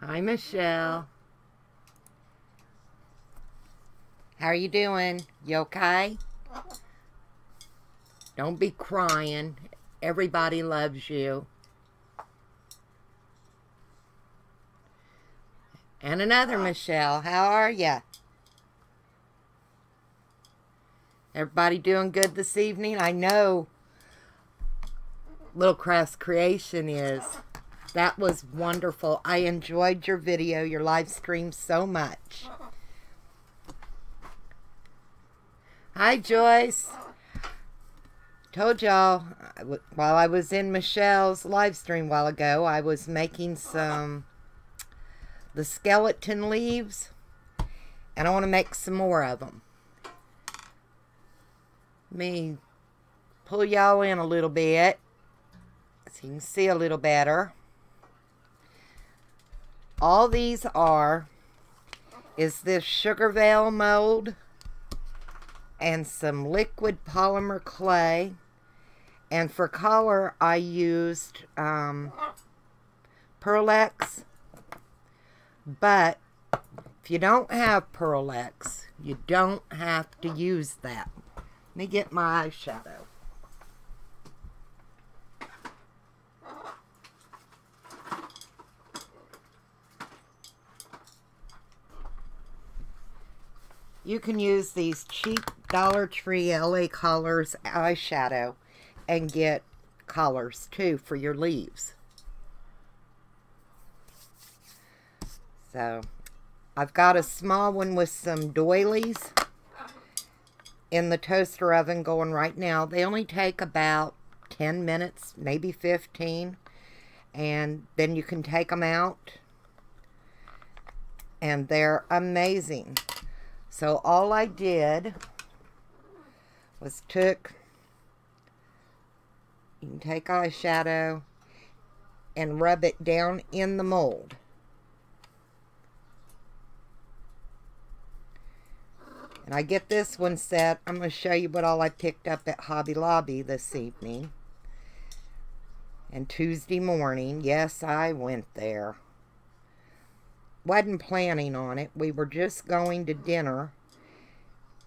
Hi, Michelle. How are you doing? You okay? Don't be crying. Everybody loves you. And another Michelle. How are ya? Everybody doing good this evening? I know Little Crafts Creation is. That was wonderful. I enjoyed your video, your live stream so much. Hi, Joyce. Told y'all, while I was in Michelle's live stream a while ago, I was making the skeleton leaves, and I want to make some more of them. Let me pull y'all in a little bit so you can see a little better. All these is this sugar veil mold and some liquid polymer clay. And for color, I used Pearl-Ex. But if you don't have Pearl-Ex, you don't have to use that. Let me get my eyeshadow. You can use these cheap Dollar Tree LA Colors eyeshadow and get colors too for your leaves. So I've got a small one with some doilies in the toaster oven going right now. They only take about 10 minutes, maybe 15, and then you can take them out and they're amazing. So all I did was you can take eyeshadow and rub it down in the mold. And I get this one set. I'm going to show you what all I picked up at Hobby Lobby this evening. And Tuesday morning, yes, I went there. Wasn't planning on it. We were just going to dinner.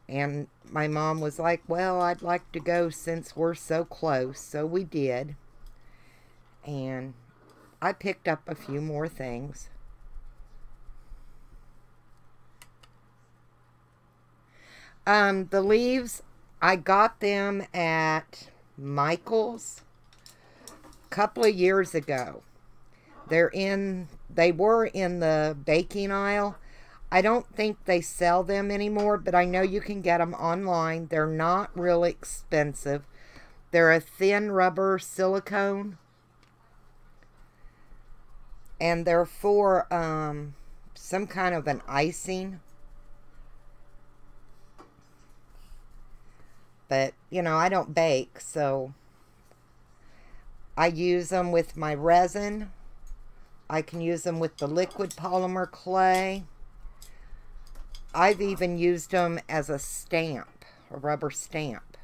And my mom was like, well, I'd like to go since we're so close. So we did. And I picked up a few more things. The leaves, I got them at Michael's a couple of years ago. They were in the baking aisle. I don't think they sell them anymore, but I know you can get them online. They're not really expensive. They're a thin rubber silicone. And they're for some kind of an icing. But, you know, I don't bake, so I use them with my resin. I can use them with the liquid polymer clay. I've even used them as a stamp, a rubber stamp.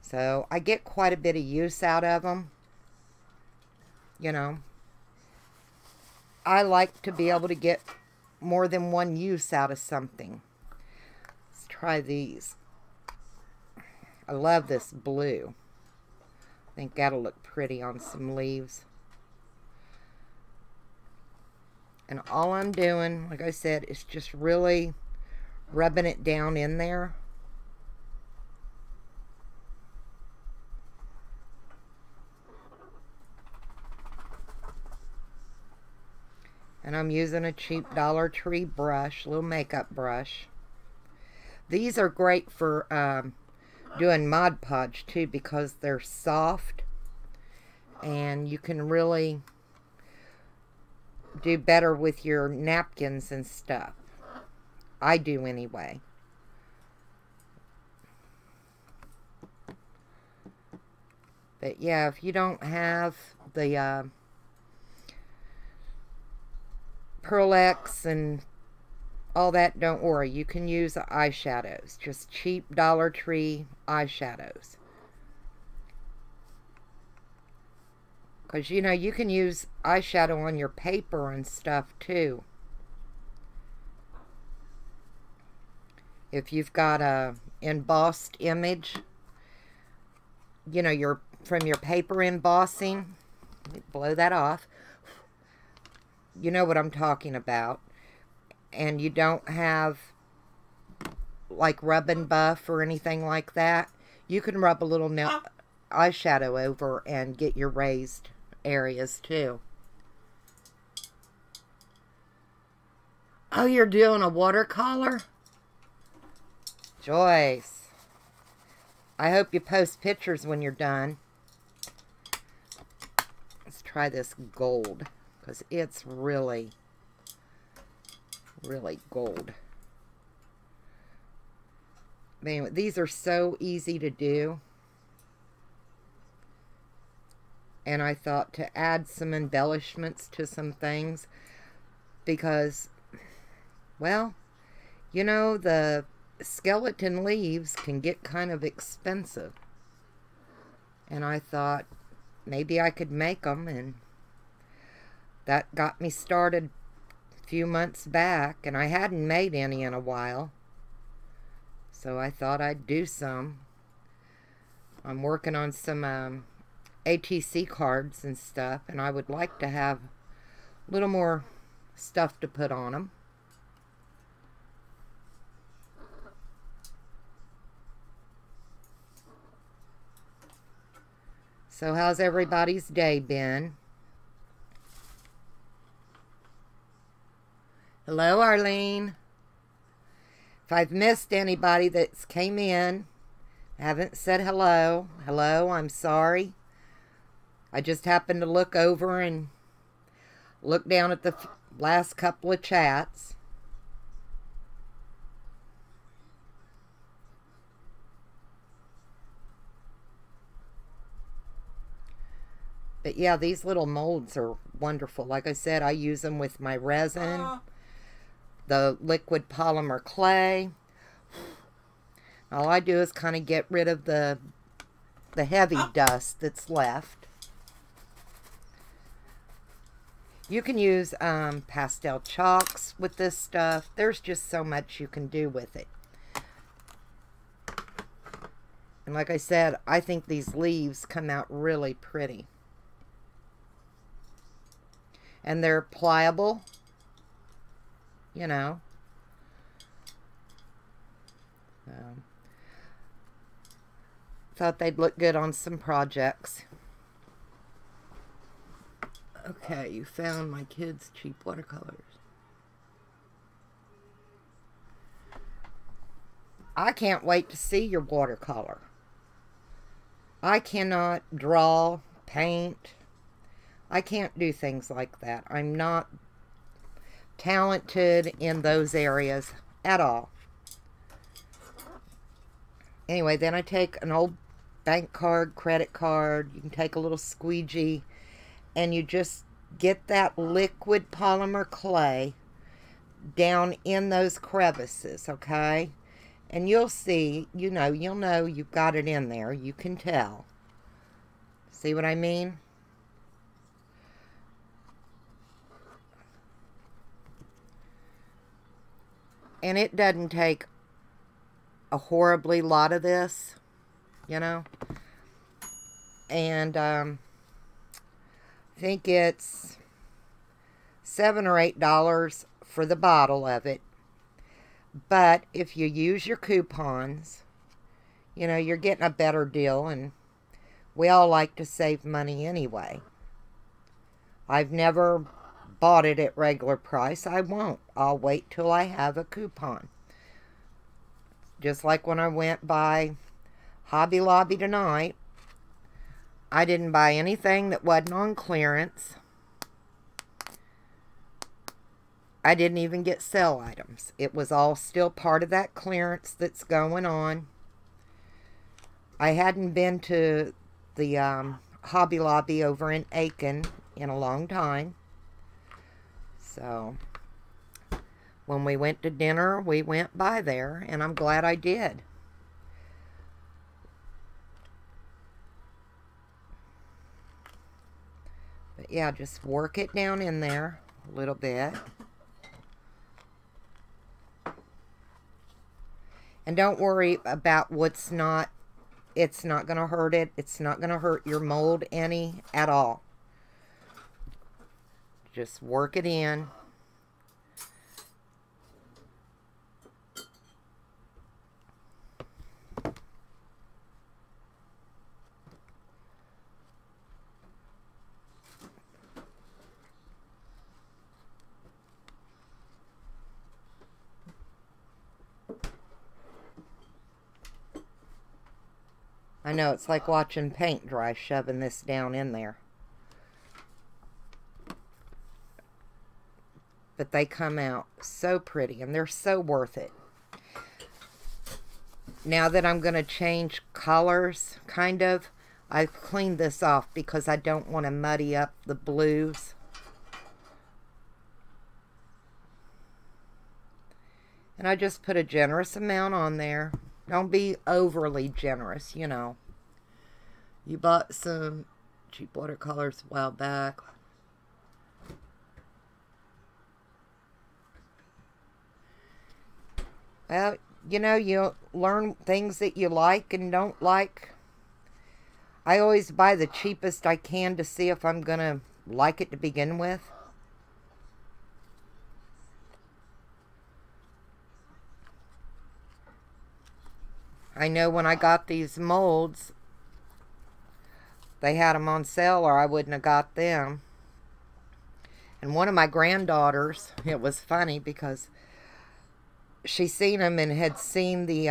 So I get quite a bit of use out of them. You know, I like to be able to get more than one use out of something. Let's try these. I love this blue. I think that'll look pretty on some leaves. And all I'm doing, like I said, is just really rubbing it down in there. And I'm using a cheap Dollar Tree brush, little makeup brush. These are great for doing Mod Podge too, because they're soft and you can really do better with your napkins and stuff. I do anyway. But yeah, if you don't have the Pearl-Ex and all that, don't worry. You can use eyeshadows. Just cheap Dollar Tree eyeshadows. Because, you know, you can use eyeshadow on your paper and stuff, too. If you've got a embossed image, you know, from your paper embossing, let me blow that off. You know what I'm talking about. And you don't have, like, rub and buff or anything like that. You can rub a little eyeshadow over and get your raised areas, too. Oh, you're doing a watercolor? Joyce, I hope you post pictures when you're done. Let's try this gold, because it's really, really gold. Anyway, these are so easy to do. And I thought to add some embellishments to some things, because, well, you know, the skeleton leaves can get kind of expensive. And I thought maybe I could make them, and that got me started a few months back, and I hadn't made any in a while. So I thought I'd do some. I'm working on some ATC cards and stuff, and I would like to have a little more stuff to put on them. So how's everybody's day been? Hello, Arlene. If I've missed anybody that's came in, haven't said hello, I'm sorry. I just happened to look over and look down at the last couple of chats. But yeah, these little molds are wonderful. Like I said, I use them with my resin, the liquid polymer clay. All I do is kind of get rid of the heavy dust that's left. You can use pastel chalks with this stuff. There's just so much you can do with it. And like I said, I think these leaves come out really pretty. And they're pliable, you know. Thought they'd look good on some projects. Okay, you found my kids' cheap watercolors. I can't wait to see your watercolor. I cannot draw, paint. I can't do things like that. I'm not talented in those areas at all. Anyway, then I take an old bank card, credit card. You can take a little squeegee, and you just get that liquid polymer clay down in those crevices, okay? And you'll see, you'll know you've got it in there. You can tell. See what I mean? And it doesn't take a horribly lot of this, you know. And I think it's $7 or $8 for the bottle of it. But if you use your coupons, you know, you're getting a better deal. And we all like to save money anyway. I've never bought it at regular price. I won't. I'll wait till I have a coupon. Just like when I went by Hobby Lobby tonight, I didn't buy anything that wasn't on clearance. I didn't even get sale items. It was all still part of that clearance that's going on. I hadn't been to the Hobby Lobby over in Aiken in a long time. So, when we went to dinner, we went by there, and I'm glad I did. But yeah, just work it down in there a little bit. And don't worry about what's not, it's not going to hurt it. It's not going to hurt your mold any at all. Just work it in. I know, it's like watching paint dry, shoving this down in there. But they come out so pretty, and they're so worth it. Now that I'm going to change colors, kind of, I've cleaned this off because I don't want to muddy up the blues. And I just put a generous amount on there. Don't be overly generous, you know. You bought some cheap watercolors a while back. Well, you know, you learn things that you like and don't like. I always buy the cheapest I can to see if I'm going to like it to begin with. I know when I got these molds, they had them on sale or I wouldn't have got them. And one of my granddaughters, it was funny because she seen them and had seen the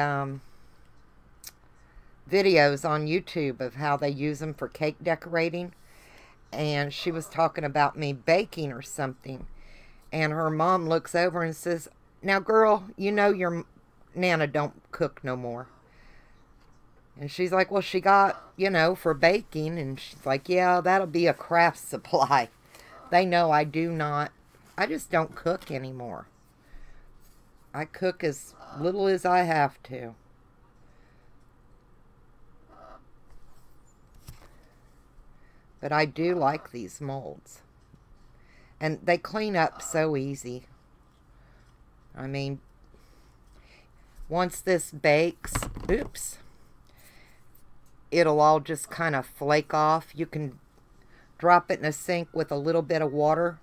videos on YouTube of how they use them for cake decorating. And she was talking about me baking or something. And her mom looks over and says, "Now, girl, you know your Nana don't cook no more." And she's like, "Well, she got, you know, for baking." And she's like, "Yeah, that'll be a craft supply." They know I do not. I just don't cook anymore. I cook as little as I have to. But I do like these molds. And they clean up so easy. I mean, once this bakes, oops, it'll all just kind of flake off. You can drop it in a sink with a little bit of water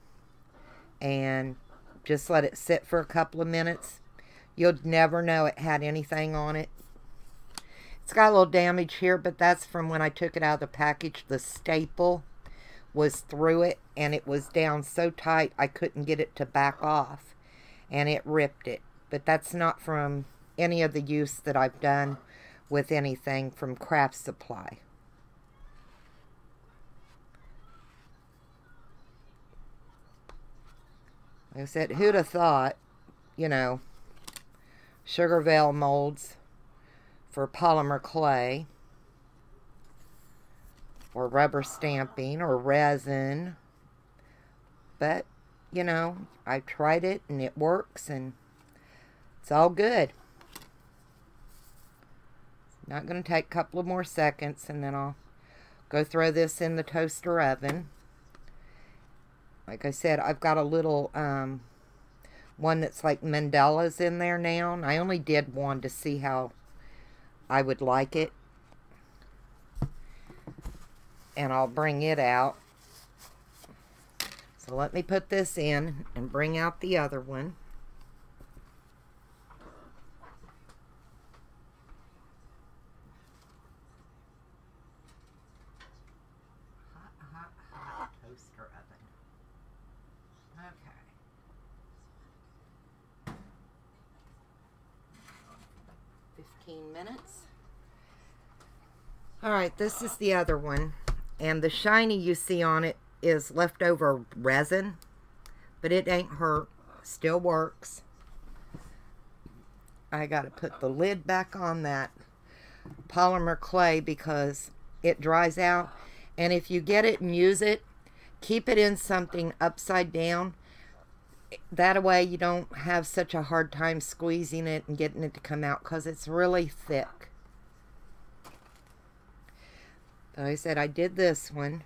and just let it sit for a couple of minutes. You'll never know it had anything on it. It's got a little damage here, but that's from when I took it out of the package. The staple was through it, and it was down so tight I couldn't get it to back off, and it ripped it. But that's not from any of the use that I've done with anything from Craft Supply. Like I said, who'd have thought, you know, Sugar Veil molds for polymer clay, or rubber stamping, or resin. But, you know, I tried it and it works and it's all good. Not going to take a couple of more seconds and then I'll go throw this in the toaster oven. Like I said, I've got a little one that's like mandalas in there now. And I only did one to see how I would like it. And I'll bring it out. So let me put this in and bring out the other one. Hot toaster oven. Okay. 15 minutes. Alright, this is the other one. And the shiny you see on it is leftover resin. But it ain't hurt. Still works. I gotta put the lid back on that polymer clay because it dries out. And if you get it and use it, keep it in something upside down. That way you don't have such a hard time squeezing it and getting it to come out because it's really thick. Like I said, I did this one.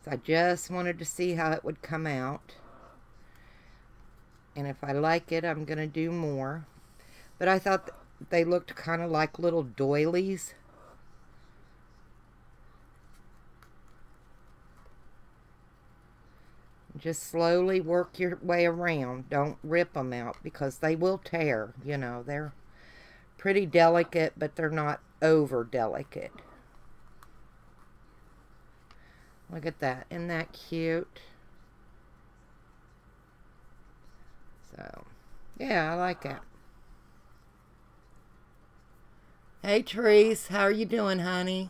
So I just wanted to see how it would come out. And if I like it, I'm going to do more. But I thought they looked kind of like little doilies. Just slowly work your way around. Don't rip them out because they will tear. You know, they're pretty delicate, but they're not over delicate. Look at that. Isn't that cute? So, yeah, I like it. Hey, Therese. How are you doing, honey?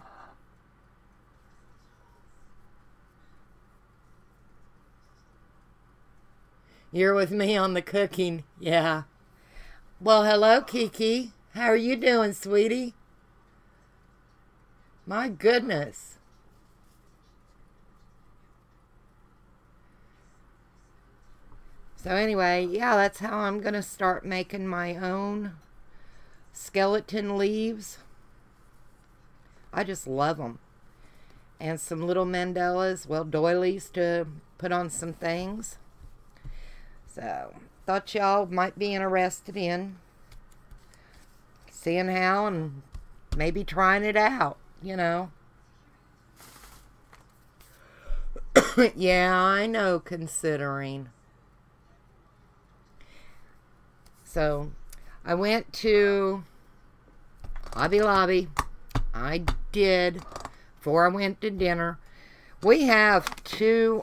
You're with me on the cooking. Yeah. Well, hello, Kiki. How are you doing, sweetie? My goodness. So anyway, yeah, that's how I'm going to start making my own skeleton leaves. I just love them. And some little mandalas, well, doilies to put on some things. So, thought y'all might be interested in seeing how and maybe trying it out, you know. Yeah, I know, considering. So, I went to Hobby Lobby. I did, before I went to dinner. We have two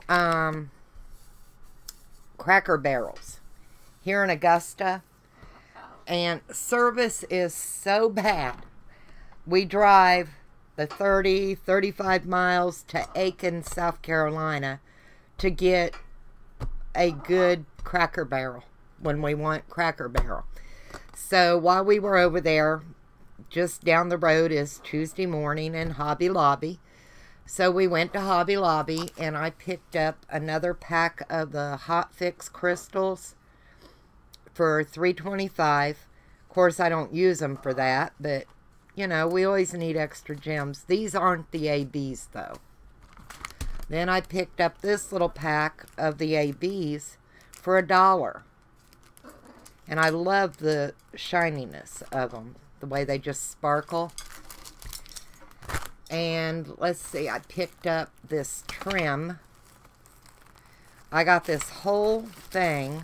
Cracker Barrels here in Augusta, and service is so bad. We drive the 35 miles to Aiken, South Carolina to get a good Cracker Barrel when we want Cracker Barrel. So while we were over there, just down the road is Tuesday Morning and Hobby Lobby. So we went to Hobby Lobby and I picked up another pack of the Hot Fix crystals for $3.25. Of course, I don't use them for that, but you know, we always need extra gems. These aren't the ABs though. Then I picked up this little pack of the ABs for $1. And I love the shininess of them, the way they just sparkle. And let's see, I picked up this trim. I got this whole thing.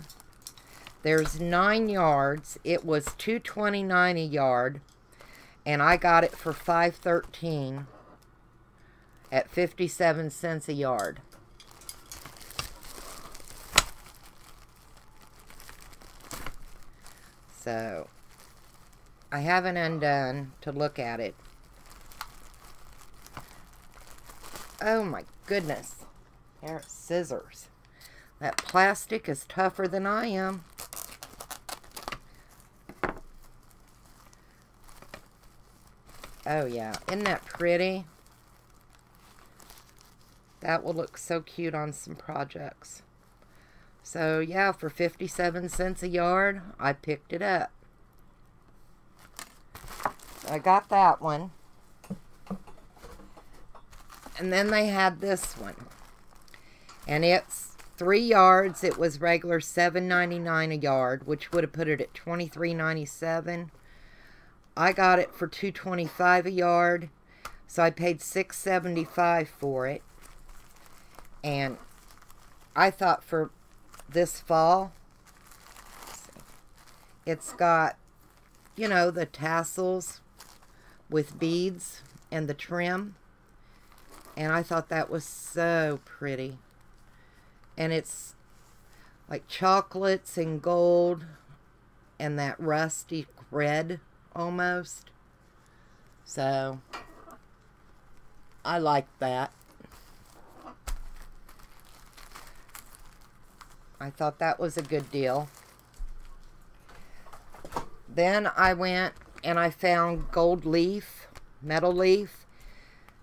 There's 9 yards. It was $2.29 a yard. And I got it for $5.13 at 57 cents a yard. So, I haven't undone to look at it. Oh my goodness. There are scissors. That plastic is tougher than I am. Oh yeah, isn't that pretty? That will look so cute on some projects. So yeah, for 57 cents a yard, I picked it up. I got that one. And then they had this one. And it's 3 yards. It was regular $7.99 a yard, which would have put it at $23.97. I got it for $2.25 a yard. So I paid $6.75 for it. And I thought for this fall, it's got, you know, the tassels with beads and the trim. And I thought that was so pretty. And it's like chocolates and gold and that rusty red almost. So I like that. I thought that was a good deal. Then I went and I found gold leaf, metal leaf.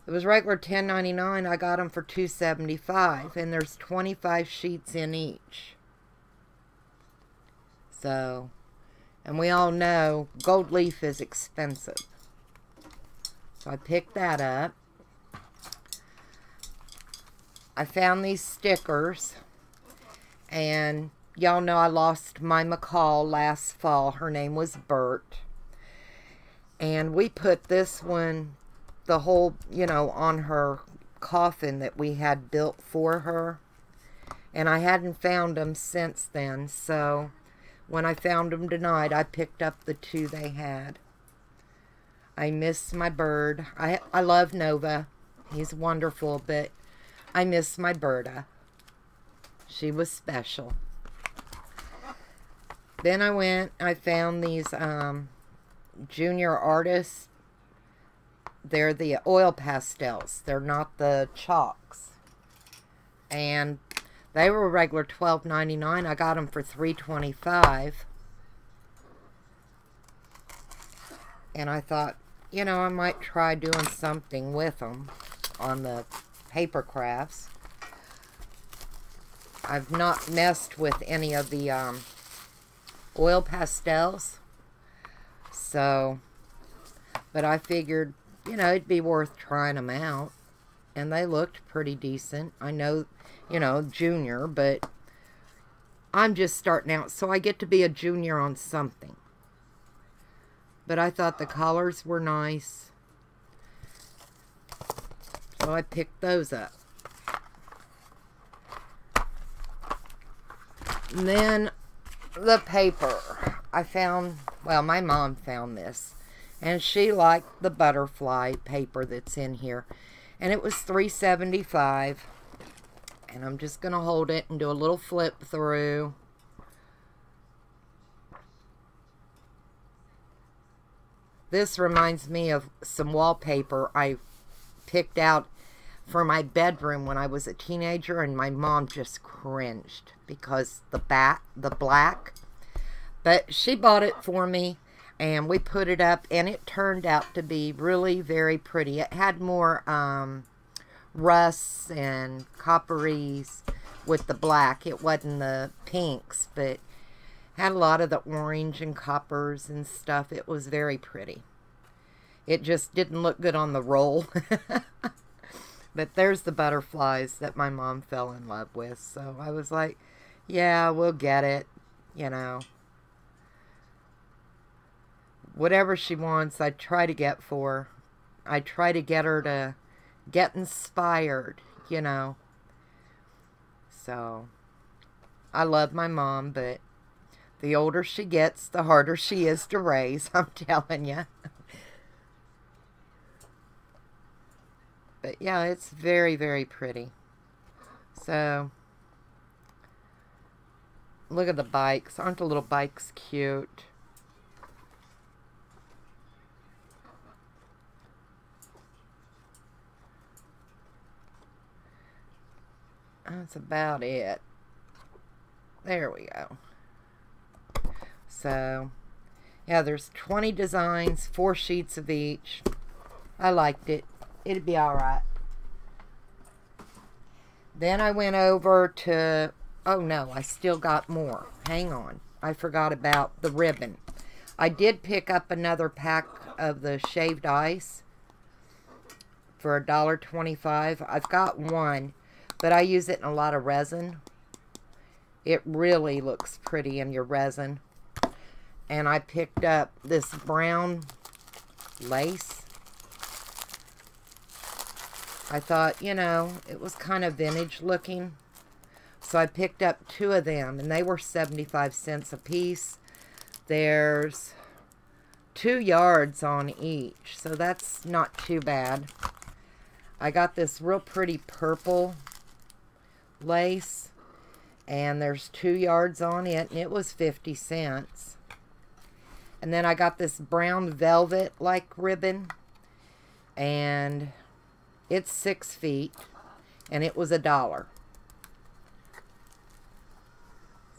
It was regular $10.99. I got them for $2.75, and there's 25 sheets in each. So, and we all know gold leaf is expensive. So I picked that up. I found these stickers, and y'all know I lost my macaw last fall. Her name was Bert. And we put this one, the whole, you know, on her coffin that we had built for her. And I hadn't found them since then, so when I found them tonight, I picked up the two they had. I miss my bird. I love Nova. He's wonderful, but I miss my Berta. She was special. Then I found these Junior Artists. They're the oil pastels. They're not the chalks. And they were regular $12.99. I got them for $3.25. And I thought, you know, I might try doing something with them on the paper crafts. I've not messed with any of the oil pastels. So, but I figured, you know, it'd be worth trying them out. And they looked pretty decent. I know, you know, junior, but I'm just starting out, so I get to be a junior on something. But I thought the colors were nice, so I picked those up. And then the paper. I found, well, my mom found this, and she liked the butterfly paper that's in here. And it was $3.75. And I'm just going to hold it and do a little flip through. This reminds me of some wallpaper I picked out for my bedroom when I was a teenager, and my mom just cringed because the black. But she bought it for me, and we put it up, and it turned out to be really very pretty. It had more rusts and copperies with the black. It wasn't the pinks, but had a lot of the orange and coppers and stuff. It was very pretty. It just didn't look good on the roll. But there's the butterflies that my mom fell in love with. So I was like, yeah, we'll get it, you know. Whatever she wants, I try to get for her. I try to get her to get inspired, you know. So, I love my mom, but the older she gets, the harder she is to raise, I'm telling you. But yeah, it's very, very pretty. So, look at the bikes. Aren't the little bikes cute? That's about it. There we go. So, yeah, there's 20 designs, 4 sheets of each. I liked it. It'd be alright. Then I went over to... Oh, no, I still got more. Hang on. I forgot about the ribbon. I did pick up another pack of the shaved ice for $1.25. I've got one, but I use it in a lot of resin. It really looks pretty in your resin. And I picked up this brown lace. I thought, you know, it was kind of vintage looking. So I picked up 2 of them, and they were 75 cents a piece. There's 2 yards on each, so that's not too bad. I got this real pretty purple lace, and there's 2 yards on it, and it was 50 cents. And then I got this brown velvet like ribbon, and it's 6 feet, and it was $1.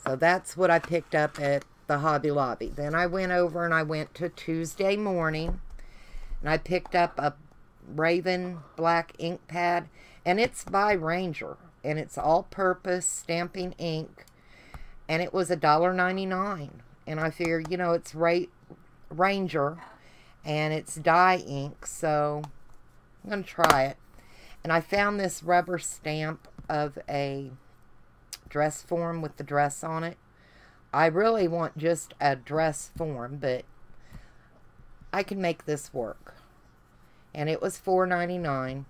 So that's what I picked up at the Hobby Lobby. Then I went over and I went to Tuesday Morning, and I picked up a Raven black ink pad, and it's by Ranger, and it's all-purpose stamping ink, and it was $1.99. And I figured, you know, it's Ranger, and it's dye ink, so I'm going to try it. And I found this rubber stamp of a dress form with the dress on it. I really want just a dress form, but I can make this work. And it was $4.99.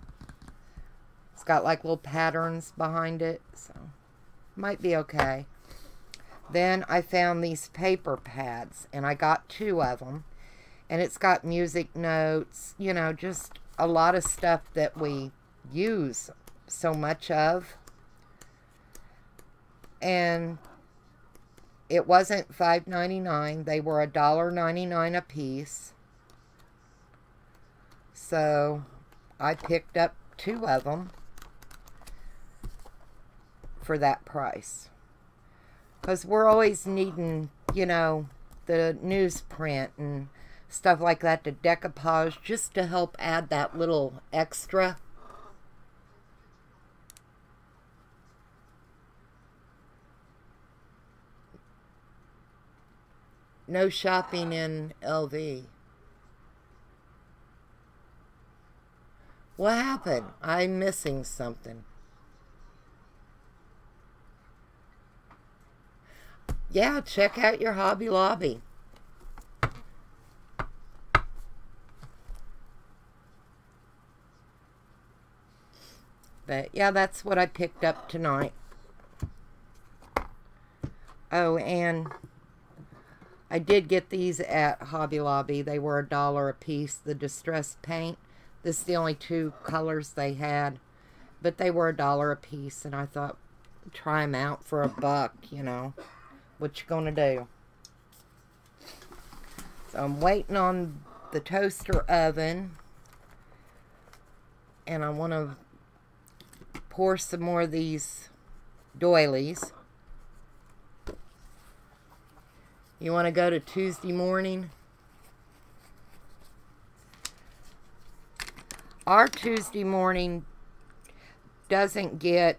It's got like little patterns behind it, so might be okay. Then I found these paper pads, and I got 2 of them. And it's got music notes, you know, just a lot of stuff that we use so much of. And it wasn't $5.99. They were $1.99 a piece. So I picked up 2 of them for that price. Because we're always needing, you know, the newsprint and stuff like that to decoupage, just to help add that little extra. No shopping in LV. What happened? I'm missing something. Yeah, check out your Hobby Lobby. But yeah, that's what I picked up tonight. Oh, and I did get these at Hobby Lobby. They were $1 a piece, the distress paint. This is the only 2 colors they had, but they were $1 a piece, and I thought, try them out for $1, you know. What you gonna do? So I'm waiting on the toaster oven, and I want to pour some more of these doilies. You want to go to Tuesday morning? Our Tuesday morning doesn't get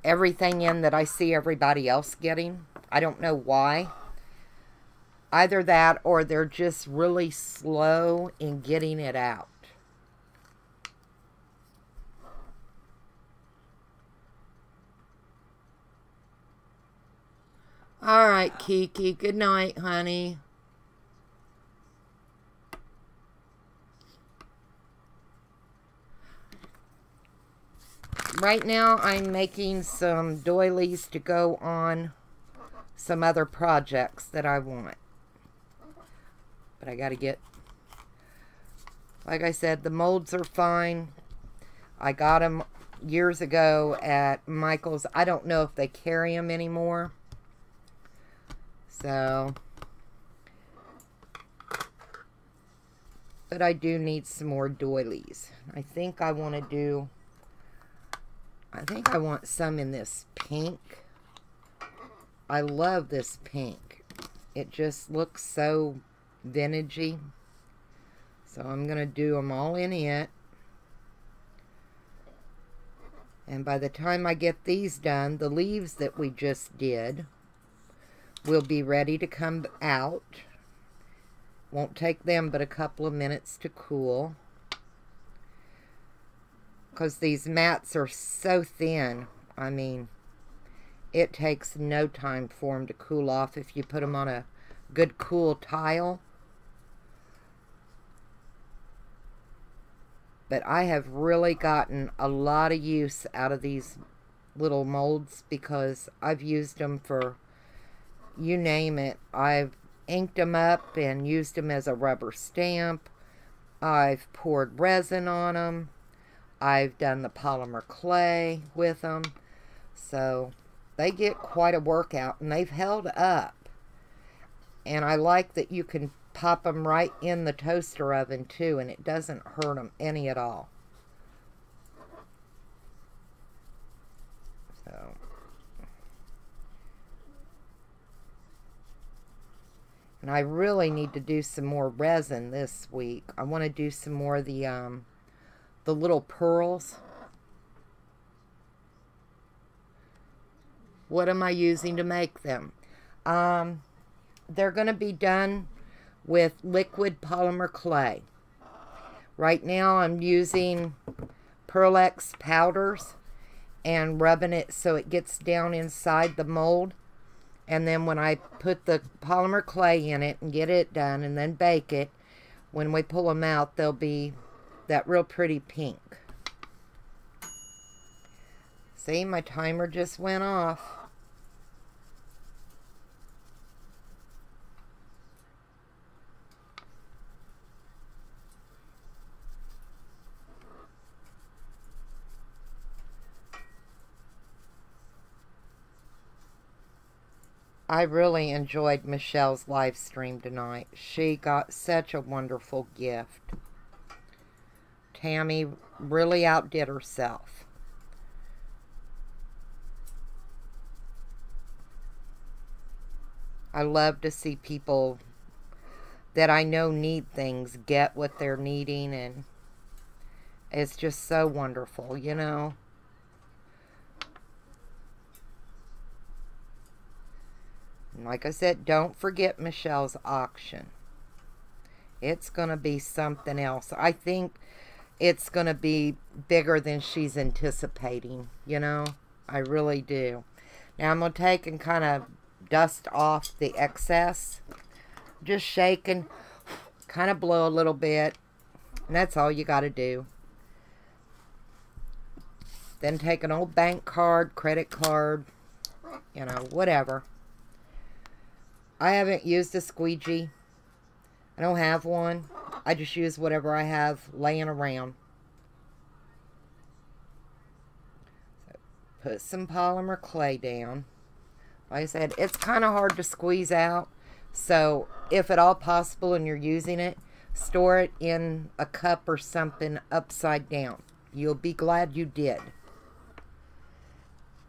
everything in that I see everybody else getting. I don't know why. Either that or they're just really slow in getting it out. All right, Kiki. Good night, honey. Right now, I'm making some doilies to go on some other projects that I want. But I got to get... Like I said, the molds are fine. I got them years ago at Michael's. I don't know if they carry them anymore. So, but I do need some more doilies. I think I want to do, I think I want some in this pink. I love this pink. It just looks so vintagey. So I'm going to do them all in it. And by the time I get these done, the leaves that we just did will be ready to come out. Won't take them but a couple of minutes to cool. Because these mats are so thin. I mean, it takes no time for them to cool off if you put them on a good cool tile. But I have really gotten a lot of use out of these little molds because I've used them for, you name it. I've inked them up and used them as a rubber stamp. I've poured resin on them. I've done the polymer clay with them. So they get quite a workout, and they've held up. And I like that you can pop them right in the toaster oven too, and it doesn't hurt them any at all. So and I really need to do some more resin this week. I want to do some more of the little pearls. What am I using to make them? They're going to be done with liquid polymer clay. Right now I'm using Pearl Ex powders, and rubbing it so it gets down inside the mold. And then when I put the polymer clay in it and get it done and then bake it, when we pull them out, they'll be that real pretty pink. See, my timer just went off. I really enjoyed Michelle's live stream tonight. She got such a wonderful gift. Tammy really outdid herself. I love to see people that I know need things get what they're needing, and it's just so wonderful, you know. And like I said, don't forget Michelle's auction. It's going to be something else. I think it's going to be bigger than she's anticipating, you know. I really do. Now I'm going to take and kind of dust off the excess. Just shake and kind of blow a little bit. And that's all you got to do. Then take an old bank card, credit card, you know, whatever. I haven't used a squeegee. I don't have one. I just use whatever I have laying around. So put some polymer clay down. Like I said, it's kind of hard to squeeze out. So if at all possible and you're using it, store it in a cup or something upside down. You'll be glad you did.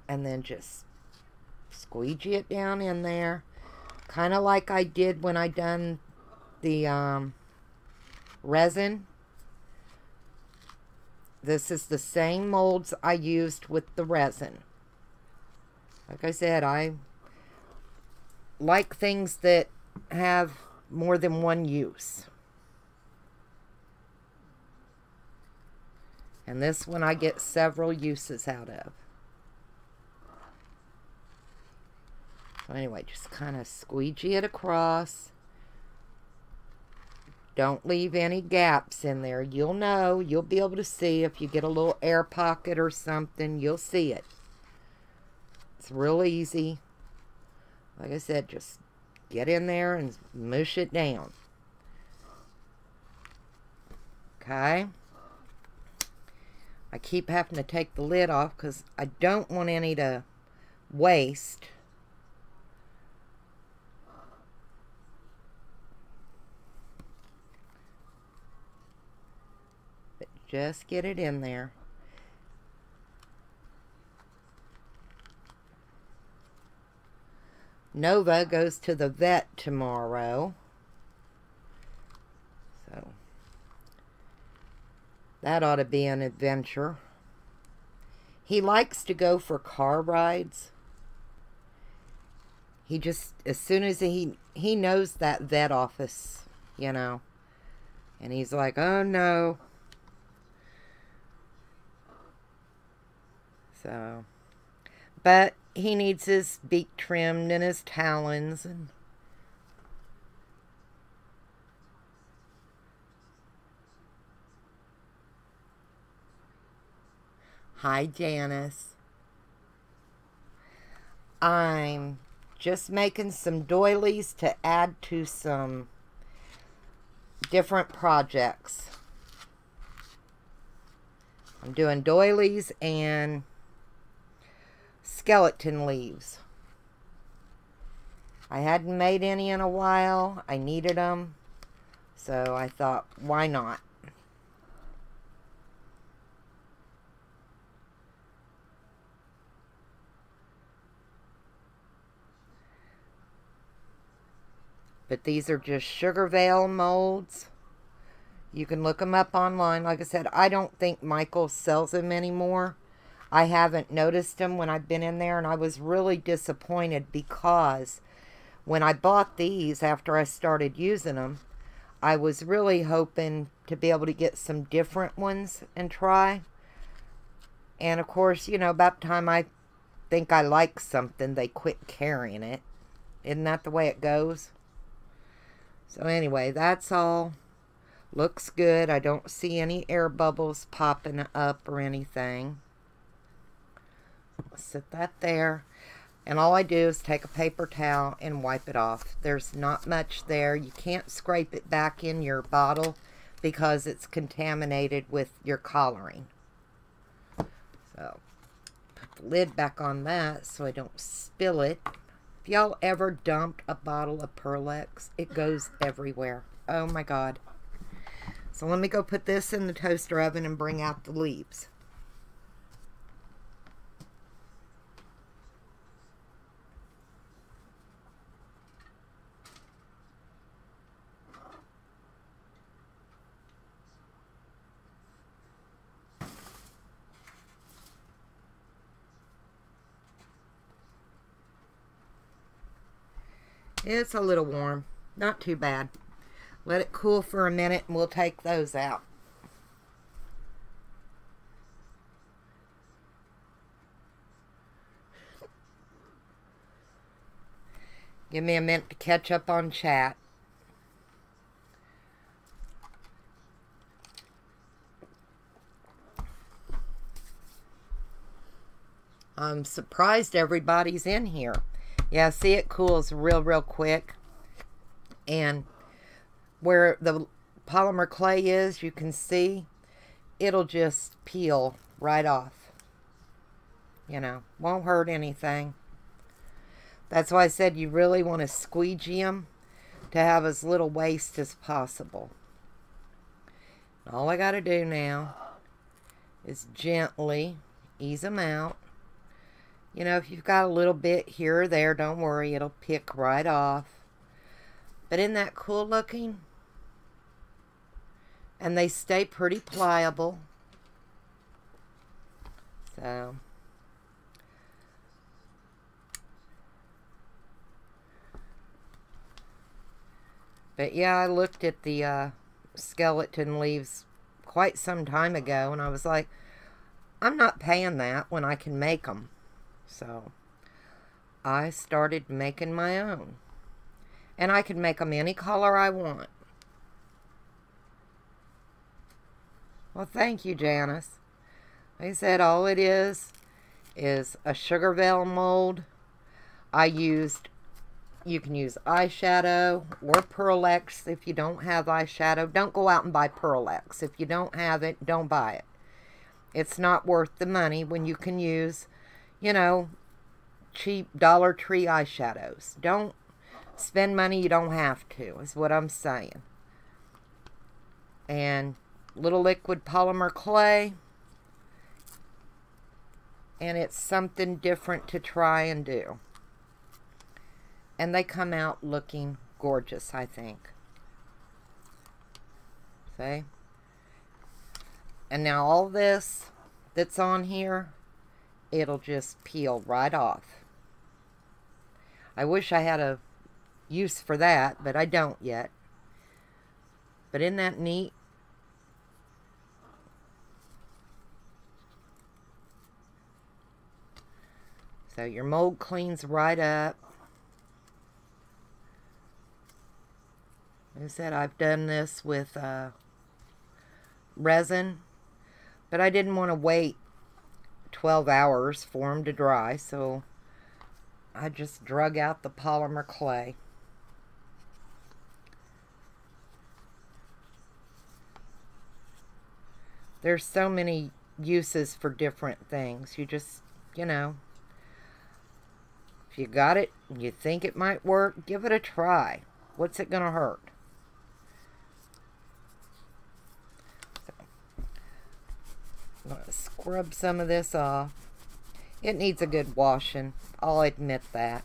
And then just squeegee it down in there. Kind of like I did when I done the resin. This is the same molds I used with the resin. Like I said, I like things that have more than one use. And this one I get several uses out of. So anyway, just kind of squeegee it across. Don't leave any gaps in there. You'll know. You'll be able to see if you get a little air pocket or something. You'll see it. It's real easy. Like I said, just get in there and mush it down. Okay. I keep having to take the lid off because I don't want any to waste. But just get it in there. Nova goes to the vet tomorrow. So that ought to be an adventure. He likes to go for car rides. He just, as soon as he knows that vet office, you know. And he's like, oh no. So, but he needs his beak trimmed and his talons. And hi, Janice. I'm just making some doilies to add to some different projects. I'm doing doilies and skeleton leaves. I hadn't made any in a while. I needed them. So I thought, why not? But these are just Sugar Veil molds. You can look them up online. Like I said, I don't think Michael sells them anymore. I haven't noticed them when I've been in there, and I was really disappointed because when I bought these after I started using them, I was really hoping to be able to get some different ones and try. And of course, you know, about the time I think I like something, they quit carrying it. Isn't that the way it goes? So anyway, that's all. Looks good. I don't see any air bubbles popping up or anything. Set that there. And all I do is take a paper towel and wipe it off. There's not much there. You can't scrape it back in your bottle because it's contaminated with your collaring. So, put the lid back on that so I don't spill it. If y'all ever dumped a bottle of Pearl-Ex, it goes everywhere. Oh my God. So let me go put this in the toaster oven and bring out the leaves. It's a little warm. Not too bad. Let it cool for a minute and we'll take those out. Give me a minute to catch up on chat. I'm surprised everybody's in here. Yeah, see, it cools real quick. And where the polymer clay is, you can see it'll just peel right off. You know, won't hurt anything. That's why I said you really want to squeegee them to have as little waste as possible. All I got to do now is gently ease them out. You know, if you've got a little bit here or there, don't worry, it'll pick right off. But isn't that cool looking? And they stay pretty pliable. So, but yeah, I looked at the skeleton leaves quite some time ago, and I was like, I'm not paying that when I can make them. So, I started making my own. And I can make them any color I want. Well, thank you, Janice. Like I said, all it is a Sugarveil mold. You can use eyeshadow or Pearl-Ex if you don't have eyeshadow. Don't go out and buy Pearl-Ex. If you don't have it, don't buy it. It's not worth the money when you can use, you know, cheap Dollar Tree eyeshadows. Don't spend money you don't have to, is what I'm saying. And little liquid polymer clay. And it's something different to try and do. And they come out looking gorgeous, I think. See? And now all this that's on here, it'll just peel right off. I wish I had a use for that, but I don't yet. But isn't that neat? So your mold cleans right up. Like I said, I've done this with resin, but I didn't want to wait 12 hours for them to dry, so I just drug out the polymer clay. There's so many uses for different things. You just, you know, if you got it and you think it might work, give it a try. What's it gonna hurt? I'm going to scrub some of this off. It needs a good washing. I'll admit that.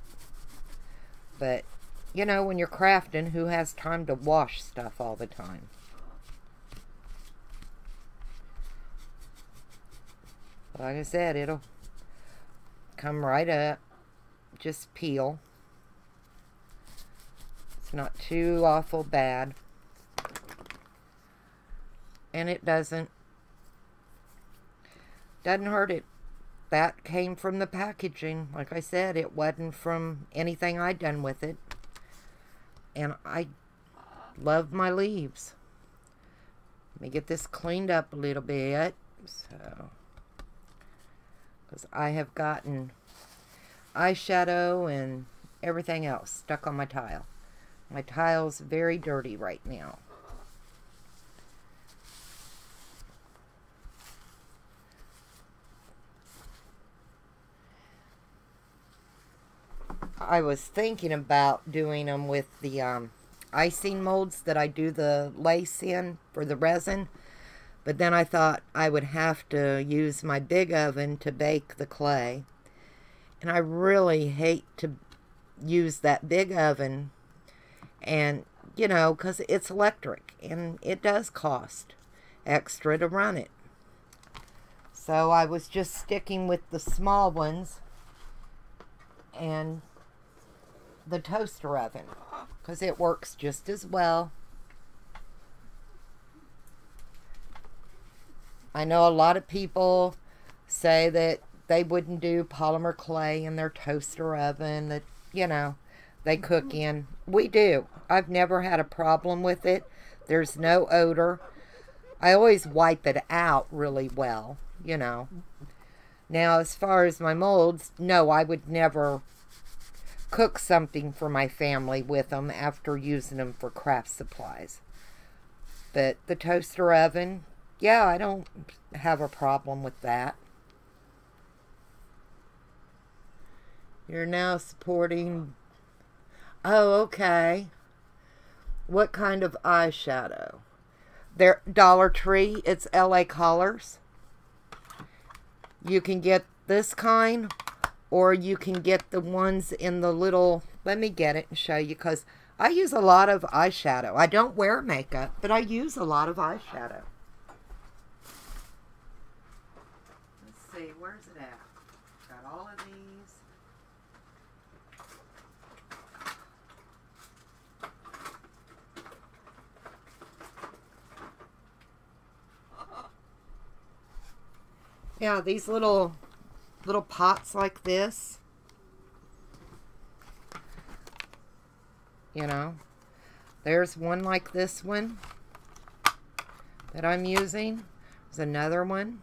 But, you know, when you're crafting, who has time to wash stuff all the time? Like I said, it'll come right up. Just peel. It's not too awful bad. And it doesn't Doesn't hurt it. That came from the packaging. Like I said, it wasn't from anything I'd done with it. And I love my leaves. Let me get this cleaned up a little bit. So, because I have gotten eyeshadow and everything else stuck on my tile. My tile's very dirty right now. I was thinking about doing them with the icing molds that I do the lace in for the resin. But then I thought I would have to use my big oven to bake the clay. And I really hate to use that big oven. And, you know, because it's electric. And it does cost extra to run it. So I was just sticking with the small ones. And the toaster oven, because it works just as well. I know a lot of people say that they wouldn't do polymer clay in their toaster oven, that, you know, they cook in. We do. I've never had a problem with it. There's no odor. I always wipe it out really well, you know. Now, as far as my molds, no, I would never cook something for my family with them after using them for craft supplies. But the toaster oven, yeah, I don't have a problem with that. You're now supporting... Oh, okay. What kind of eyeshadow? They're Dollar Tree. It's LA Colors. You can get this kind, or you can get the ones in the little... Let me get it and show you, because I use a lot of eyeshadow. I don't wear makeup, but I use a lot of eyeshadow. Let's see, where's it at? Got all of these. Yeah, these little pots like this. You know, there's one like this one that I'm using. There's another one.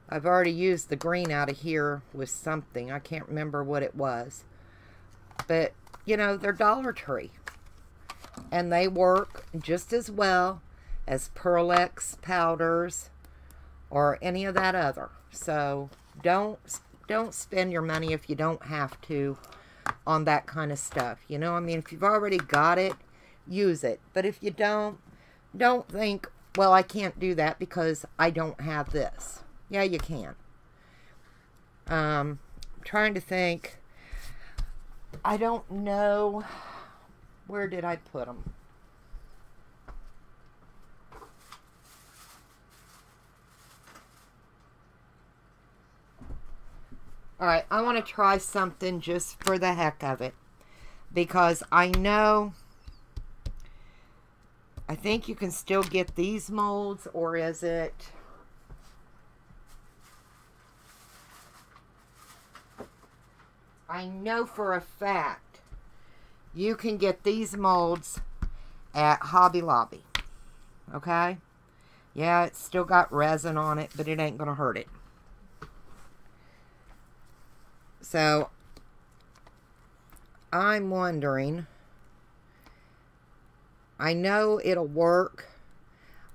I've already used the green out of here with something. I can't remember what it was. But, you know, they're Dollar Tree. And they work just as well as Pearl-Ex powders or any of that other. So don't spend your money if you don't have to on that kind of stuff. You know, I mean, if you've already got it, use it. But if you don't think, well, I can't do that because I don't have this. Yeah, you can. Trying to think. I don't know. Where did I put them? Alright, I want to try something just for the heck of it. Because I know... I think you can still get these molds, or is it... I know for a fact you can get these molds at Hobby Lobby. Okay? Yeah, it's still got resin on it, but it ain't going to hurt it. So, I'm wondering, I know it'll work.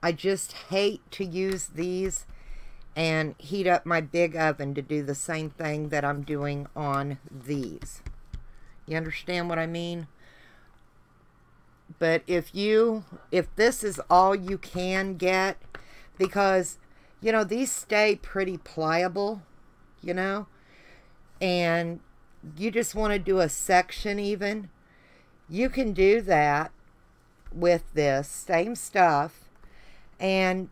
I just hate to use these and heat up my big oven to do the same thing that I'm doing on these. You understand what I mean? But if this is all you can get, because, you know, these stay pretty pliable, you know, and you just want to do a section even, you can do that with this same stuff and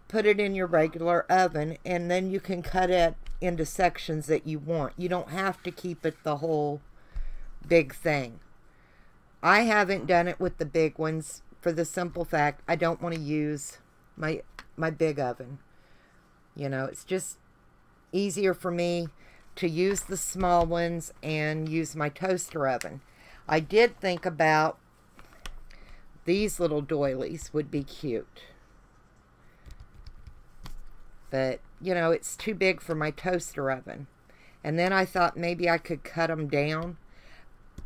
put it in your regular oven, and then you can cut it into sections that you want. You don't have to keep it the whole big thing. I haven't done it with the big ones for the simple fact I don't want to use my big oven. You know, it's just easier for me to use the small ones and use my toaster oven. I did think about these little doilies would be cute. But, you know, it's too big for my toaster oven. And then I thought maybe I could cut them down.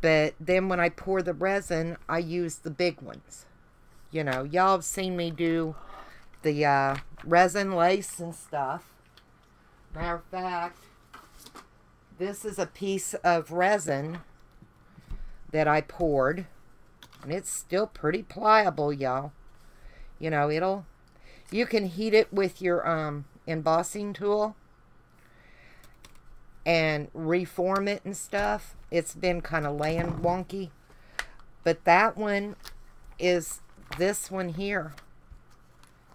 But then when I pour the resin, I use the big ones. You know, y'all have seen me do the resin lace and stuff. Matter of fact, this is a piece of resin that I poured. And it's still pretty pliable, y'all. You know, you can heat it with your embossing tool and reform it and stuff. It's been kind of laying wonky. But that one is, this one here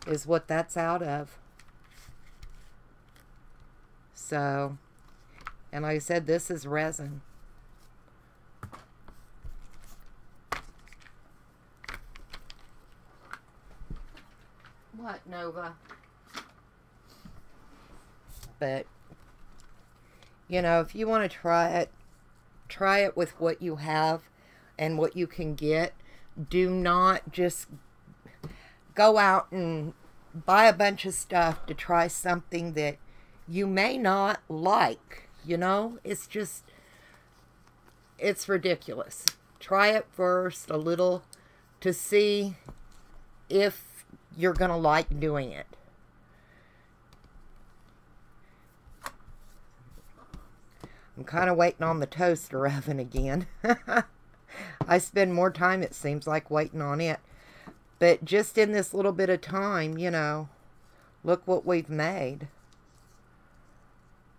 is what that's out of. So, and like I said, this is resin. What, Nova? But, you know, if you want to try it with what you have and what you can get. Do not just go out and buy a bunch of stuff to try something that you may not like. You know, it's ridiculous. Try it first a little to see if you're going to like doing it. I'm kind of waiting on the toaster oven again. I spend more time, it seems like, waiting on it. But just in this little bit of time, you know, look what we've made.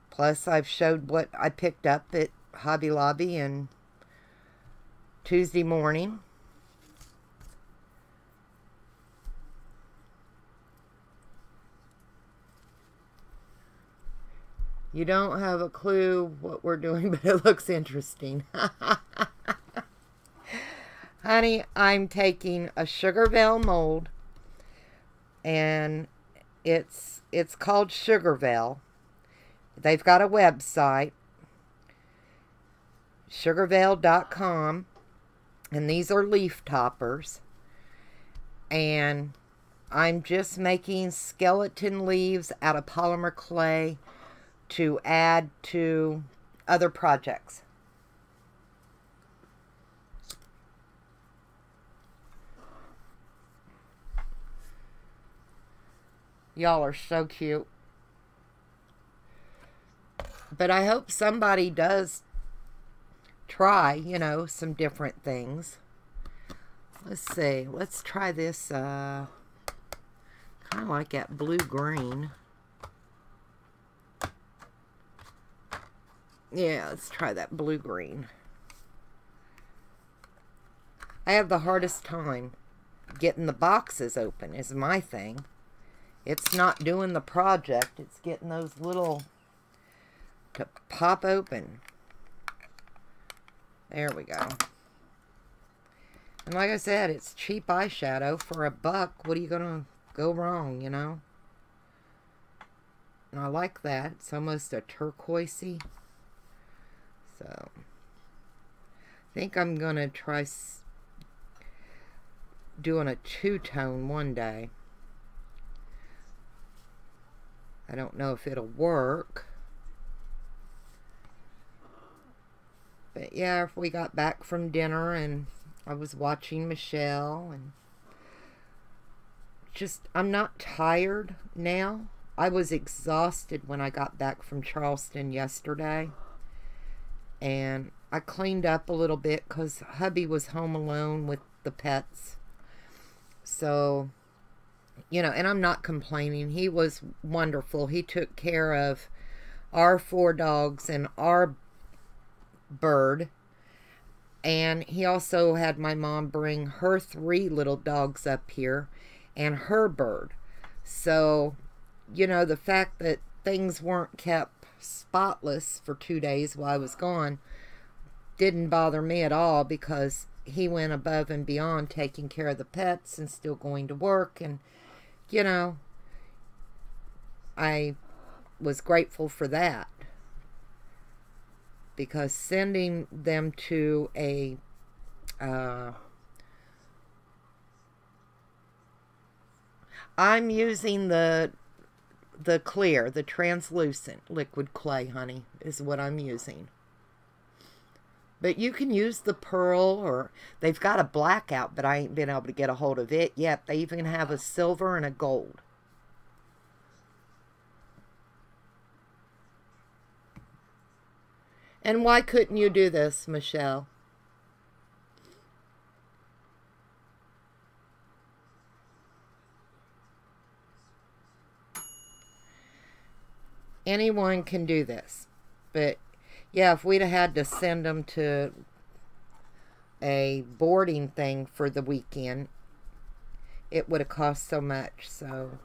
Plus, I've showed what I picked up at Hobby Lobby and Tuesday morning. You don't have a clue what we're doing, but it looks interesting. Honey, I'm taking a Sugarvale mold, and it's called Sugarvale. They've got a website, sugarvale.com, and these are leaf toppers. And I'm just making skeleton leaves out of polymer clay to add to other projects. Y'all are so cute. But I hope somebody does try, you know, some different things. Let's see. Let's try this, kind of like that blue-green. Yeah, let's try that blue-green. I have the hardest time getting the boxes open is my thing. It's not doing the project. It's getting those little to pop open. There we go. And like I said, it's cheap eyeshadow for $1. What are you going to go wrong, you know? And I like that. It's almost a turquoisey. So, I think I'm going to try doing a two-tone one day. I don't know if it'll work. But yeah, if we got back from dinner and I was watching Michelle and just, I'm not tired now. I was exhausted when I got back from Charleston yesterday. And I cleaned up a little bit because hubby was home alone with the pets. So, you know, and I'm not complaining. He was wonderful. He took care of our 4 dogs and our bird. And he also had my mom bring her 3 little dogs up here and her bird. So, you know, the fact that things weren't kept spotless for 2 days while I was gone didn't bother me at all, because he went above and beyond taking care of the pets and still going to work. And you know, I was grateful for that, because sending them to a I'm using the clear, the translucent liquid clay, honey, is what I'm using. But you can use the pearl, or they've got a blackout, but I ain't been able to get a hold of it yet. They even have a silver and a gold. And why couldn't you do this, Michelle? Anyone can do this. But, yeah, if we'd have had to send them to a boarding thing for the weekend, it would have cost so much. So,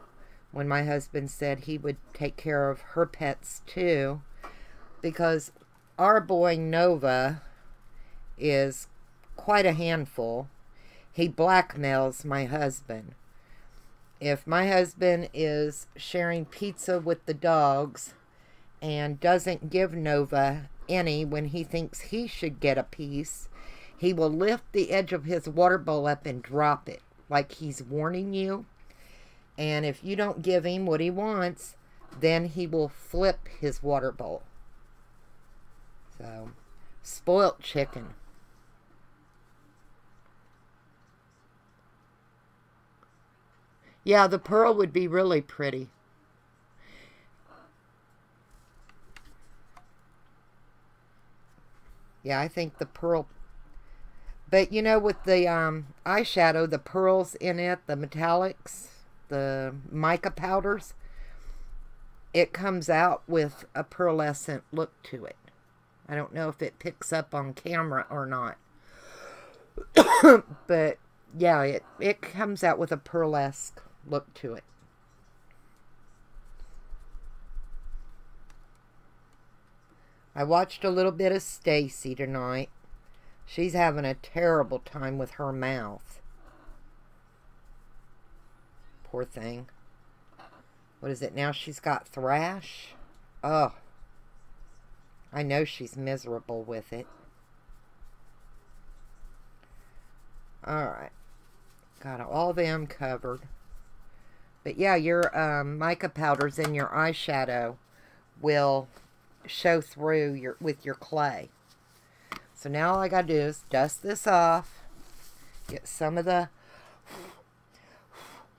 when my husband said he would take care of her pets too, because our boy Nova is quite a handful. He blackmails my husband. If my husband is sharing pizza with the dogs and doesn't give Nova any when he thinks he should get a piece, he will lift the edge of his water bowl up and drop it, like he's warning you. And if you don't give him what he wants, then he will flip his water bowl. So, spoilt chicken. Yeah, the pearl would be really pretty. Yeah, I think the pearl. But, you know, with the eyeshadow, the pearls in it, the metallics, the mica powders, it comes out with a pearlescent look to it. I don't know if it picks up on camera or not. But, yeah, it comes out with a pearlesque look to it. I watched a little bit of Stacy tonight. She's having a terrible time with her mouth. Poor thing. What is it now? She's got thrush? Oh. I know she's miserable with it. Alright. Got all them covered. But yeah, your mica powders in your eyeshadow will show through with your clay. So now all I gotta do is dust this off. Get some of the...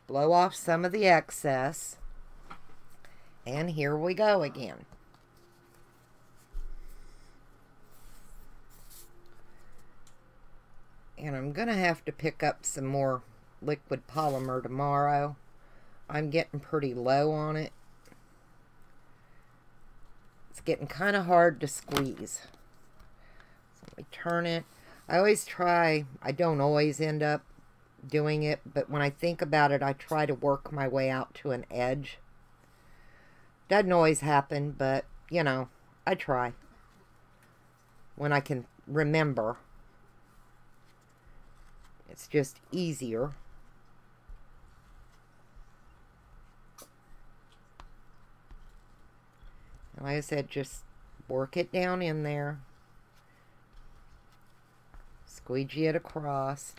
blow off some of the excess. And here we go again. And I'm going to have to pick up some more liquid polymer tomorrow. I'm getting pretty low on it. It's getting kind of hard to squeeze. So let me turn it. I always try, I don't always end up doing it, but when I think about it, I try to work my way out to an edge. Doesn't always happen, but, you know, I try. When I can remember. It's just easier. And like I said, just work it down in there. Squeegee it across.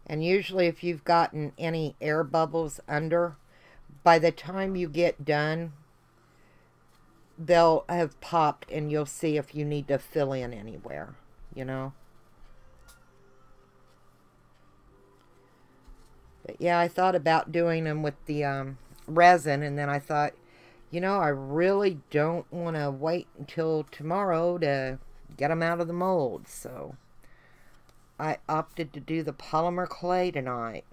And usually if you've gotten any air bubbles under, by the time you get done, they'll have popped and you'll see if you need to fill in anywhere, you know. But yeah, I thought about doing them with the resin, and then I thought, you know, I really don't want to wait until tomorrow to get them out of the mold, so I opted to do the polymer clay tonight.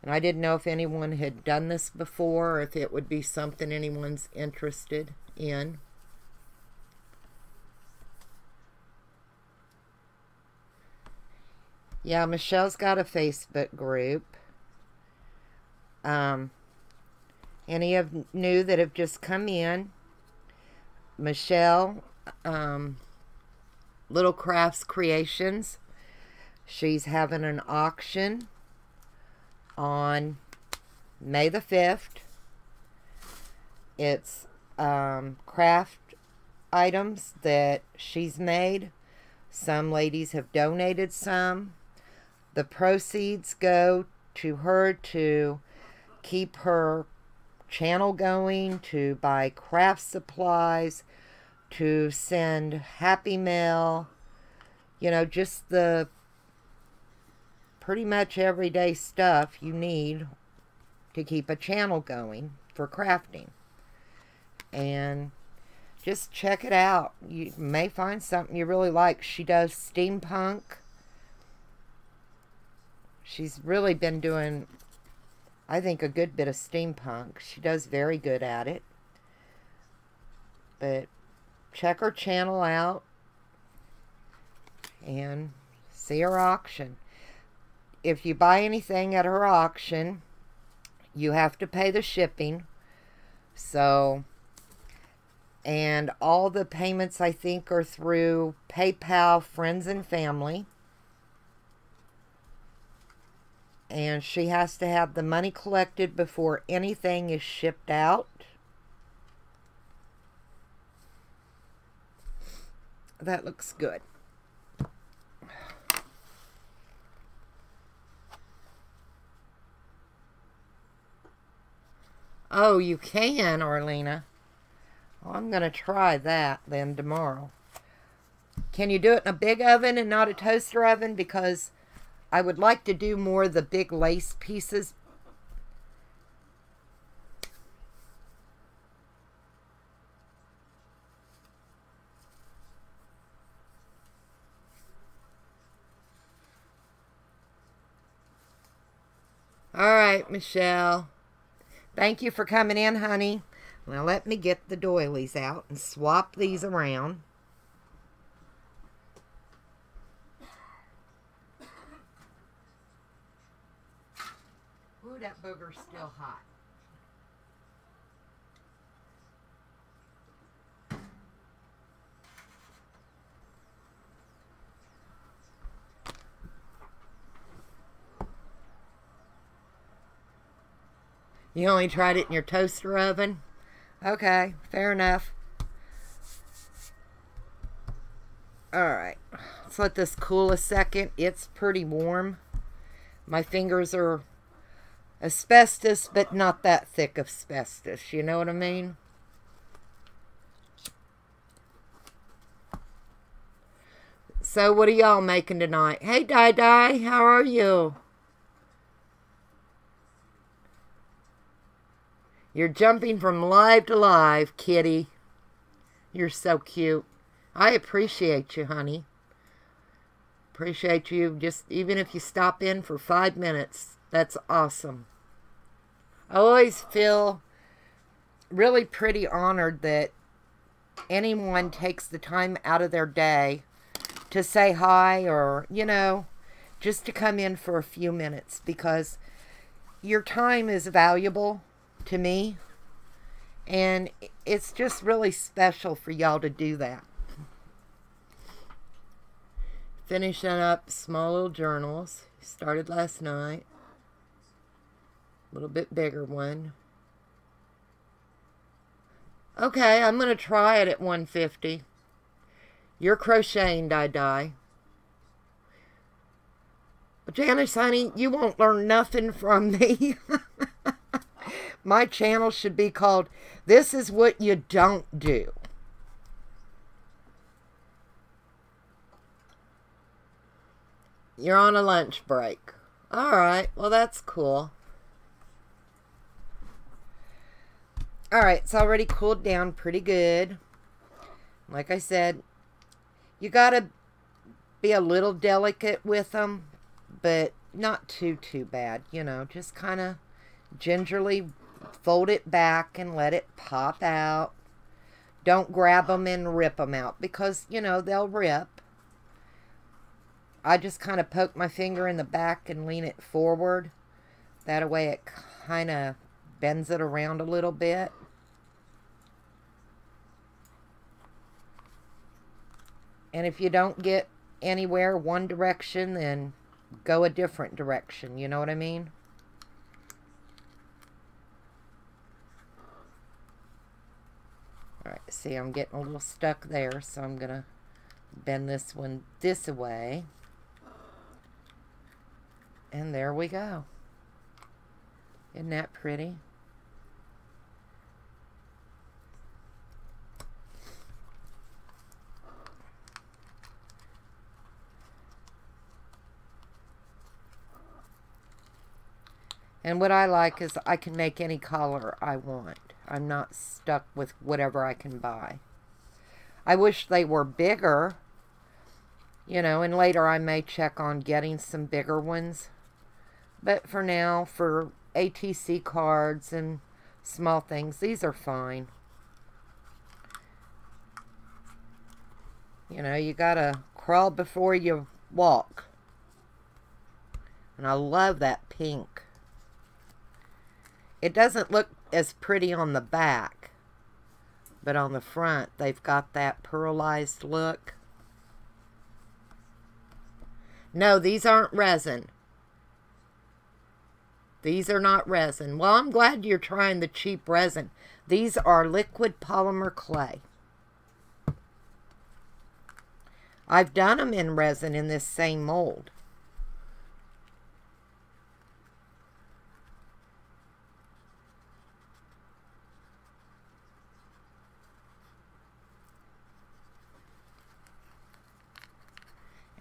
And I didn't know if anyone had done this before, or if it would be something anyone's interested in. Yeah, Michelle's got a Facebook group. Any of new that have just come in, Michelle, Little Crafts Creations. She's having an auction on May the 5th. It's craft items that she's made. Some ladies have donated some. The proceeds go to her to keep her channel going, to buy craft supplies, to send Happy Mail, you know, just the pretty much everyday stuff you need to keep a channel going for crafting. And just check it out. You may find something you really like. She does steampunk. She's really been doing, I think, a good bit of steampunk. She does very good at it. But check her channel out and see her auction. If you buy anything at her auction, you have to pay the shipping. So, and all the payments, I think, are through PayPal, Friends and Family. And she has to have the money collected before anything is shipped out. That looks good. Oh, you can, Arlena. Well, I'm going to try that then tomorrow. Can you do it in a big oven and not a toaster oven? Because I would like to do more of the big lace pieces. All right, Michelle. Thank you for coming in, honey. Now let me get the doilies out and swap these around. Ooh, that booger's still hot. You only tried it in your toaster oven? Okay, fair enough. Alright, let's let this cool a second. It's pretty warm. My fingers are asbestos, but not that thick of asbestos. You know what I mean? So what are y'all making tonight? Hey, Di, how are you? You're jumping from live to live, kitty. You're so cute. I appreciate you, honey. Appreciate you. Just even if you stop in for 5 minutes, that's awesome. I always feel really pretty honored that anyone takes the time out of their day to say hi or, you know, just to come in for a few minutes, because your time is valuable to me, and it's just really special for y'all to do that. Finishing up small little journals. Started last night. A little bit bigger one. Okay, I'm going to try it at 150. You're crocheting, Di. But Janice, honey, you won't learn nothing from me. My channel should be called, This Is What You Don't Do. You're on a lunch break. Alright, well that's cool. Alright, it's already cooled down pretty good. Like I said, you gotta be a little delicate with them, but not too bad. You know, just kind of gingerly fold it back and let it pop out. Don't grab them and rip them out, because, you know, they'll rip. I just kind of poke my finger in the back and lean it forward. That way it kind of bends it around a little bit. And if you don't get anywhere one direction, then go a different direction. You know what I mean? Alright, see, I'm getting a little stuck there, so I'm going to bend this one this way. And there we go. Isn't that pretty? And what I like is I can make any color I want. I'm not stuck with whatever I can buy. I wish they were bigger, you know, and later I may check on getting some bigger ones. But for now, for ATC cards and small things, these are fine. You know, you gotta crawl before you walk. And I love that pink. It doesn't look as pretty on the back, but on the front, they've got that pearlized look. No, these aren't resin. These are not resin. Well, I'm glad you're trying the cheap resin. These are liquid polymer clay. I've done them in resin in this same mold.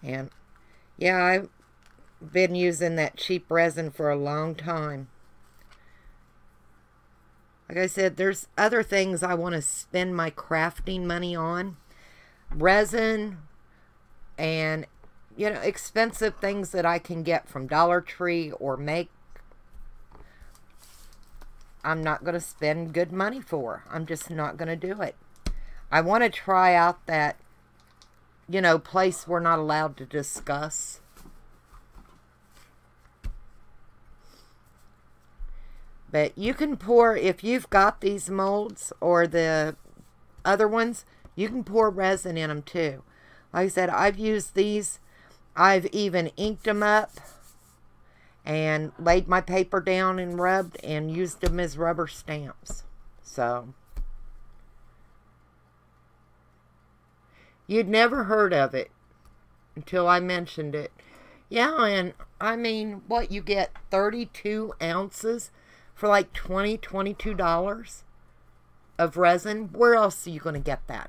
And yeah, I've been using that cheap resin for a long time. Like I said, there's other things I want to spend my crafting money on. Resin and, you know, expensive things that I can get from Dollar Tree or make. I'm not going to spend good money for. I'm just not going to do it. I want to try out that, you know, place we're not allowed to discuss. But you can pour, if you've got these molds or the other ones, you can pour resin in them too. Like I said, I've used these. I've even inked them up and laid my paper down and rubbed and used them as rubber stamps. So you'd never heard of it until I mentioned it. Yeah, and I mean, what, you get 32 ounces for like $20, $22 of resin? Where else are you going to get that?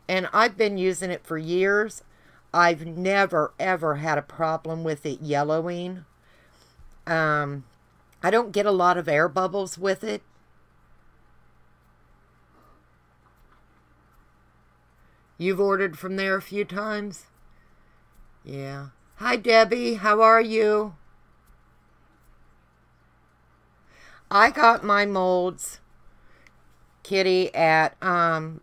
And I've been using it for years. I've never, ever had a problem with it yellowing. I don't get a lot of air bubbles with it. You've ordered from there a few times? Yeah. Hi, Debbie. How are you? I got my molds, Kitty, at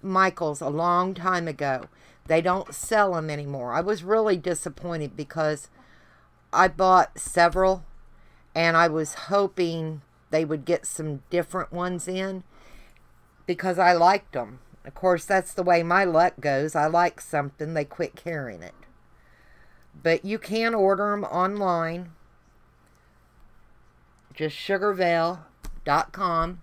Michael's a long time ago. They don't sell them anymore. I was really disappointed because I bought several and I was hoping they would get some different ones in because I liked them. Of course, that's the way my luck goes. I like something, they quit carrying it. But you can order them online. Just sugarveil.com.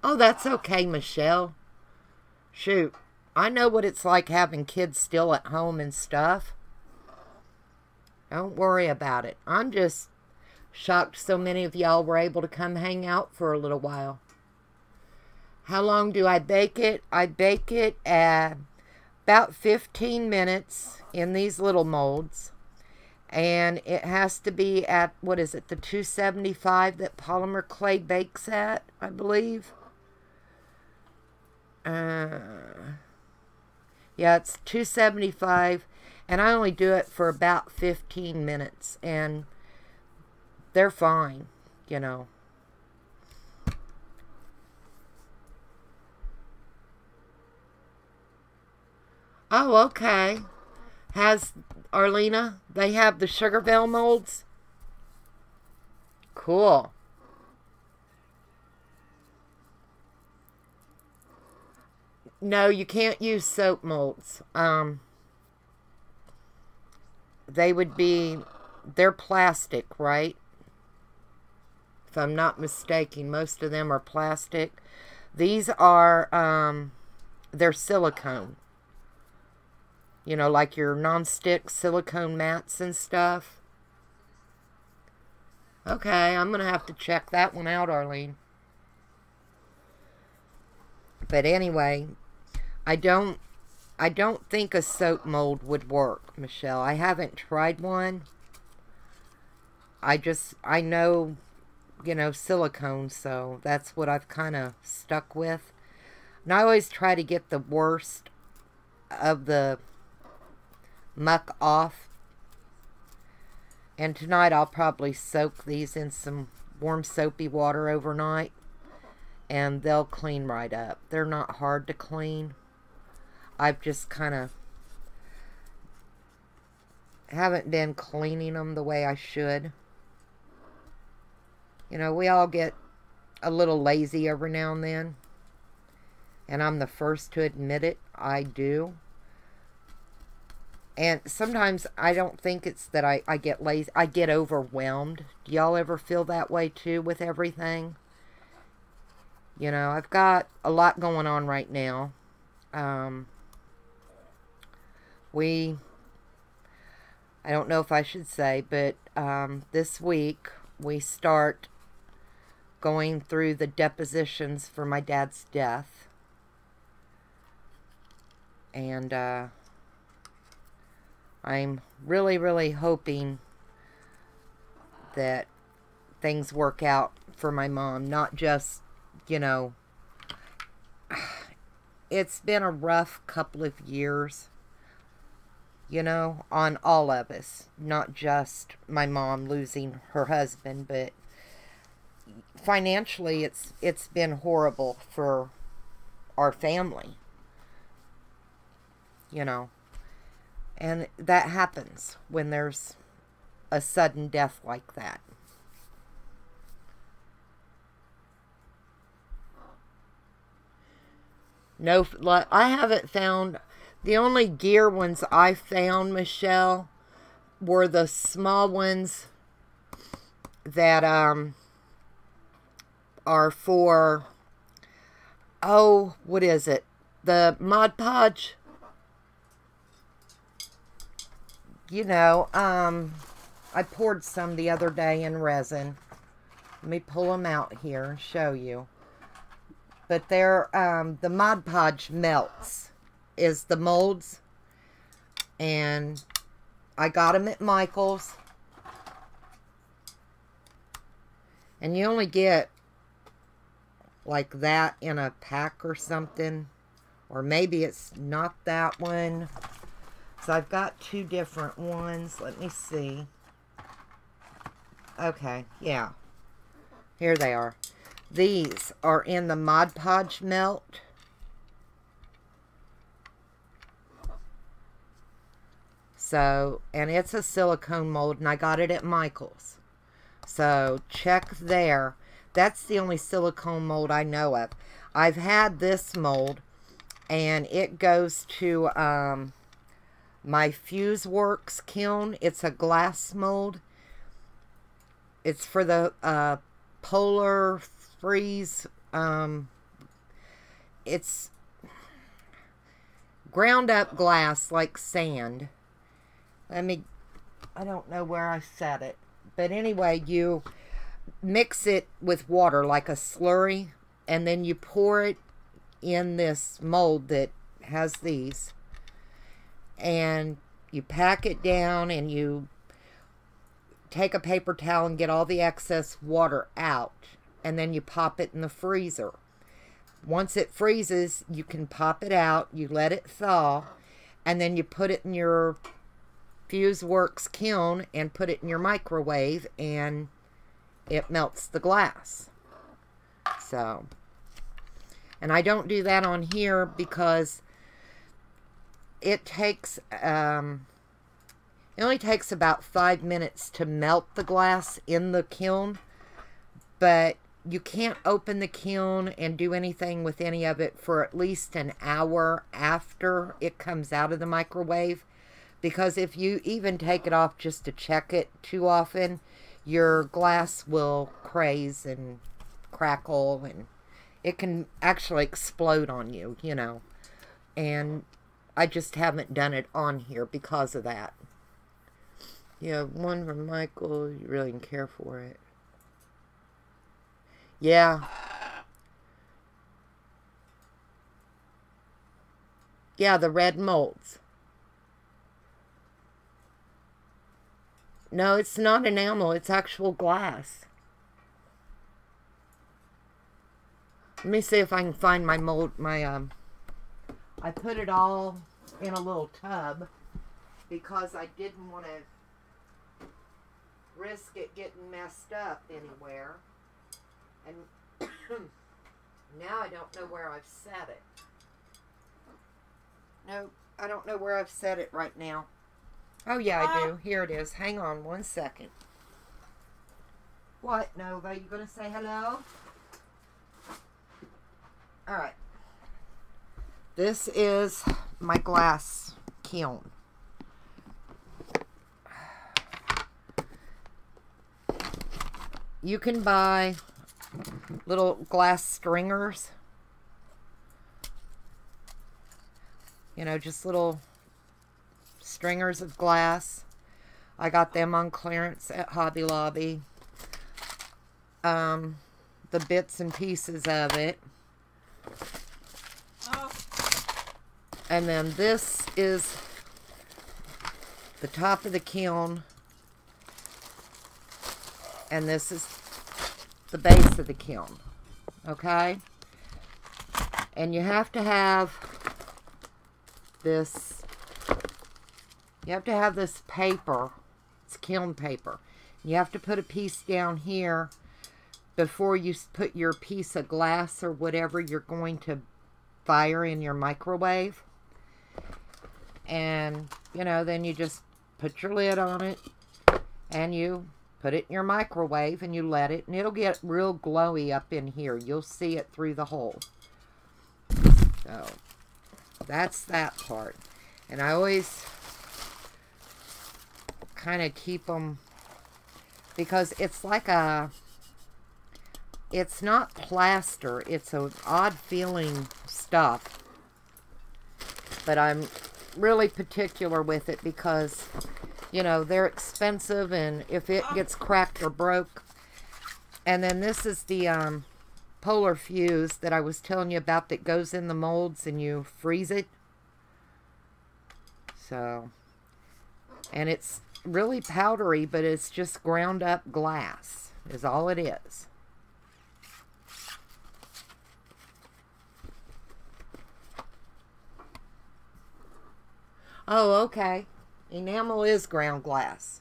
Oh, that's okay, Michelle. Shoot, I know what it's like having kids still at home and stuff. Don't worry about it. I'm just shocked so many of y'all were able to come hang out for a little while. How long do I bake it? I bake it at about 15 minutes in these little molds. And it has to be at, what is it, the 275 that polymer clay bakes at, I believe. Yeah, it's 275. And I only do it for about 15 minutes. And they're fine, you know. Oh, okay. Has Arlena, they have the Sugarveil molds? Cool. No, you can't use soap molds. They would be, they're plastic, right? If I'm not mistaken, most of them are plastic. These are, they're silicone. You know, like your non-stick silicone mats and stuff. Okay, I'm going to have to check that one out, Arlene. But anyway, I don't think a soap mold would work, Michelle. I haven't tried one. I know, you know, silicone, so that's what I've kind of stuck with. And I always try to get the worst of the muck off. And tonight I'll probably soak these in some warm soapy water overnight, and they'll clean right up. They're not hard to clean. I've just kind of haven't been cleaning them the way I should. You know, we all get a little lazy every now and then, and I'm the first to admit it. I do. And sometimes I don't think it's that I get lazy. I get overwhelmed. Do y'all ever feel that way too with everything? You know, I've got a lot going on right now. I don't know if I should say, but this week we start going through the depositions for my dad's death. And I'm really, really hoping that things work out for my mom. Not just, you know, it's been a rough couple of years, you know, on all of us. Not just my mom losing her husband, but financially it's been horrible for our family, you know. And that happens when there's a sudden death like that. No, I haven't found, the only gear ones I found, Michelle, were the small ones that are for, oh, what is it? The Mod Podge. You know, I poured some the other day in resin. Let me pull them out here and show you. But they're, the Mod Podge Melts is the molds. And I got them at Michael's. And you only get like that in a pack or something. Or maybe it's not that one. So I've got two different ones. Let me see. Okay, yeah. Here they are. These are in the Mod Podge Melt. So, and it's a silicone mold, and I got it at Michael's. So, check there. That's the only silicone mold I know of. I've had this mold, and it goes to, my FuseWorks kiln. It's a glass mold. It's for the Polar Freeze. It's ground up glass like sand. I don't know where I set it. But anyway, you mix it with water like a slurry, and then you pour it in this mold that has these. And you pack it down, and you take a paper towel and get all the excess water out, and then you pop it in the freezer. Once it freezes, you can pop it out, you let it thaw, and then you put it in your FuseWorks kiln and put it in your microwave, and it melts the glass. So, and I don't do that on here because it takes, it only takes about 5 minutes to melt the glass in the kiln, but you can't open the kiln and do anything with any of it for at least an hour after it comes out of the microwave. Because if you even take it off just to check it too often, your glass will craze and crackle, and it can actually explode on you, you know. And I just haven't done it on here because of that. Yeah, one from Michael. You really didn't care for it. Yeah. Yeah, the red molds. No, it's not enamel. It's actual glass. Let me see if I can find my mold. I put it all in a little tub because I didn't want to risk it getting messed up anywhere. And now I don't know where I've set it. No, I don't know where I've set it right now. Oh, yeah, I do. Here it is. Hang on one second. What, Nova? You going to say hello? All right. This is my glass kiln. You can buy little glass stringers. You know, just little stringers of glass. I got them on clearance at Hobby Lobby. The bits and pieces of it. And then this is the top of the kiln. And this is the base of the kiln. Okay? And you have to have this. You have to have this paper. It's kiln paper. You have to put a piece down here before you put your piece of glass or whatever you're going to fire in your microwave. And, you know, then you just put your lid on it and you put it in your microwave and you let it, and it'll get real glowy up in here. You'll see it through the hole. So, that's that part. And I always kind of keep them, because it's like a, it's not plaster. It's an odd feeling stuff. But I'm really particular with it because, you know, they're expensive, and if it gets cracked or broke. And then this is the polar fuse that I was telling you about that goes in the molds and you freeze it. So, and it's really powdery, but it's just ground up glass is all it is. Oh, okay. Enamel is ground glass.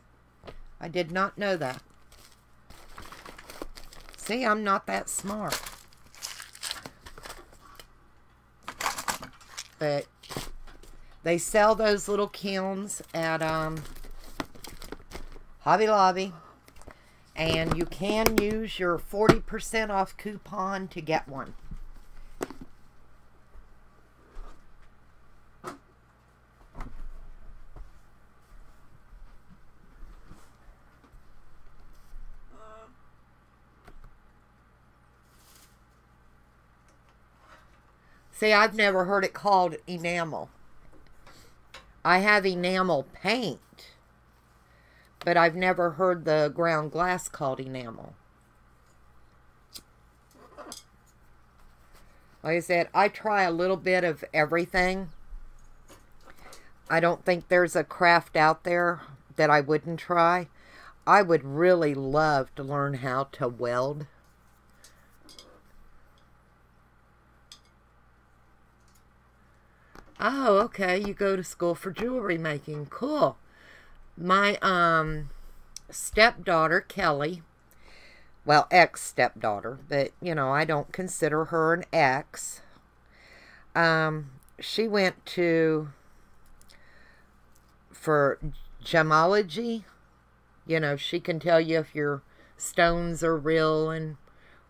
I did not know that. See, I'm not that smart. But they sell those little kilns at Hobby Lobby. And you can use your 40% off coupon to get one. See, I've never heard it called enamel. I have enamel paint, but I've never heard the ground glass called enamel. Like I said, I try a little bit of everything. I don't think there's a craft out there that I wouldn't try. I would really love to learn how to weld. Oh, okay. You go to school for jewelry making. Cool. My stepdaughter, Kelly, well, ex-stepdaughter, but, you know, I don't consider her an ex. She went for gemology. You know, she can tell you if your stones are real and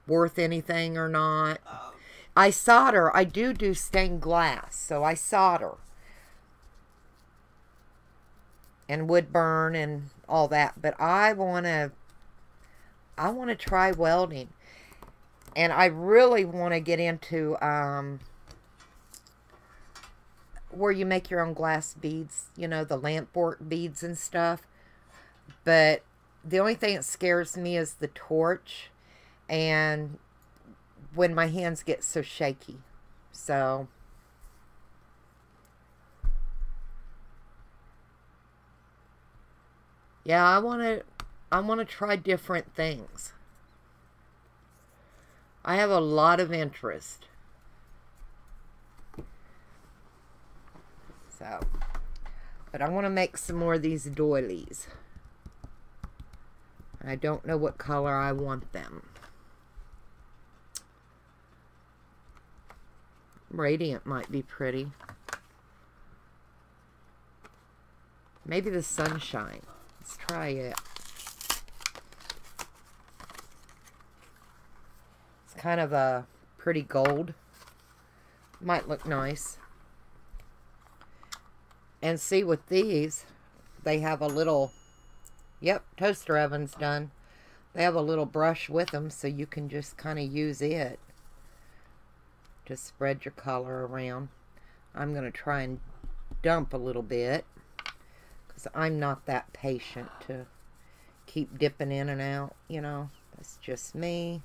worth anything or not. I solder. I do stained glass, so I solder. And wood burn and all that. But I want to try welding. And I really want to get into where you make your own glass beads, you know, the lampwork beads and stuff. But the only thing that scares me is the torch and when my hands get so shaky. So yeah, I want to try different things. I have a lot of interest. So, but I want to make some more of these doilies. I don't know what color I want them. Radiant might be pretty. Maybe the sunshine. Let's try it. It's kind of a pretty gold. Might look nice. And see, with these, they have a little, yep, toaster oven's done. They have a little brush with them, so you can just kind of use it to spread your color around. I'm going to try and dump a little bit, because I'm not that patient to keep dipping in and out, you know. That's just me.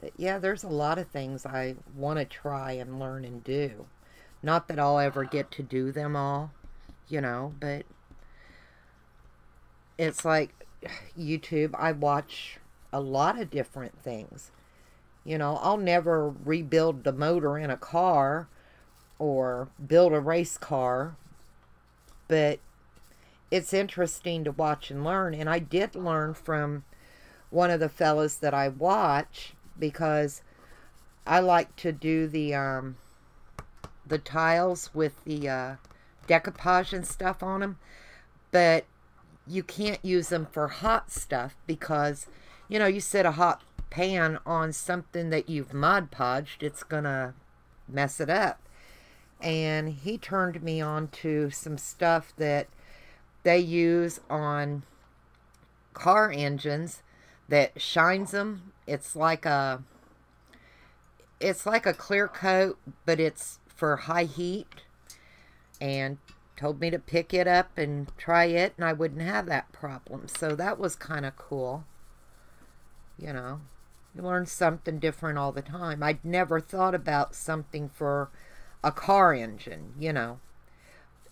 But yeah, there's a lot of things I want to try and learn and do. Not that I'll ever get to do them all, you know, but it's like YouTube, I watch a lot of different things. You know, I'll never rebuild the motor in a car or build a race car, but it's interesting to watch and learn. And I did learn from one of the fellas that I watch, because I like to do the tiles with the decoupage and stuff on them, but you can't use them for hot stuff because, you know, you set a hot pan on something that you've Mod Podged, it's gonna mess it up. And he turned me on to some stuff that they use on car engines that shines them. It's like a clear coat, but it's for high heat. And told me to pick it up and try it, and I wouldn't have that problem. So that was kind of cool. You know, you learn something different all the time. I'd never thought about something for a car engine, you know.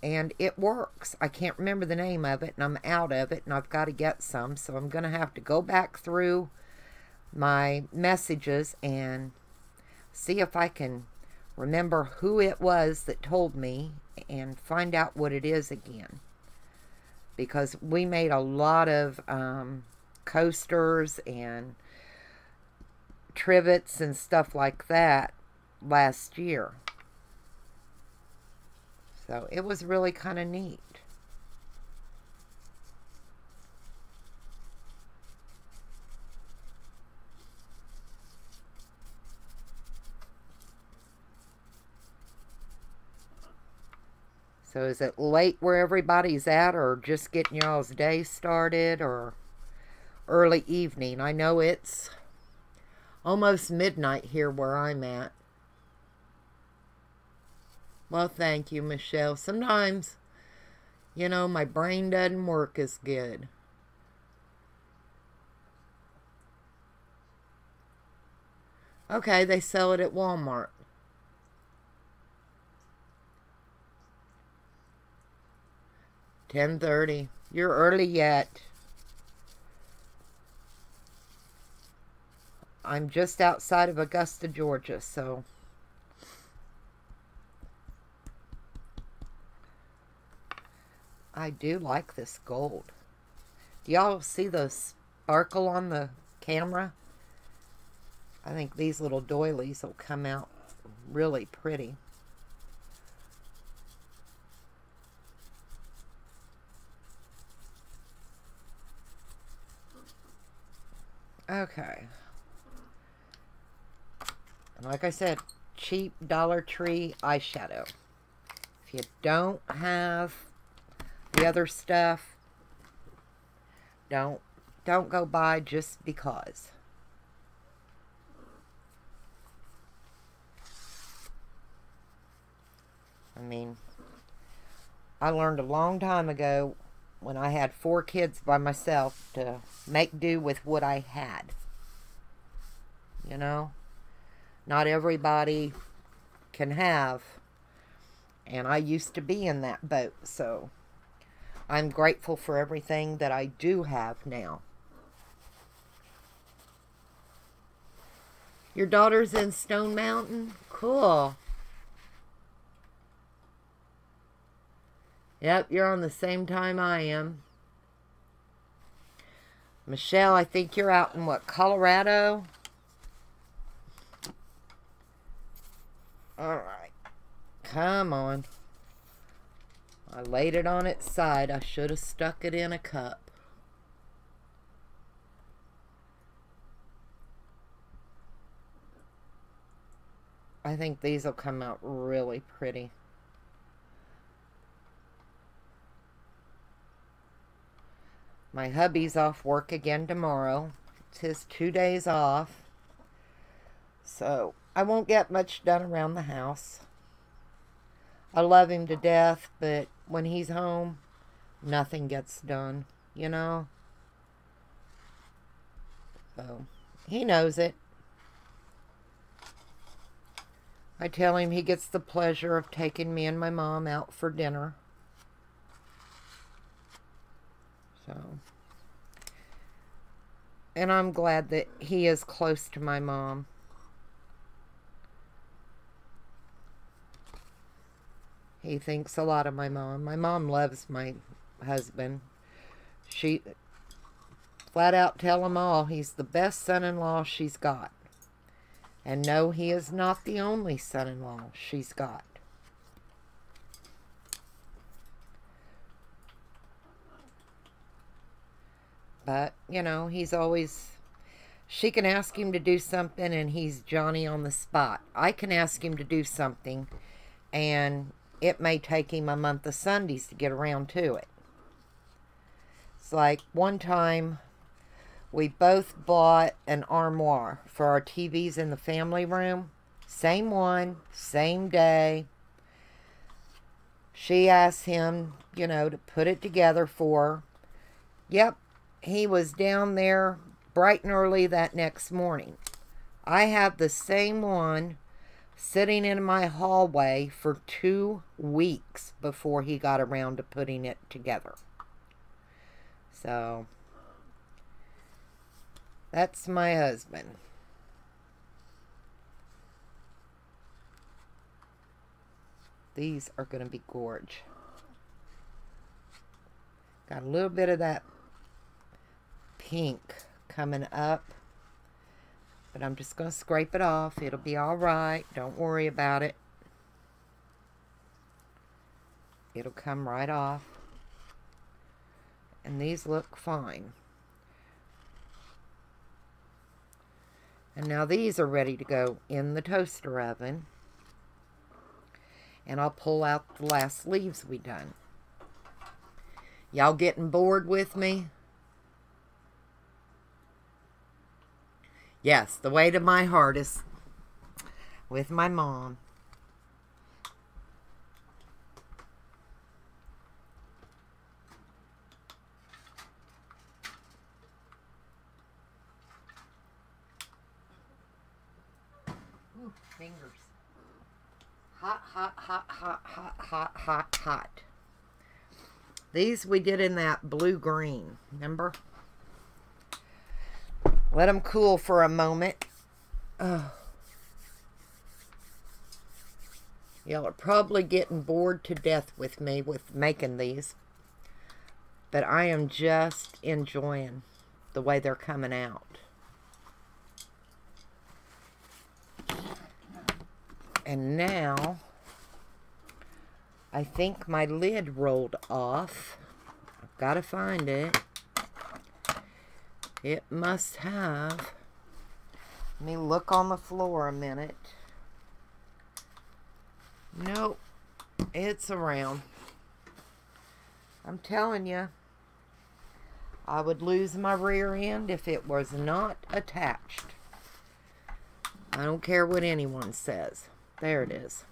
And it works. I can't remember the name of it, and I'm out of it, and I've got to get some. So I'm going to have to go back through my messages and see if I can remember who it was that told me and find out what it is again. Because we made a lot of coasters and trivets and stuff like that last year. So it was really kind of neat. So is it late where everybody's at, or just getting y'all's day started, or early evening? I know it's almost midnight here where I'm at. Well, thank you, Michelle. Sometimes, you know, my brain doesn't work as good. Okay, they sell it at Walmart. $10:30. You're early yet. I'm just outside of Augusta, Georgia, so I do like this gold. Do y'all see the sparkle on the camera? I think these little doilies will come out really pretty. Okay. And like I said, cheap Dollar Tree eyeshadow. If you don't have the other stuff, don't go buy just because. I mean, I learned a long time ago when I had 4 kids by myself to make do with what I had. You know? Not everybody can have. And I used to be in that boat, so I'm grateful for everything that I do have now. Your daughter's in Stone Mountain? Cool. Yep, you're on the same time I am. Michelle, I think you're out in what, Colorado? Alright. Come on. I laid it on its side. I should have stuck it in a cup. I think these will come out really pretty. My hubby's off work again tomorrow. It's his 2 days off. So I won't get much done around the house. I love him to death, but when he's home, nothing gets done, you know? So he knows it. I tell him he gets the pleasure of taking me and my mom out for dinner. So, and I'm glad that he is close to my mom. He thinks a lot of my mom. My mom loves my husband. She flat out tell him all he's the best son-in-law she's got. And no, he is not the only son-in-law she's got. But, you know, he's always... She can ask him to do something and he's Johnny on the spot. I can ask him to do something and it may take him a month of Sundays to get around to it. It's like one time we both bought an armoire for our TVs in the family room. Same one, same day. She asked him, you know, to put it together for her. Yep, he was down there bright and early that next morning. I have the same one sitting in my hallway for 2 weeks before he got around to putting it together. So, that's my husband. These are going to be gorge. Got a little bit of that pink coming up. But I'm just going to scrape it off. It'll be alright. Don't worry about it. It'll come right off. And these look fine. And now these are ready to go in the toaster oven. And I'll pull out the last leaves we done. Y'all getting bored with me? Yes, the way to my heart is with my mom. Ooh, fingers. Hot, hot, hot, hot, hot, hot, hot, hot. These we did in that blue-green, remember? Let them cool for a moment. Oh. Y'all are probably getting bored to death with me with making these. But I am just enjoying the way they're coming out. And now, I think my lid rolled off. I've got to find it. It must have. Let me look on the floor a minute. Nope. It's around. I'm telling you, I would lose my rear end if it was not attached. I don't care what anyone says. There it is.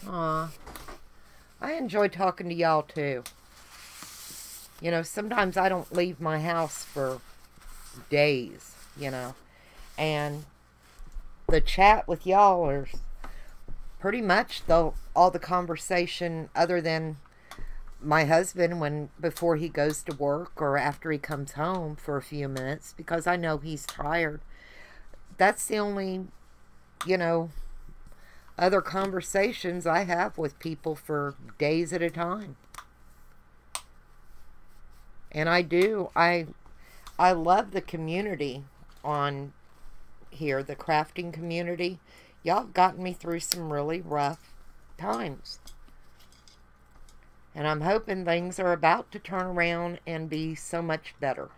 Aw. I enjoy talking to y'all too. You know, sometimes I don't leave my house for days, you know. And the chat with y'all are pretty much all the conversation other than my husband before he goes to work or after he comes home for a few minutes, because I know he's tired. That's the only, you know, other conversations I have with people for days at a time. And I love the community on here, the crafting community. Y'all have gotten me through some really rough times. And I'm hoping things are about to turn around and be so much better.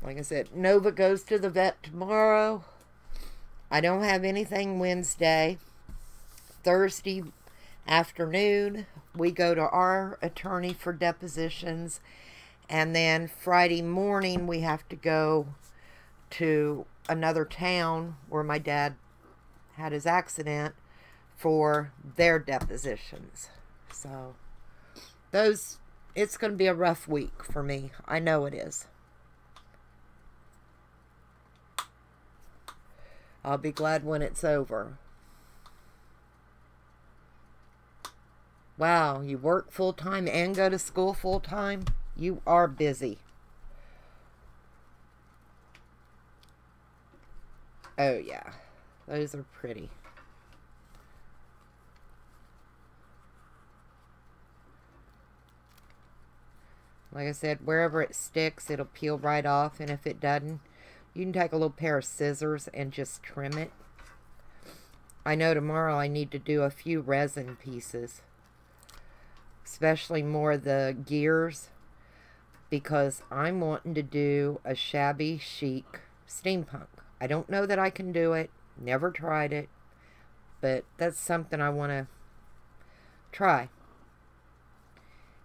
Like I said, Nova goes to the vet tomorrow. I don't have anything Wednesday. Thursday afternoon, we go to our attorney for depositions. And then Friday morning, we have to go to another town where my dad had his accident for their depositions. So, it's going to be a rough week for me. I know it is. I'll be glad when it's over. Wow, you work full-time and go to school full-time? You are busy. Oh, yeah. Those are pretty. Like I said, wherever it sticks, it'll peel right off. And if it doesn't, you can take a little pair of scissors and just trim it. I know tomorrow I need to do a few resin pieces. Especially more of the gears. Because I'm wanting to do a shabby chic steampunk. I don't know that I can do it. Never tried it. But that's something I want to try.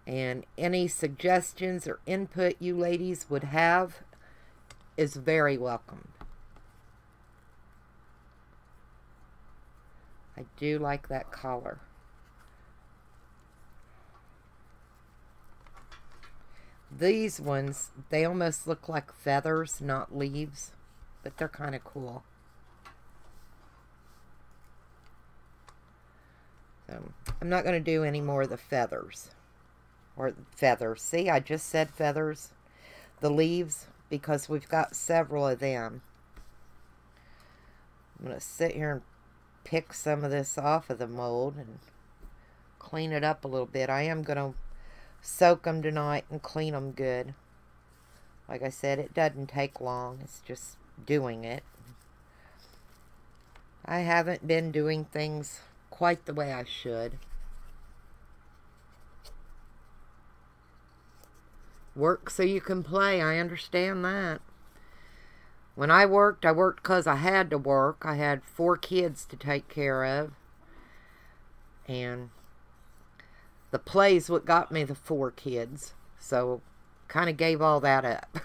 And any suggestions or input you ladies would have is very welcome. I do like that collar. These ones, they almost look like feathers, not leaves, but they're kind of cool. So, I'm not going to do any more of the feathers. Or feathers. See, I just said feathers. The leaves, because we've got several of them. I'm going to sit here and pick some of this off of the mold and clean it up a little bit. I am going to soak them tonight and clean them good. Like I said, it doesn't take long. It's just doing it. I haven't been doing things quite the way I should. Work so you can play. I understand that. When I worked because I had to work. I had 4 kids to take care of. And the play's what got me the 4 kids. So, kind of gave all that up.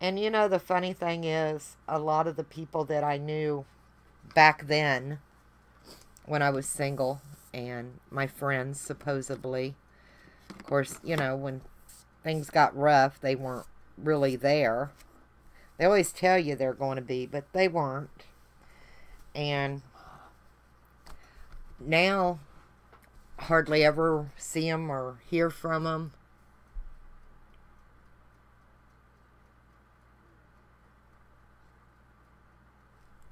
And you know, the funny thing is, a lot of the people that I knew back then, when I was single, and my friends, supposedly, of course, you know, when things got rough, they weren't really there. They always tell you they're going to be, but they weren't. And now, hardly ever see them or hear from them.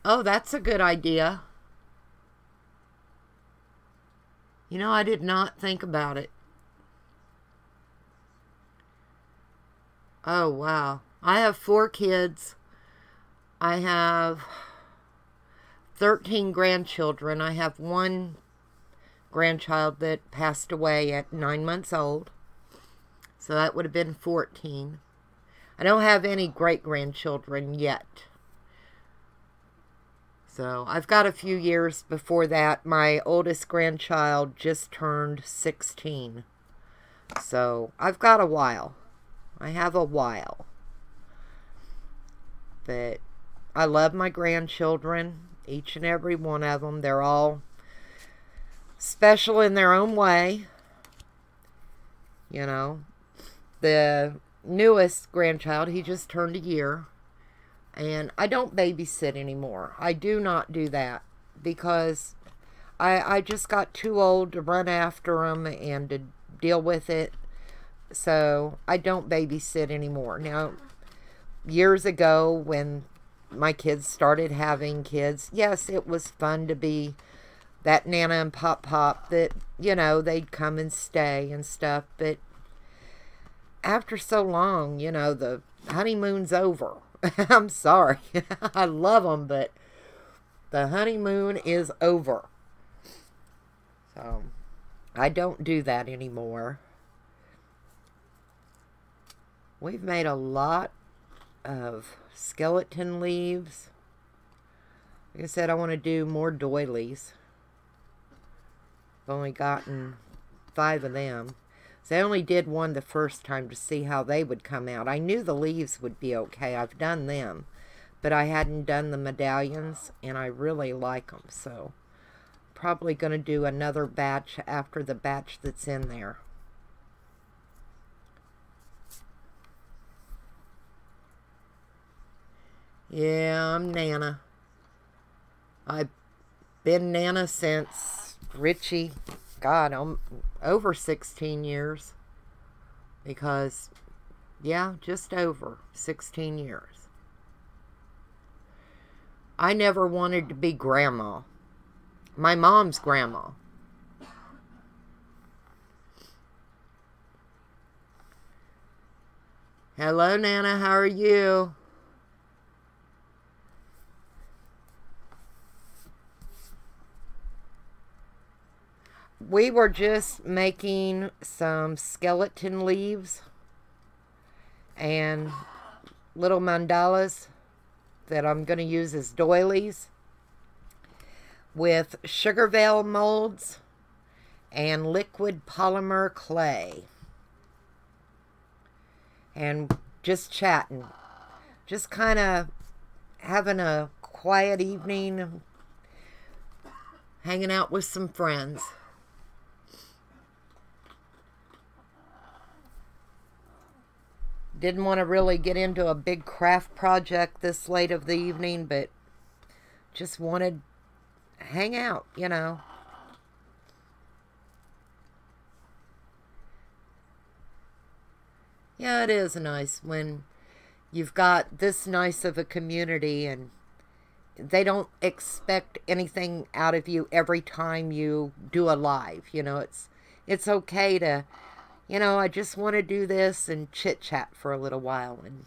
Oh, that's a good idea. You know, I did not think about it. Oh, wow. I have 4 kids. I have 13 grandchildren. I have 1 grandchild that passed away at 9 months old. So that would have been 14. I don't have any great-grandchildren yet. So I've got a few years before that. My oldest grandchild just turned 16. So I've got a while. I have a while. But I love my grandchildren, each and every one of them. They're all special in their own way. You know, the newest grandchild, he just turned a year. And I don't babysit anymore. I do not do that because I just got too old to run after him and to deal with it. So I don't babysit anymore. Now, years ago when my kids started having kids, yes, it was fun to be that Nana and Pop that, you know, they'd come and stay and stuff. But after so long, you know, the honeymoon's over. I'm sorry. I love them, but the honeymoon is over. So I don't do that anymore. We've made a lot of skeleton leaves. Like I said, I want to do more doilies. I've only gotten 5 of them. So I only did one the first time to see how they would come out. I knew the leaves would be okay. I've done them. But I hadn't done the medallions, and I really like them. So probably going to do another batch after the batch that's in there. Yeah, I'm Nana. I've been Nana since Richie, God, I'm over 16 years. Because, yeah, just over 16 years. I never wanted to be grandma. My mom's grandma. Hello, Nana. How are you? We were just making some skeleton leaves and little mandalas that I'm going to use as doilies with sugar veil molds and liquid polymer clay. And just chatting. Just kind of having a quiet evening, hanging out with some friends. Didn't want to really get into a big craft project this late of the evening, but just wanted to hang out, you know. Yeah, it is nice when you've got this nice of a community and they don't expect anything out of you every time you do a live. You know, it's okay to, you know, I just want to do this and chit-chat for a little while. And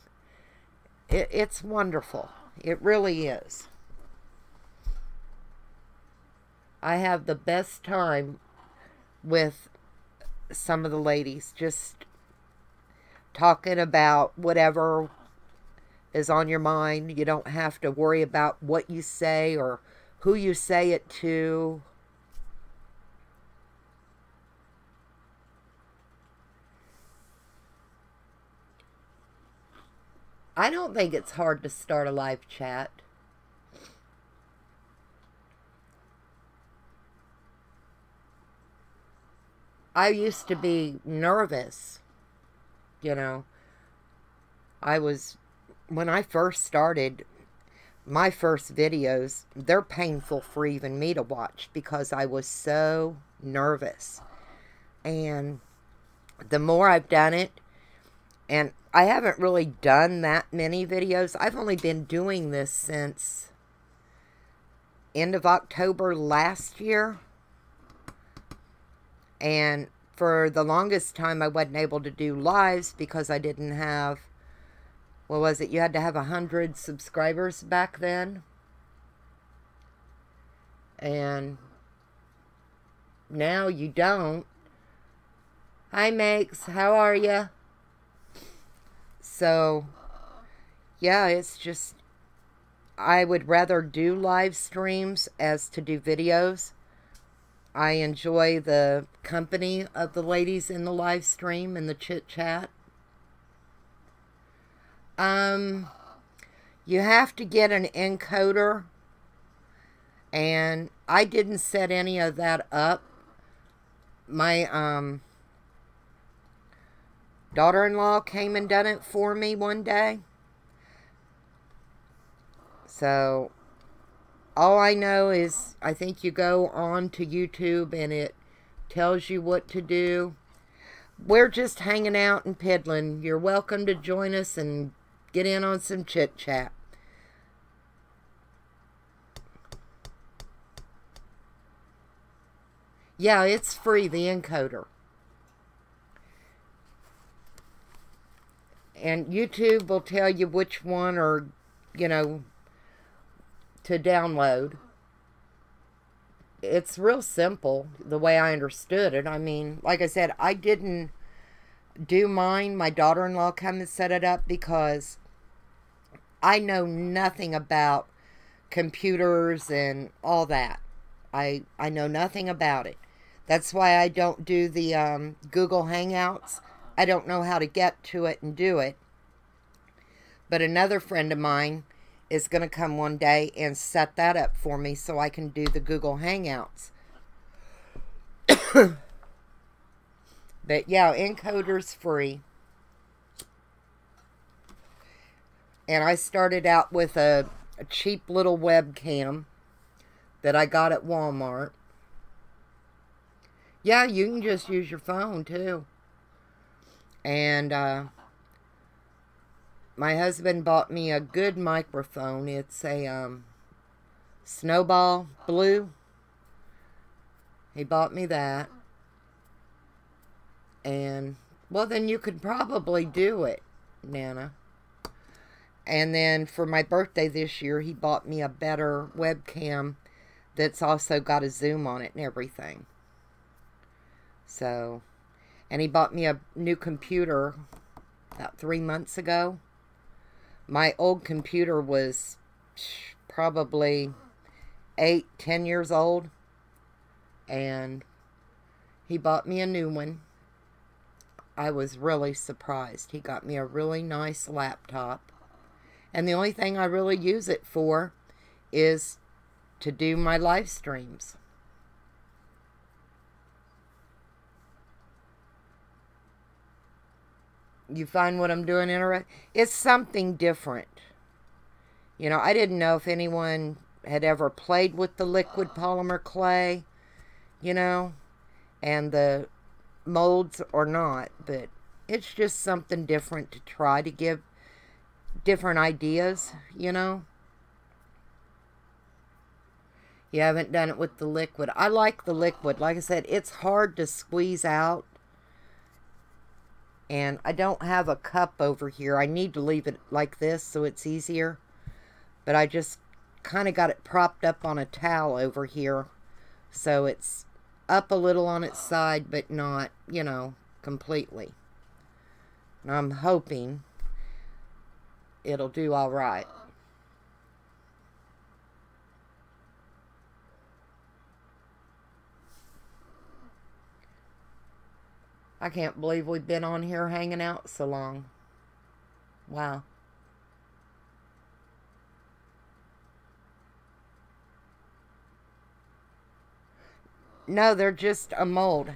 it's wonderful. It really is. I have the best time with some of the ladies, just talking about whatever is on your mind. You don't have to worry about what you say or who you say it to. I don't think it's hard to start a live chat. I used to be nervous, you know. When I first started, my first videos, they're painful for even me to watch because I was so nervous. And the more I've done it, and I haven't really done that many videos. I've only been doing this since end of October last year. And for the longest time, I wasn't able to do lives because I didn't have what was it? You had to have 100 subscribers back then. And now you don't. Hi, Makes. How are you? So, yeah, it's just, I would rather do live streams as to do videos. I enjoy the company of the ladies in the live stream and the chit chat. You have to get an encoder, and I didn't set any of that up. My daughter-in-law came and done it for me one day. So all I know is I think you go on to YouTube and it tells you what to do. We're just hanging out and piddling. You're welcome to join us and get in on some chit chat. Yeah, it's free, the encoder. And YouTube will tell you which one or, you know, to download. It's real simple, the way I understood it. I mean, like I said, I didn't do mine. My daughter-in-law came and set it up because I know nothing about computers and all that. I know nothing about it. That's why I don't do the Google Hangouts. I don't know how to get to it and do it. But another friend of mine is going to come one day and set that up for me so I can do the Google Hangouts. But yeah, encoder's free. And I started out with a cheap little webcam that I got at Walmart. Yeah, you can just use your phone too. And my husband bought me a good microphone. It's a Snowball Blue. He bought me that. And, well, then you could probably do it, Nana. And then for my birthday this year, he bought me a better webcam that's also got a zoom on it and everything. So, and he bought me a new computer about 3 months ago. My old computer was probably 8-10 years old. And he bought me a new one. I was really surprised. He got me a really nice laptop. And the only thing I really use it for is to do my live streams. You find what I'm doing interesting? It's something different. You know, I didn't know if anyone had ever played with the liquid polymer clay, you know, and the molds or not, but it's just something different to try to give different ideas, you know. You haven't done it with the liquid. I like the liquid. Like I said, it's hard to squeeze out. And I don't have a cup over here. I need to leave it like this so it's easier. But I just kind of got it propped up on a towel over here. So it's up a little on its side, but not, you know, completely. And I'm hoping it'll do all right. I can't believe we've been on here hanging out so long. Wow. No, they're just a mold.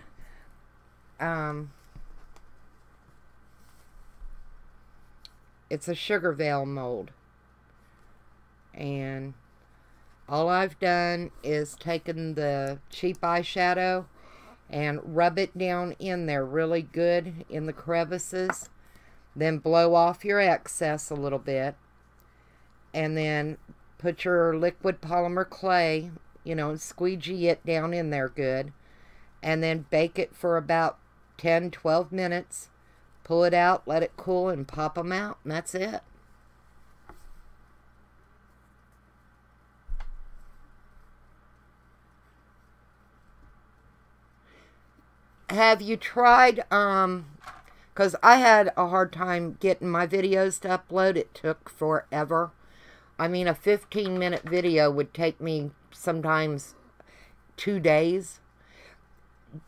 It's a Sugar Veil mold. And all I've done is taken the cheap eyeshadow and rub it down in there really good in the crevices. Then blow off your excess a little bit. And then put your liquid polymer clay, you know, and squeegee it down in there good. And then bake it for about 10-12 minutes. Pull it out, let it cool, and pop them out. And that's it. have you tried, because I had a hard time getting my videos to upload. It took forever. I mean, a 15-minute video would take me sometimes 2 days.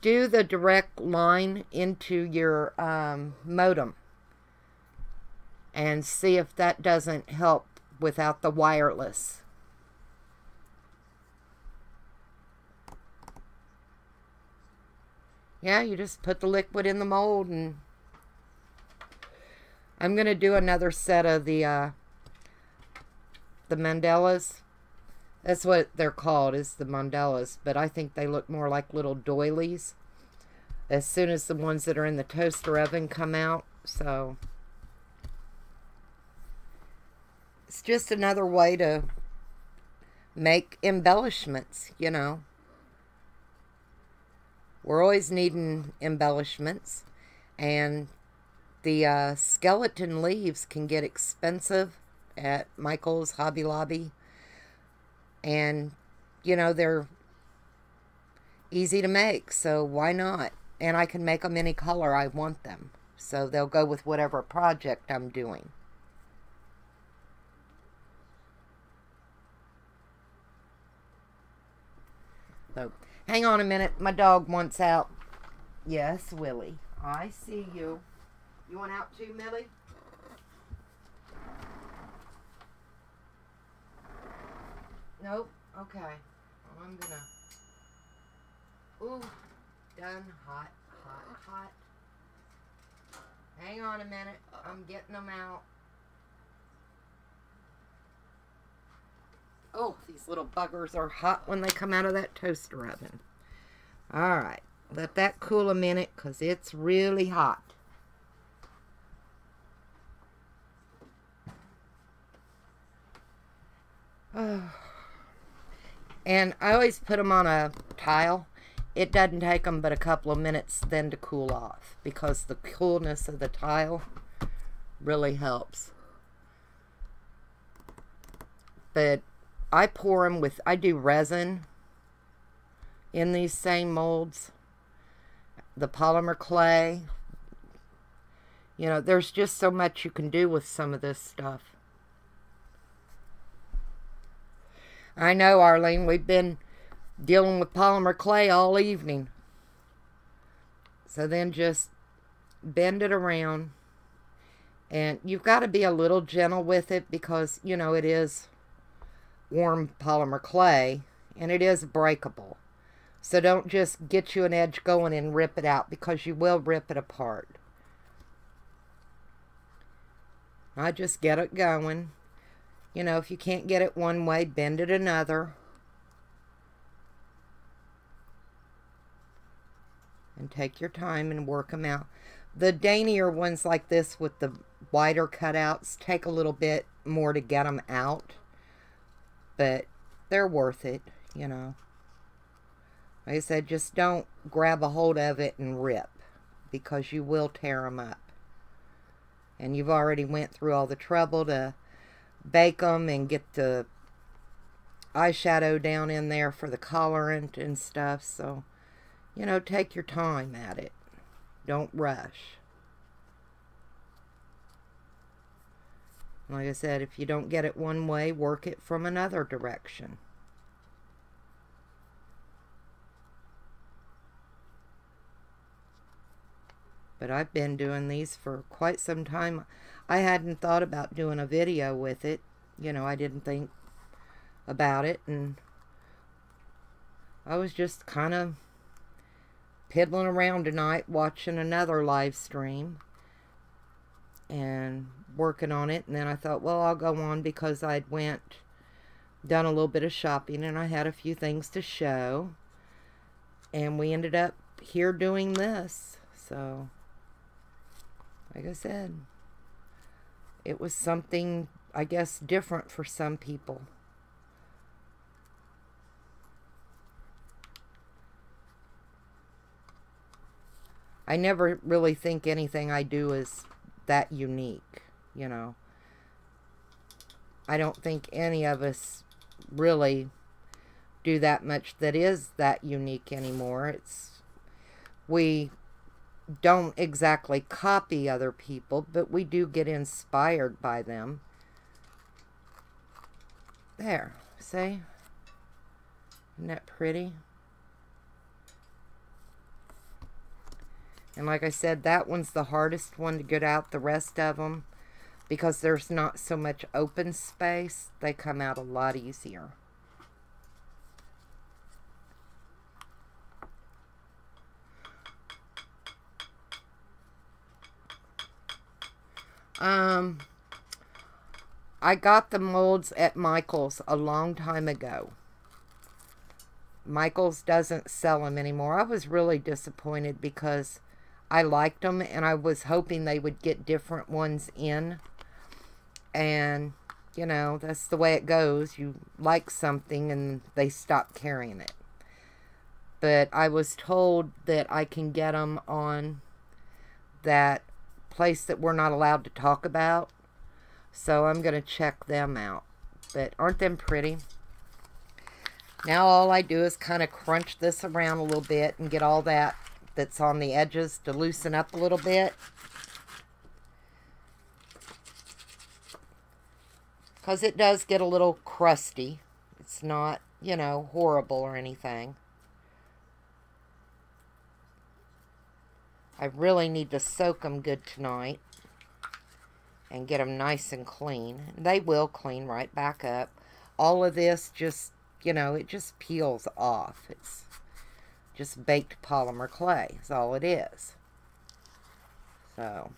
Do the direct line into your modem and see if that doesn't help without the wireless. Yeah, you just put the liquid in the mold, and I'm going to do another set of the mandalas. That's what they're called, is the mandalas, but I think they look more like little doilies as soon as the ones that are in the toaster oven come out. So it's just another way to make embellishments, you know. We're always needing embellishments, and the skeleton leaves can get expensive at Michael's, Hobby Lobby, and you know, they're easy to make, so why not? And I can make them any color I want them, so they'll go with whatever project I'm doing. So hang on a minute, my dog wants out. Yes, Willie, I see you. You want out too, Millie? Nope. Okay. Well, I'm gonna... Ooh. Done. Hot, hot, hot. Hang on a minute. I'm getting them out. Oh, these little buggers are hot when they come out of that toaster oven. Alright. Let that cool a minute, because it's really hot. And I always put them on a tile. It doesn't take them but a couple of minutes then to cool off, because the coolness of the tile really helps. But I pour them with, I do resin in these same molds. The polymer clay. You know, there's just so much you can do with some of this stuff. I know, Arlene, we've been dealing with polymer clay all evening. So then just bend it around. And you've got to be a little gentle with it, because, you know, it is warm polymer clay, and it is breakable. So don't just get you an edge going and rip it out, because you will rip it apart. I just get it going. You know, if you can't get it one way, bend it another. And take your time and work them out. The daintier ones like this with the wider cutouts take a little bit more to get them out. But they're worth it, you know. Like I said, just don't grab a hold of it and rip, because you will tear them up. And you've already went through all the trouble to bake them and get the eyeshadow down in there for the colorant and stuff. So, you know, take your time at it. Don't rush. Like I said, if you don't get it one way, work it from another direction. But I've been doing these for quite some time. I hadn't thought about doing a video with it. You know, I didn't think about it. And I was just kind of piddling around tonight watching another live stream and working on it. And then I thought, well, I'll go on, because I'd done a little bit of shopping and I had a few things to show. And we ended up here doing this. So, like I said, it was something, I guess, different for some people. I never really think anything I do is that unique, you know. I don't think any of us really do that much that is that unique anymore. We don't exactly copy other people, but we do get inspired by them. There, see? Isn't that pretty? And like I said, that one's the hardest one to get out. The rest of them, because there's not so much open space, they come out a lot easier. I got the molds at Michael's a long time ago. Michael's doesn't sell them anymore. I was really disappointed because I liked them and I was hoping they would get different ones in. And, you know, that's the way it goes. You like something and they stop carrying it. But I was told that I can get them on that place that we're not allowed to talk about. So I'm going to check them out. But aren't them pretty? Now all I do is kind of crunch this around a little bit and get all that's on the edges to loosen up a little bit. Because it does get a little crusty. It's not, you know, horrible or anything. I really need to soak them good tonight and get them nice and clean. They will clean right back up. All of this just, you know, it just peels off. It's just baked polymer clay is all it is. So,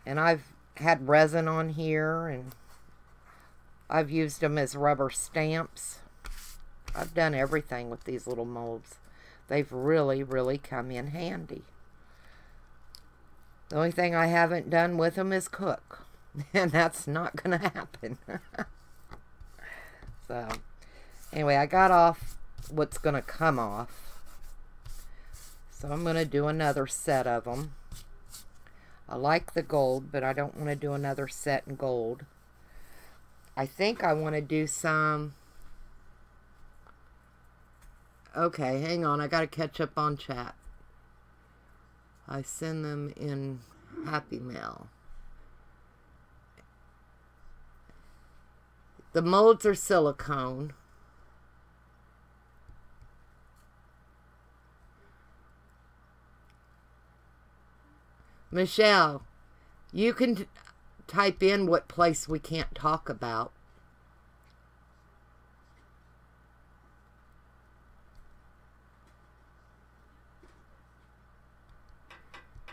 and I've had resin on here and I've used them as rubber stamps. I've done everything with these little molds. They've really, really come in handy. The only thing I haven't done with them is cook. And that's not going to happen. So, anyway, I got off what's going to come off. So I'm going to do another set of them. I like the gold, but I don't want to do another set in gold. I think I want to do some... Okay, hang on. I got to catch up on chat. I send them in Happy Mail. The molds are silicone. Michelle, you can type in what place we can't talk about.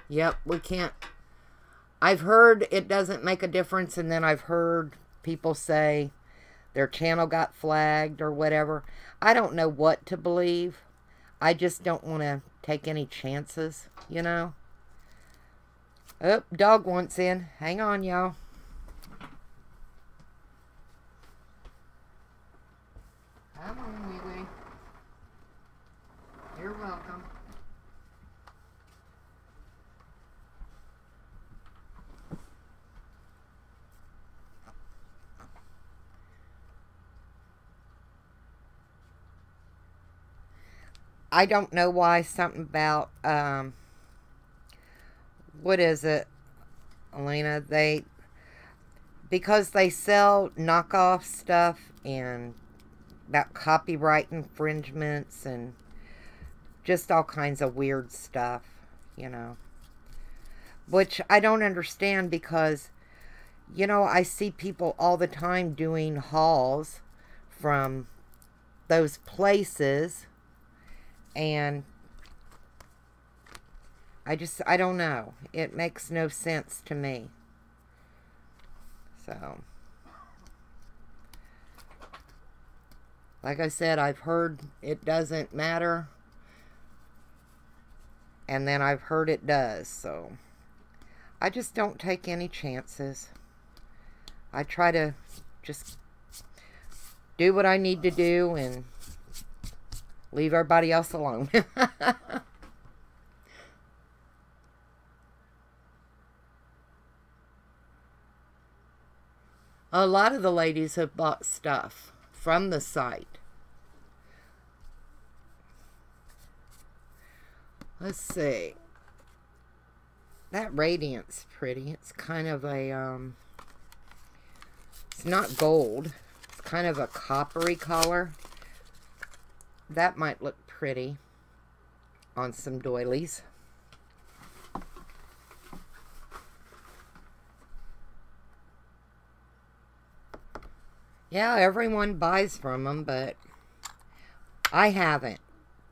Yep, we can't. I've heard it doesn't make a difference, and then I've heard people say their channel got flagged or whatever. I don't know what to believe. I just don't want to take any chances, you know. Oh, dog wants in. Hang on, y'all. Come on, Wee Wee. You're welcome. I don't know why something about, what is it, Elena? Because they sell knockoff stuff and about copyright infringements and just all kinds of weird stuff, you know. Which I don't understand because, you know, I see people all the time doing hauls from those places. And I don't know. It makes no sense to me. So, like I said, I've heard it doesn't matter. And then I've heard it does. So, I just don't take any chances. I try to just do what I need to do and leave everybody else alone. A lot of the ladies have bought stuff from the site. Let's see. That Radiant's pretty. It's kind of a, it's not gold. It's kind of a coppery color. That might look pretty on some doilies. Yeah, everyone buys from them, but I haven't.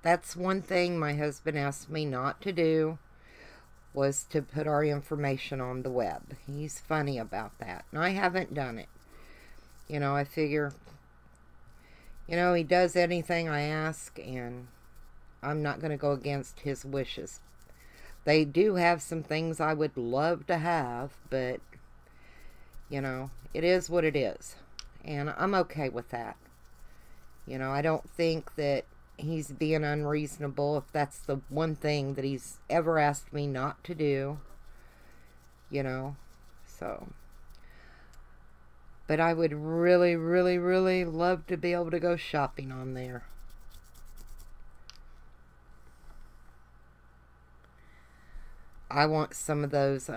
That's one thing my husband asked me not to do, was to put our information on the web. He's funny about that, and I haven't done it. You know, I figure, you know, he does anything I ask, and I'm not going to go against his wishes. They do have some things I would love to have, but, you know, it is what it is. And I'm okay with that. You know, I don't think that he's being unreasonable if that's the one thing that he's ever asked me not to do. You know, so. But I would really, really, really love to be able to go shopping on there. I want some of those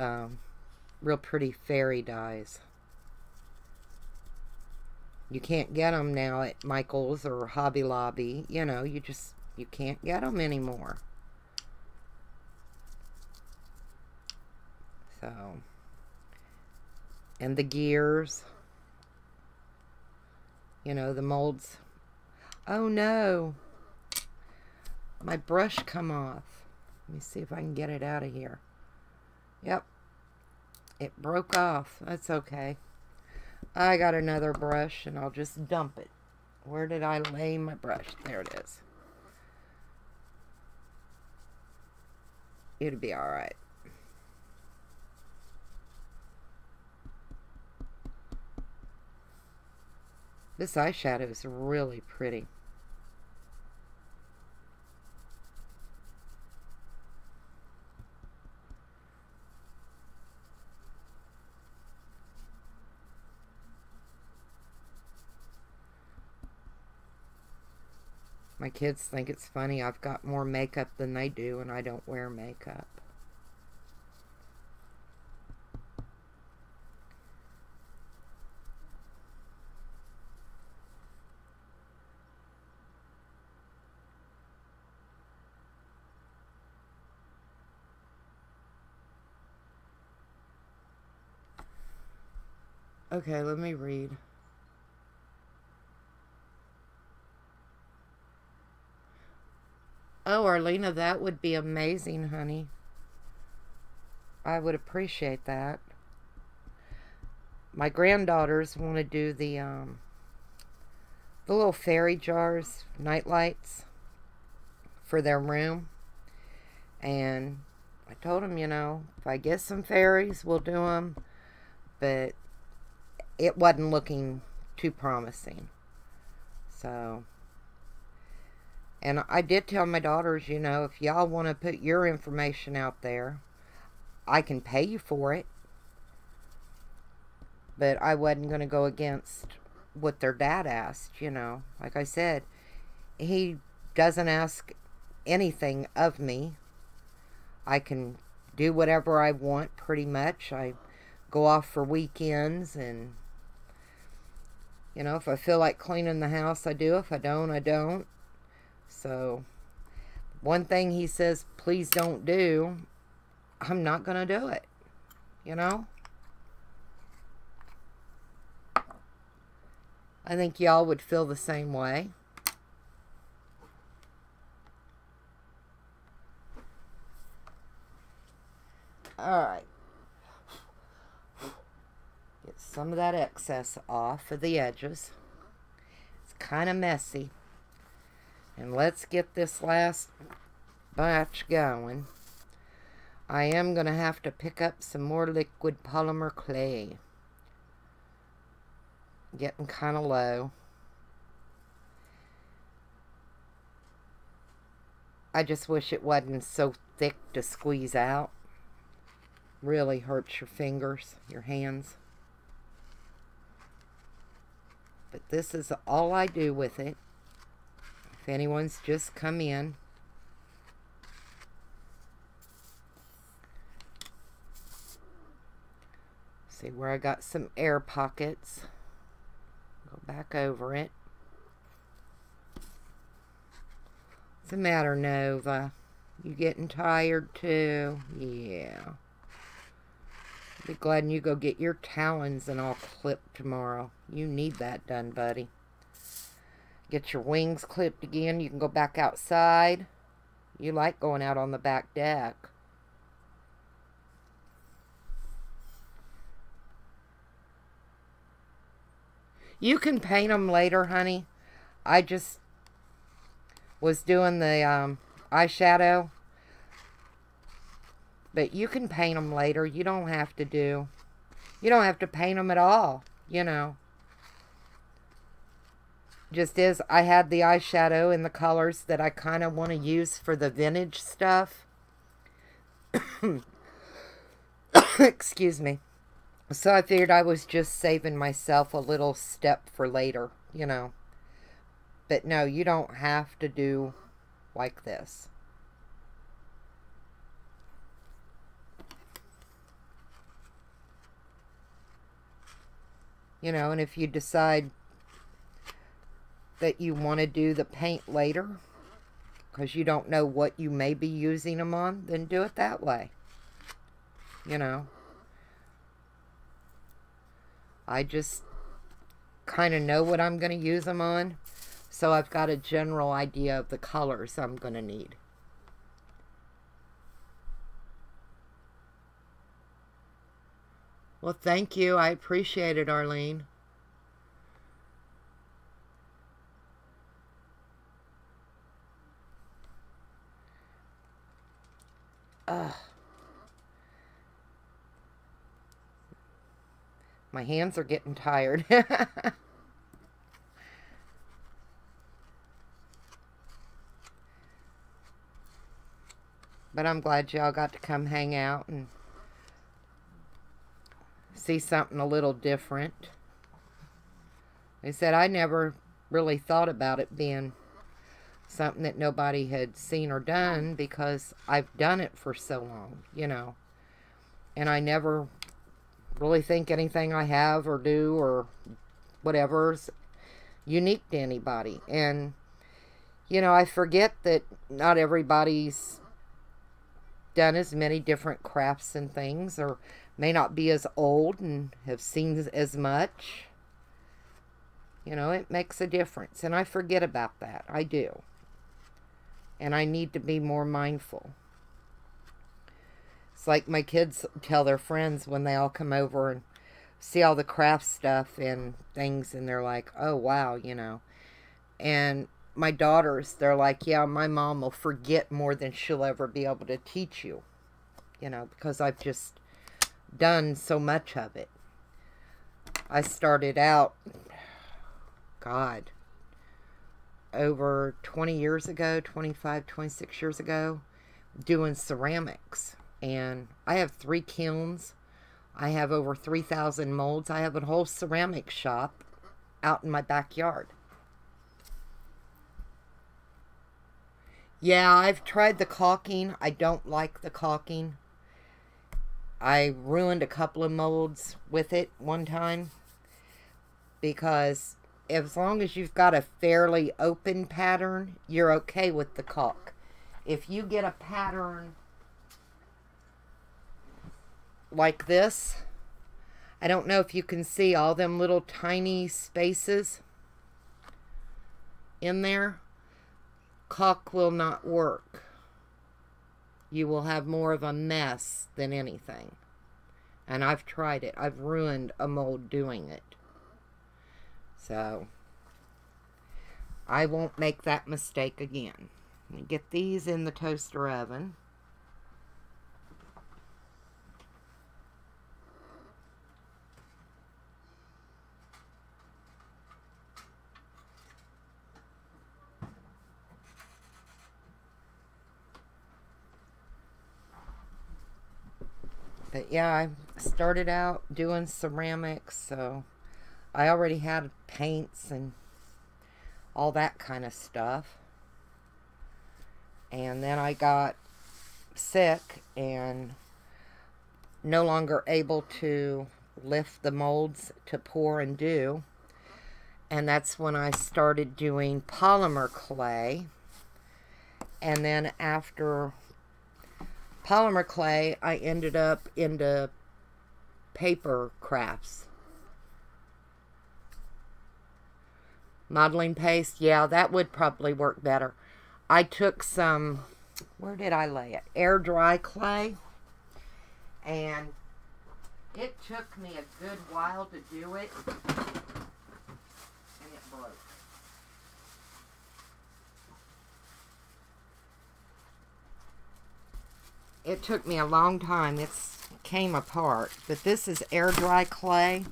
real pretty fairy dyes. You can't get them now at Michael's or Hobby Lobby. You know, you can't get them anymore. So, and the gears. You know, the molds. Oh no! My brush come off. Let me see if I can get it out of here. Yep. It broke off. That's okay. I got another brush, and I'll just dump it. Where did I lay my brush? There it is. It'll be alright. This eyeshadow is really pretty. My kids think it's funny. I've got more makeup than they do, and I don't wear makeup. Okay, let me read. Oh, Arlena, that would be amazing, honey. I would appreciate that. My granddaughters want to do the little fairy jars, night lights, for their room. And I told them, you know, if I get some fairies, we'll do them. But it wasn't looking too promising. So, and I did tell my daughters, you know, if y'all want to put your information out there, I can pay you for it. But I wasn't going to go against what their dad asked, you know. Like I said, he doesn't ask anything of me. I can do whatever I want, pretty much. I go off for weekends, and, you know, if I feel like cleaning the house, I do. If I don't, I don't. So, one thing he says, please don't do, I'm not going to do it, you know? I think y'all would feel the same way. Alright. Get some of that excess off of the edges. It's kind of messy. And let's get this last batch going. I am going to have to pick up some more liquid polymer clay. Getting kind of low. I just wish it wasn't so thick to squeeze out. Really hurts your fingers, your hands. But this is all I do with it. If anyone's just come in. See where I got some air pockets. Go back over it. What's the matter, Nova? You getting tired too? Yeah. Be glad you go get your talons and all clipped tomorrow. You need that done, buddy. Get your wings clipped again. You can go back outside. You like going out on the back deck. You can paint them later, honey. I just was doing the eyeshadow. But you can paint them later. You don't have to paint them at all, you know. Just as I had the eyeshadow in the colors that I kind of want to use for the vintage stuff. Excuse me. So I figured I was just saving myself a little step for later, you know. But no, you don't have to do like this. You know, and if you decide that you want to do the paint later, because you don't know what you may be using them on, then do it that way. You know. I just kind of know what I'm going to use them on, so I've got a general idea of the colors I'm going to need. Well, thank you. I appreciate it, Arlene. Ugh. My hands are getting tired. But I'm glad y'all got to come hang out and see something a little different. They said I never really thought about it being something that nobody had seen or done because I've done it for so long, you know. And I never really think anything I have or do or whatever's unique to anybody. And, you know, I forget that not everybody's done as many different crafts and things, or may not be as old and have seen as much. You know, it makes a difference. And I forget about that. I do. And I need to be more mindful. It's like my kids tell their friends when they all come over and see all the craft stuff and things, and they're like, oh, wow, you know. And my daughters, they're like, yeah, my mom will forget more than she'll ever be able to teach you, you know, because I've just done so much of it. I started out, God, over 20 years ago, 25, 26 years ago, doing ceramics. And I have 3 kilns. I have over 3,000 molds. I have a whole ceramic shop out in my backyard. Yeah, I've tried the caulking. I don't like the caulking. I ruined a couple of molds with it one time. Because as long as you've got a fairly open pattern, you're okay with the caulk. If you get a pattern like this, I don't know if you can see all them little tiny spaces in there. Caulk will not work. You will have more of a mess than anything. And I've tried it. I've ruined a mold doing it. So I won't make that mistake again. Let me get these in the toaster oven. But yeah, I started out doing ceramics, so I already had paints and all that kind of stuff. And then I got sick and no longer able to lift the molds to pour and do. And that's when I started doing polymer clay. And then after polymer clay, I ended up into paper crafts. Modeling paste, yeah, that would probably work better. I took some, where did I lay it? Air dry clay. And it took me a good while to do it. And it broke. It took me a long time. It came apart. But this is air dry clay.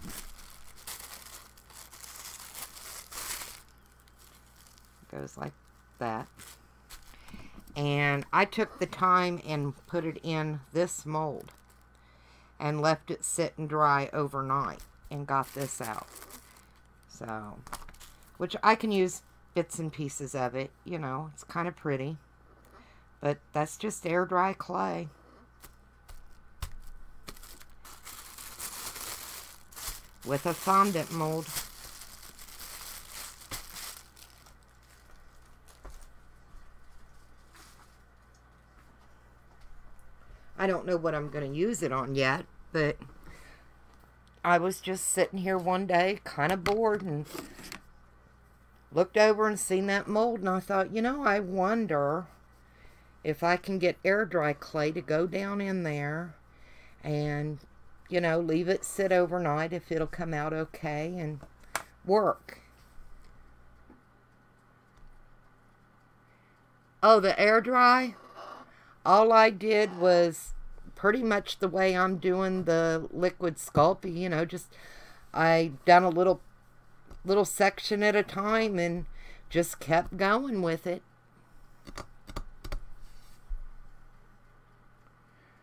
Goes like that. And I took the time and put it in this mold and left it sit and dry overnight and got this out. So, which I can use bits and pieces of it, you know, it's kind of pretty. But that's just air dry clay. With a fondant mold. I don't know what I'm going to use it on yet, but I was just sitting here one day, kind of bored, and looked over and seen that mold, and I thought, you know, I wonder if I can get air dry clay to go down in there and, you know, leave it sit overnight if it'll come out okay and work. Oh, the air dry? All I did was pretty much the way I'm doing the liquid Sculpey, you know, just I done a little section at a time and just kept going with it.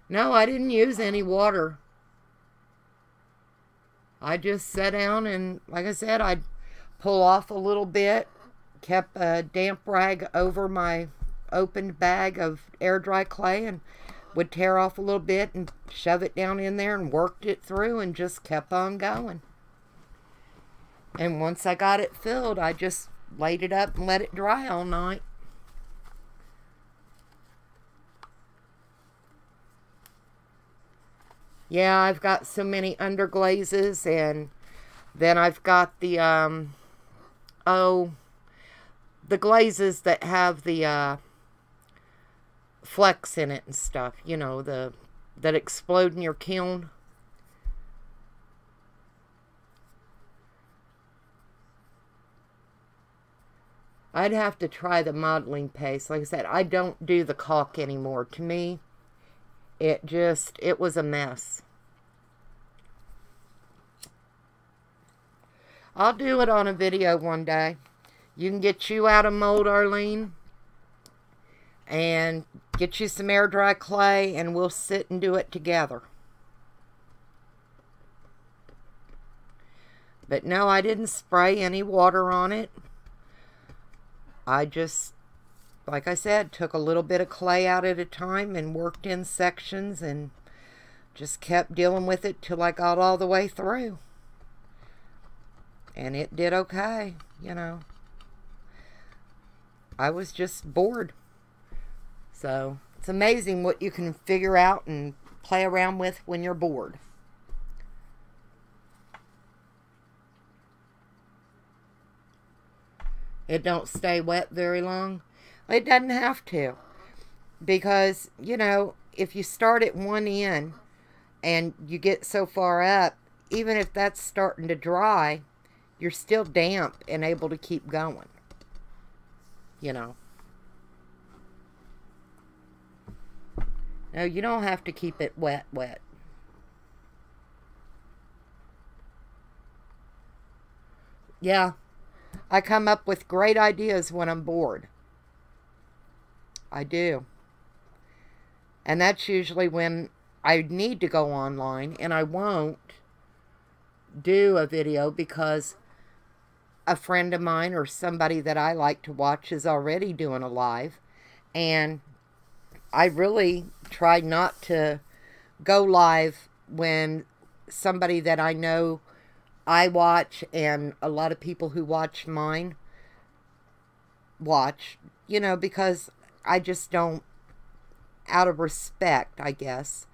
No, I didn't use any water. I just sat down and, like I said, I'd pull off a little bit, kept a damp rag over my opened bag of air dry clay and would tear off a little bit and shove it down in there and worked it through and just kept on going. And once I got it filled, I just laid it up and let it dry all night. Yeah, I've got so many underglazes, and then I've got the, the glazes that have the, flecks in it and stuff, you know, that explode in your kiln. I'd have to try the modeling paste. Like I said, I don't do the caulk anymore. To me, it was a mess. I'll do it on a video one day. You can get you out of mold, Arlene, and get you some air dry clay, and we'll sit and do it together. But no, I didn't spray any water on it. I just, like I said, took a little bit of clay out at a time and worked in sections and just kept dealing with it till I got all the way through. And it did okay, you know. I was just bored. So, it's amazing what you can figure out and play around with when you're bored. It don't stay wet very long. It doesn't have to. Because, you know, if you start at one end and you get so far up, even if that's starting to dry, you're still damp and able to keep going. You know. No, you don't have to keep it wet. Yeah. I come up with great ideas when I'm bored. I do. And that's usually when I need to go online, and I won't do a video because a friend of mine or somebody that I like to watch is already doing a live, and I really try not to go live when somebody that I know I watch, and a lot of people who watch mine watch, you know, because I just don't, out of respect, I guess,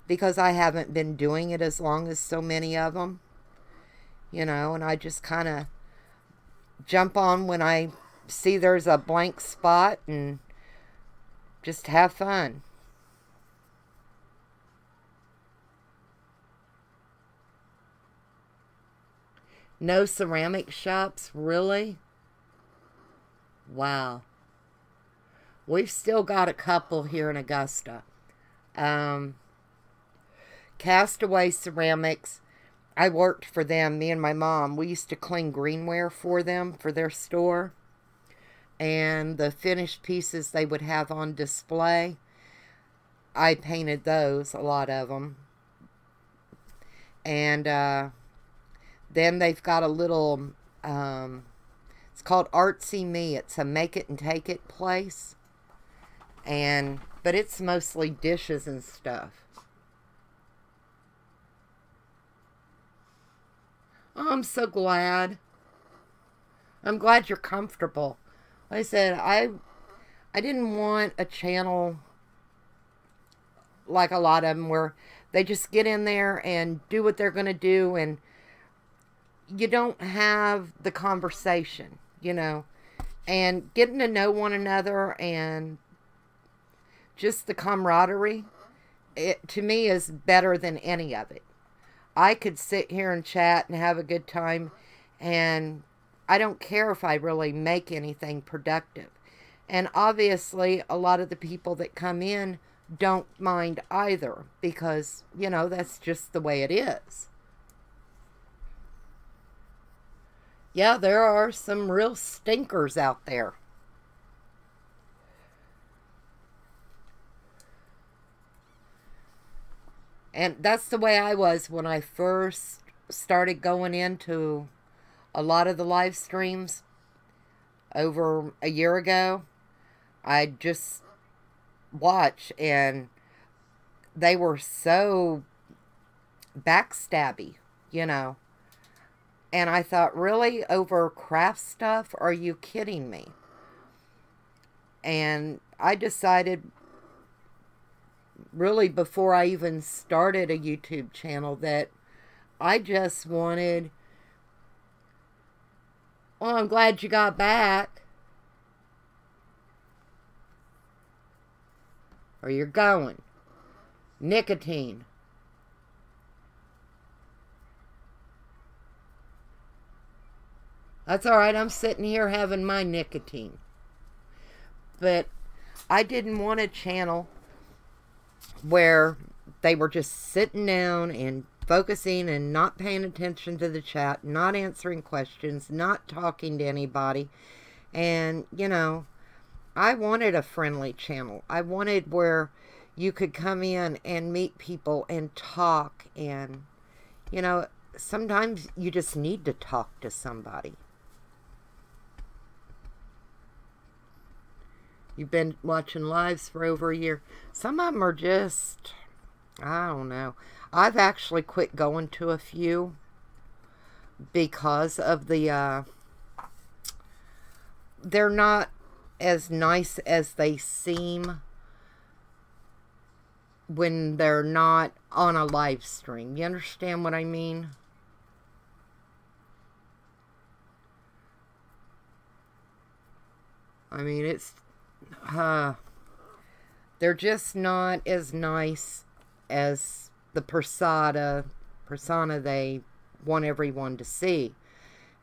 because I haven't been doing it as long as so many of them, you know, and I just kind of jump on when I see there's a blank spot and just have fun. No ceramic shops, really? Wow. We've still got a couple here in Augusta. Castaway Ceramics, I worked for them, me and my mom. We used to clean greenware for them, for their store. And the finished pieces they would have on display, I painted those, a lot of them. And then they've got a little, it's called Artsy Me. It's a make it and take it place. But it's mostly dishes and stuff. Oh, I'm so glad. I'm glad you're comfortable. Like I said, I didn't want a channel like a lot of them where they just get in there and do what they're going to do, and you don't have the conversation, you know, and getting to know one another and just the camaraderie, it to me is better than any of it. I could sit here and chat and have a good time, and I don't care if I really make anything productive. And obviously, a lot of the people that come in don't mind either, because, you know, that's just the way it is. Yeah, there are some real stinkers out there. And that's the way I was when I first started going into a lot of the live streams over a year ago. I just watch, and they were so backstabby, you know. And I thought, really, over craft stuff? Are you kidding me? And I decided, really before I even started a YouTube channel, that I just wanted, well, I'm glad you got back. Or you're going. Nicotine. That's alright, I'm sitting here having my nicotine. But I didn't want a channel where they were just sitting down and focusing and not paying attention to the chat, not answering questions, not talking to anybody. And, you know, I wanted a friendly channel. I wanted where you could come in and meet people and talk. And, you know, sometimes you just need to talk to somebody. You've been watching lives for over a year. Some of them are just, I don't know. I've actually quit going to a few because of the, they're not as nice as they seem when they're not on a live stream. You understand what I mean? I mean, it's, they're just not as nice as the persona they want everyone to see.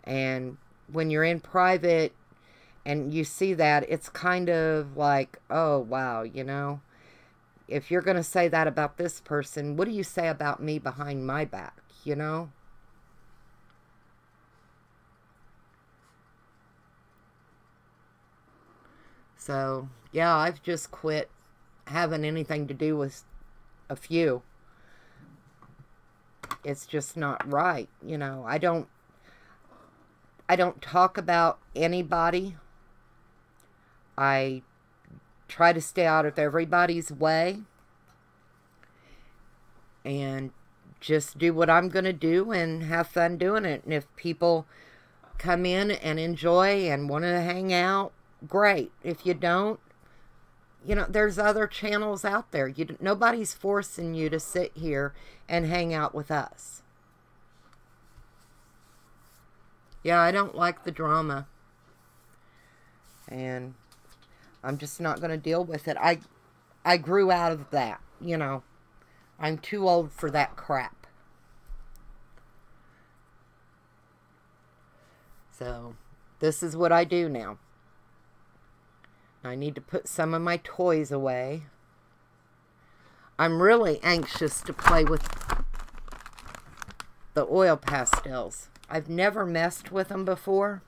And when you're in private and you see that, it's kind of like, oh, wow, you know, if you're going to say that about this person, what do you say about me behind my back, you know? So, yeah, I've just quit having anything to do with a few. It's just not right, you know. I don't talk about anybody. I try to stay out of everybody's way. And just do what I'm going to do and have fun doing it. And if people come in and enjoy and want to hang out, great. If you don't, you know, there's other channels out there. Nobody's forcing you to sit here and hang out with us. Yeah, I don't like the drama. And I'm just not going to deal with it. I grew out of that, you know. I'm too old for that crap. So, this is what I do now. I need to put some of my toys away. I'm really anxious to play with the oil pastels. I've never messed with them before.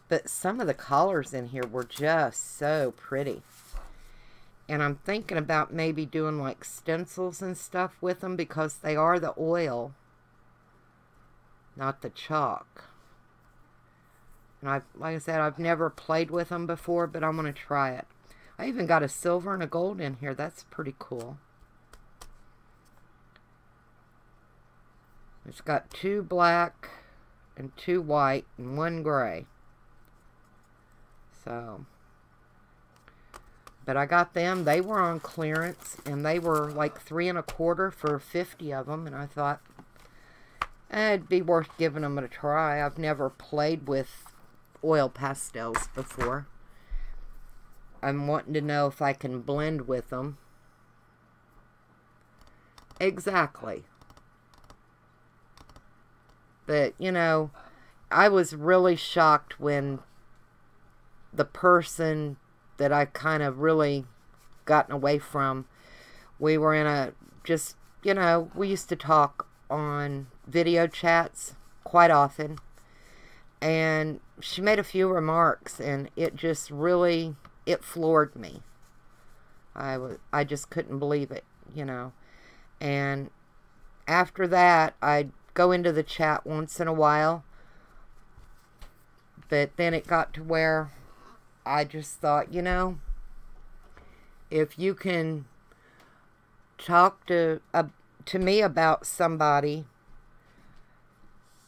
But some of the colors in here were just so pretty. And I'm thinking about maybe doing like stencils and stuff with them because they are the oil, not the chalk. And like I said, I've never played with them before, but I'm going to try it. I even got a silver and a gold in here. That's pretty cool. It's got 2 black and 2 white and 1 gray. So, but I got them. They were on clearance, and they were like $3 1/4 for 50 of them. And I thought it'd be worth giving them a try. I've never played with oil pastels before. I'm wanting to know if I can blend with them. Exactly. But, you know, I was really shocked when the person that I kind of really gotten away from, we were in a, just, you know, we used to talk on video chats quite often. And she made a few remarks, and it just really, it floored me. I just couldn't believe it, you know. And after that, I'd go into the chat once in a while. But then it got to where I just thought, you know, if you can talk to me about somebody,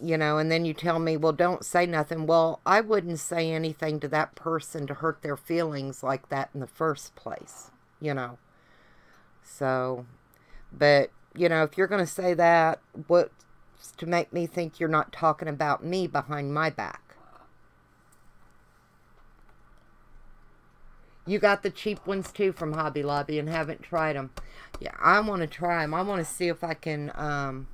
you know, and then you tell me, well, don't say nothing. Well, I wouldn't say anything to that person to hurt their feelings like that in the first place, you know. So, but, you know, if you're going to say that, what's to make me think you're not talking about me behind my back? You got the cheap ones too from Hobby Lobby and haven't tried them. Yeah, I want to try them. I want to see if I can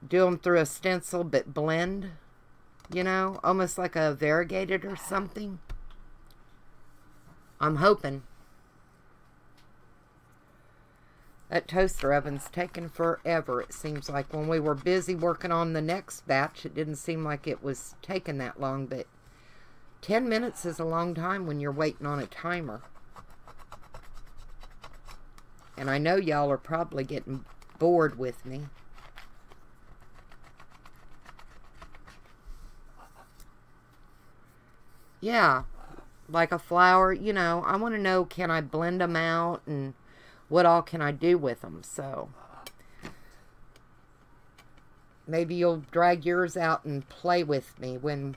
do them through a stencil but blend, you know, almost like a variegated or something. I'm hoping. That toaster oven's taken forever, it seems like. When we were busy working on the next batch, it didn't seem like it was taking that long, but 10 minutes is a long time when you're waiting on a timer. And I know y'all are probably getting bored with me. Yeah, like a flower, you know, I want to know, can I blend them out and what all can I do with them? So maybe you'll drag yours out and play with me when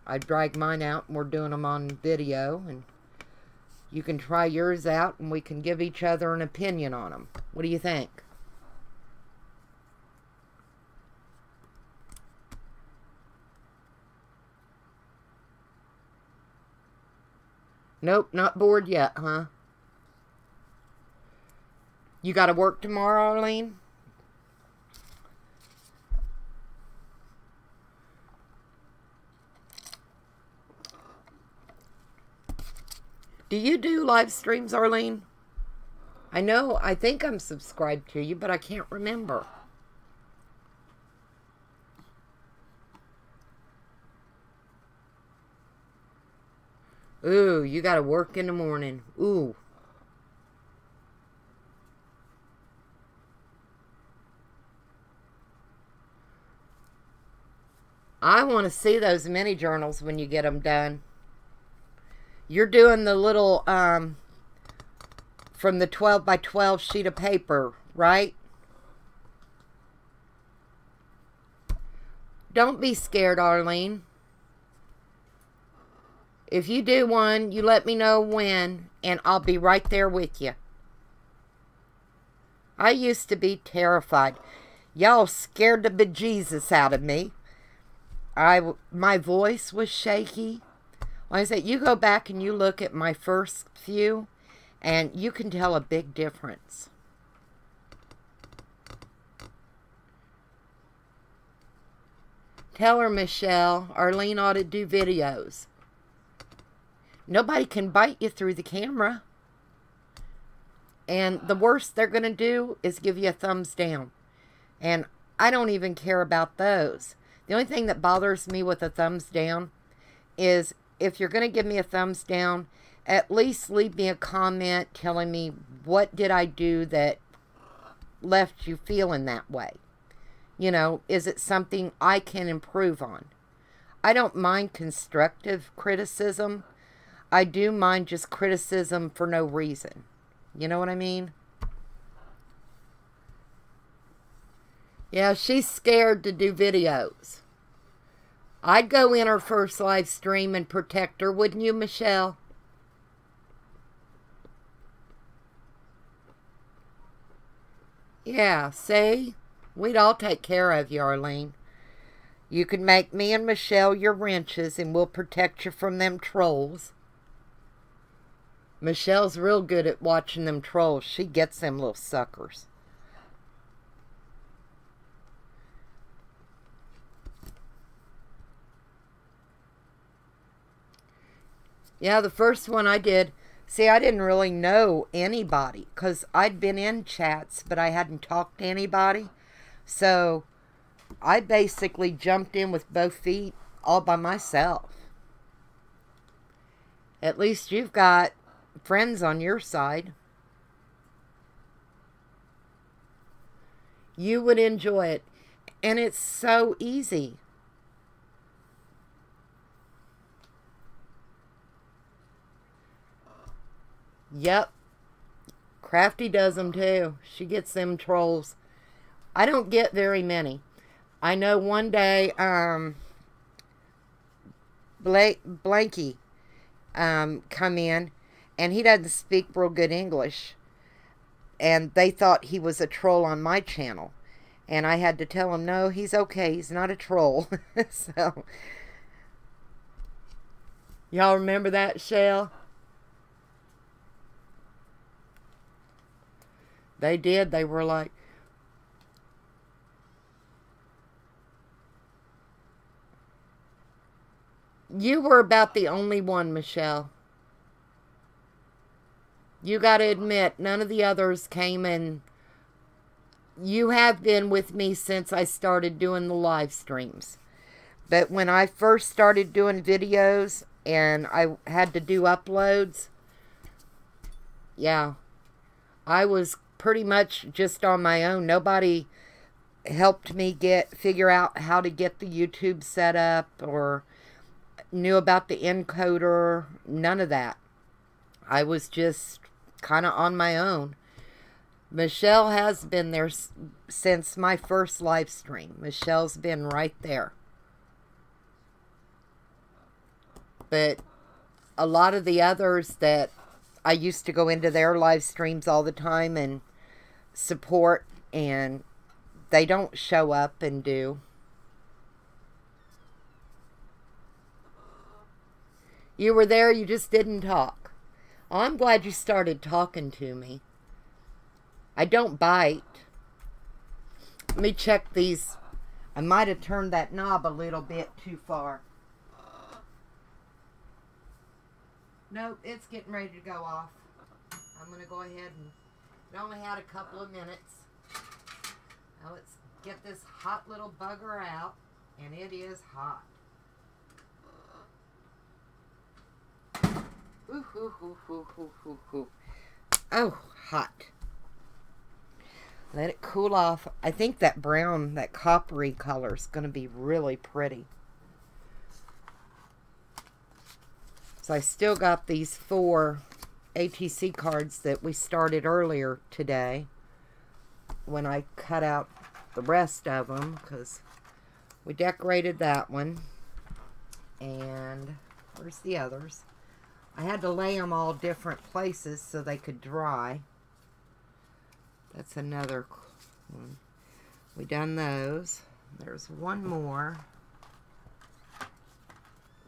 I drag mine out and we're doing them on video, and you can try yours out and we can give each other an opinion on them. What do you think? Nope, not bored yet, huh? You got to work tomorrow, Arlene? Do you do live streams, Arlene? I know, I think I'm subscribed to you, but I can't remember. Ooh, you got to work in the morning. Ooh. I want to see those mini journals when you get them done. You're doing the little from the 12 by 12 sheet of paper, right? Don't be scared, Arlene. If you do one, you let me know when, and I'll be right there with you. I used to be terrified. Y'all scared the bejesus out of me. My voice was shaky. Like I said, you go back and you look at my first few, and you can tell a big difference. Tell her, Michelle, Arlene ought to do videos. Nobody can bite you through the camera. And the worst they're going to do is give you a thumbs down. And I don't even care about those. The only thing that bothers me with a thumbs down is if you're going to give me a thumbs down, at least leave me a comment telling me what did I do that left you feeling that way. You know, is it something I can improve on? I don't mind constructive criticism. I do mind just criticism for no reason. You know what I mean? Yeah, she's scared to do videos. I'd go in her first live stream and protect her, wouldn't you, Michelle? Yeah, see? We'd all take care of you, Arlene. You can make me and Michelle your wrenches, and we'll protect you from them trolls. Michelle's real good at watching them trolls. She gets them little suckers. Yeah, the first one I did, see, I didn't really know anybody because I'd been in chats, but I hadn't talked to anybody. So I basically jumped in with both feet all by myself. At least you've got friends on your side. You would enjoy it. And it's so easy. Yep. Crafty does them too. She gets them trolls. I don't get very many. I know one day, Blanky come in, and he doesn't speak real good English. And they thought he was a troll on my channel. And I had to tell him, no, he's okay. He's not a troll. So, y'all remember that, Shell? They did. They were like, you were about the only one, Michelle. You got to admit, none of the others came, and you have been with me since I started doing the live streams. But when I first started doing videos and I had to do uploads, yeah, I was pretty much just on my own. Nobody helped me figure out how to get the YouTube set up or knew about the encoder. None of that. I was just kind of on my own. Michelle has been there since my first live stream. Michelle's been right there. But a lot of the others that I used to go into their live streams all the time and support, and they don't show up and do. You were there, you just didn't talk. Oh, I'm glad you started talking to me. I don't bite. Let me check these. I might have turned that knob a little bit too far. Nope, it's getting ready to go off. I'm going to go ahead and... It only had a couple of minutes. Now let's get this hot little bugger out. And it is hot. Ooh, ooh, ooh, ooh, ooh, ooh, ooh. Oh, hot. Let it cool off. I think that brown, that coppery color is going to be really pretty. So I still got these 4 ATC cards that we started earlier today when I cut out the rest of them, because we decorated that one. And where's the others? I had to lay them all different places so they could dry. That's another one. We done those. There's one more.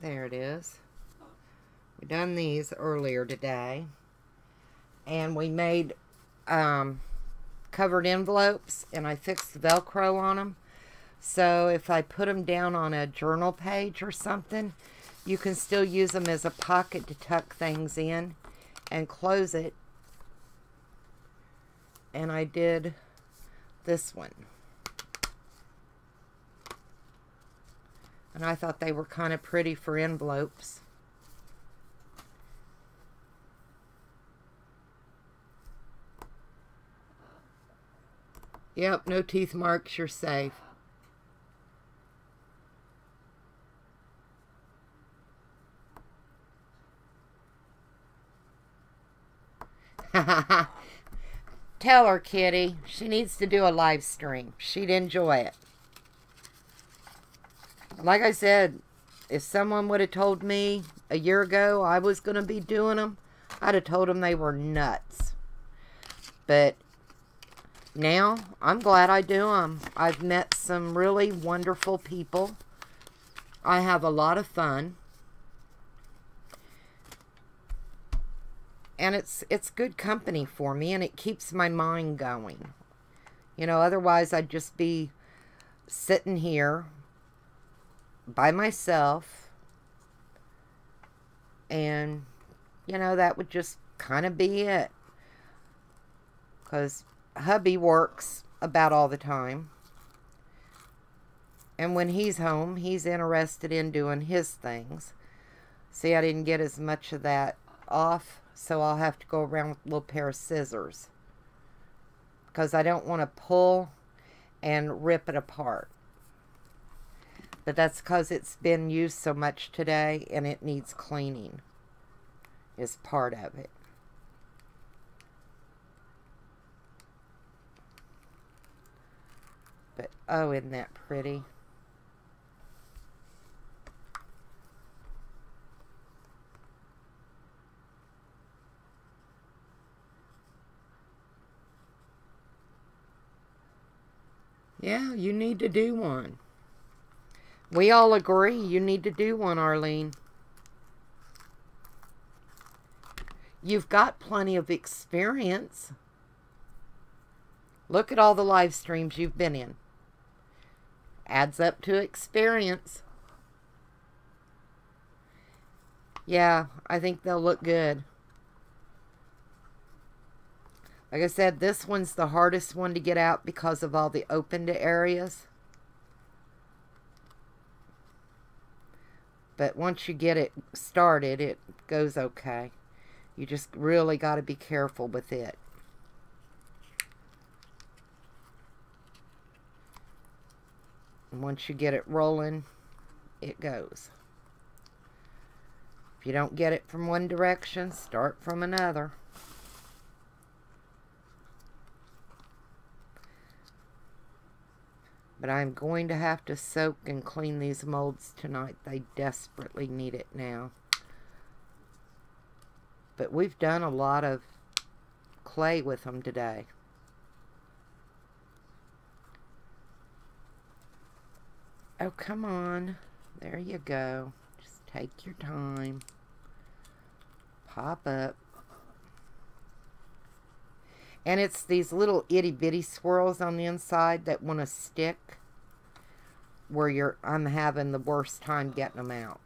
There it is. We done these earlier today. And we made covered envelopes, and I fixed the Velcro on them. So if I put them down on a journal page or something, you can still use them as a pocket to tuck things in and close it. And I did this one. And I thought they were kind of pretty for envelopes. Yep, no teeth marks, you're safe. Tell her, Kitty. She needs to do a live stream. She'd enjoy it. Like I said, if someone would have told me a year ago I was going to be doing them, I'd have told them they were nuts. But now, I'm glad I do them. I've met some really wonderful people. I have a lot of fun. And it's good company for me, and it keeps my mind going. You know, otherwise I'd just be sitting here by myself, and, you know, that would just kind of be it. Because hubby works about all the time. And when he's home, he's interested in doing his things. See, I didn't get as much of that off, so I'll have to go around with a little pair of scissors. Because I don't want to pull and rip it apart. But that's because it's been used so much today and it needs cleaning. Is part of it. But, oh, isn't that pretty? Yeah, you need to do one. We all agree you need to do one, Arlene. You've got plenty of experience. Look at all the live streams you've been in. Adds up to experience. Yeah, I think they'll look good. Like I said, this one's the hardest one to get out because of all the opened areas. But once you get it started, it goes okay. You just really got to be careful with it. And once you get it rolling, it goes. If you don't get it from one direction, start from another. But I'm going to have to soak and clean these molds tonight. They desperately need it now. But we've done a lot of clay with them today. Oh, come on. There you go. Just take your time. Pop up. And it's these little itty bitty swirls on the inside that want to stick, where I'm having the worst time getting them out.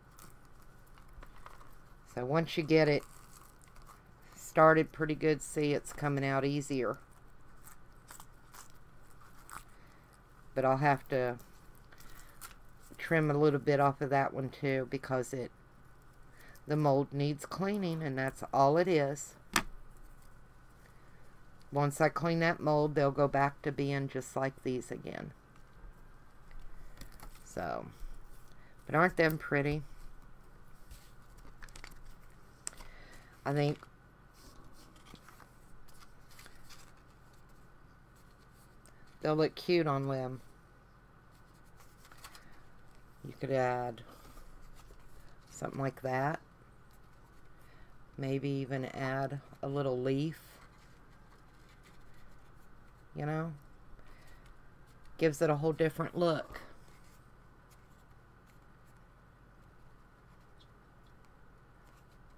So once you get it started pretty good, see, it's coming out easier. But I'll have to trim a little bit off of that one too, because the mold needs cleaning, and that's all it is. Once I clean that mold, they'll go back to being just like these again. So, but aren't them pretty? I think They'll look cute on limb. You could add something like that. Maybe even add a little leaf. You know? Gives it a whole different look.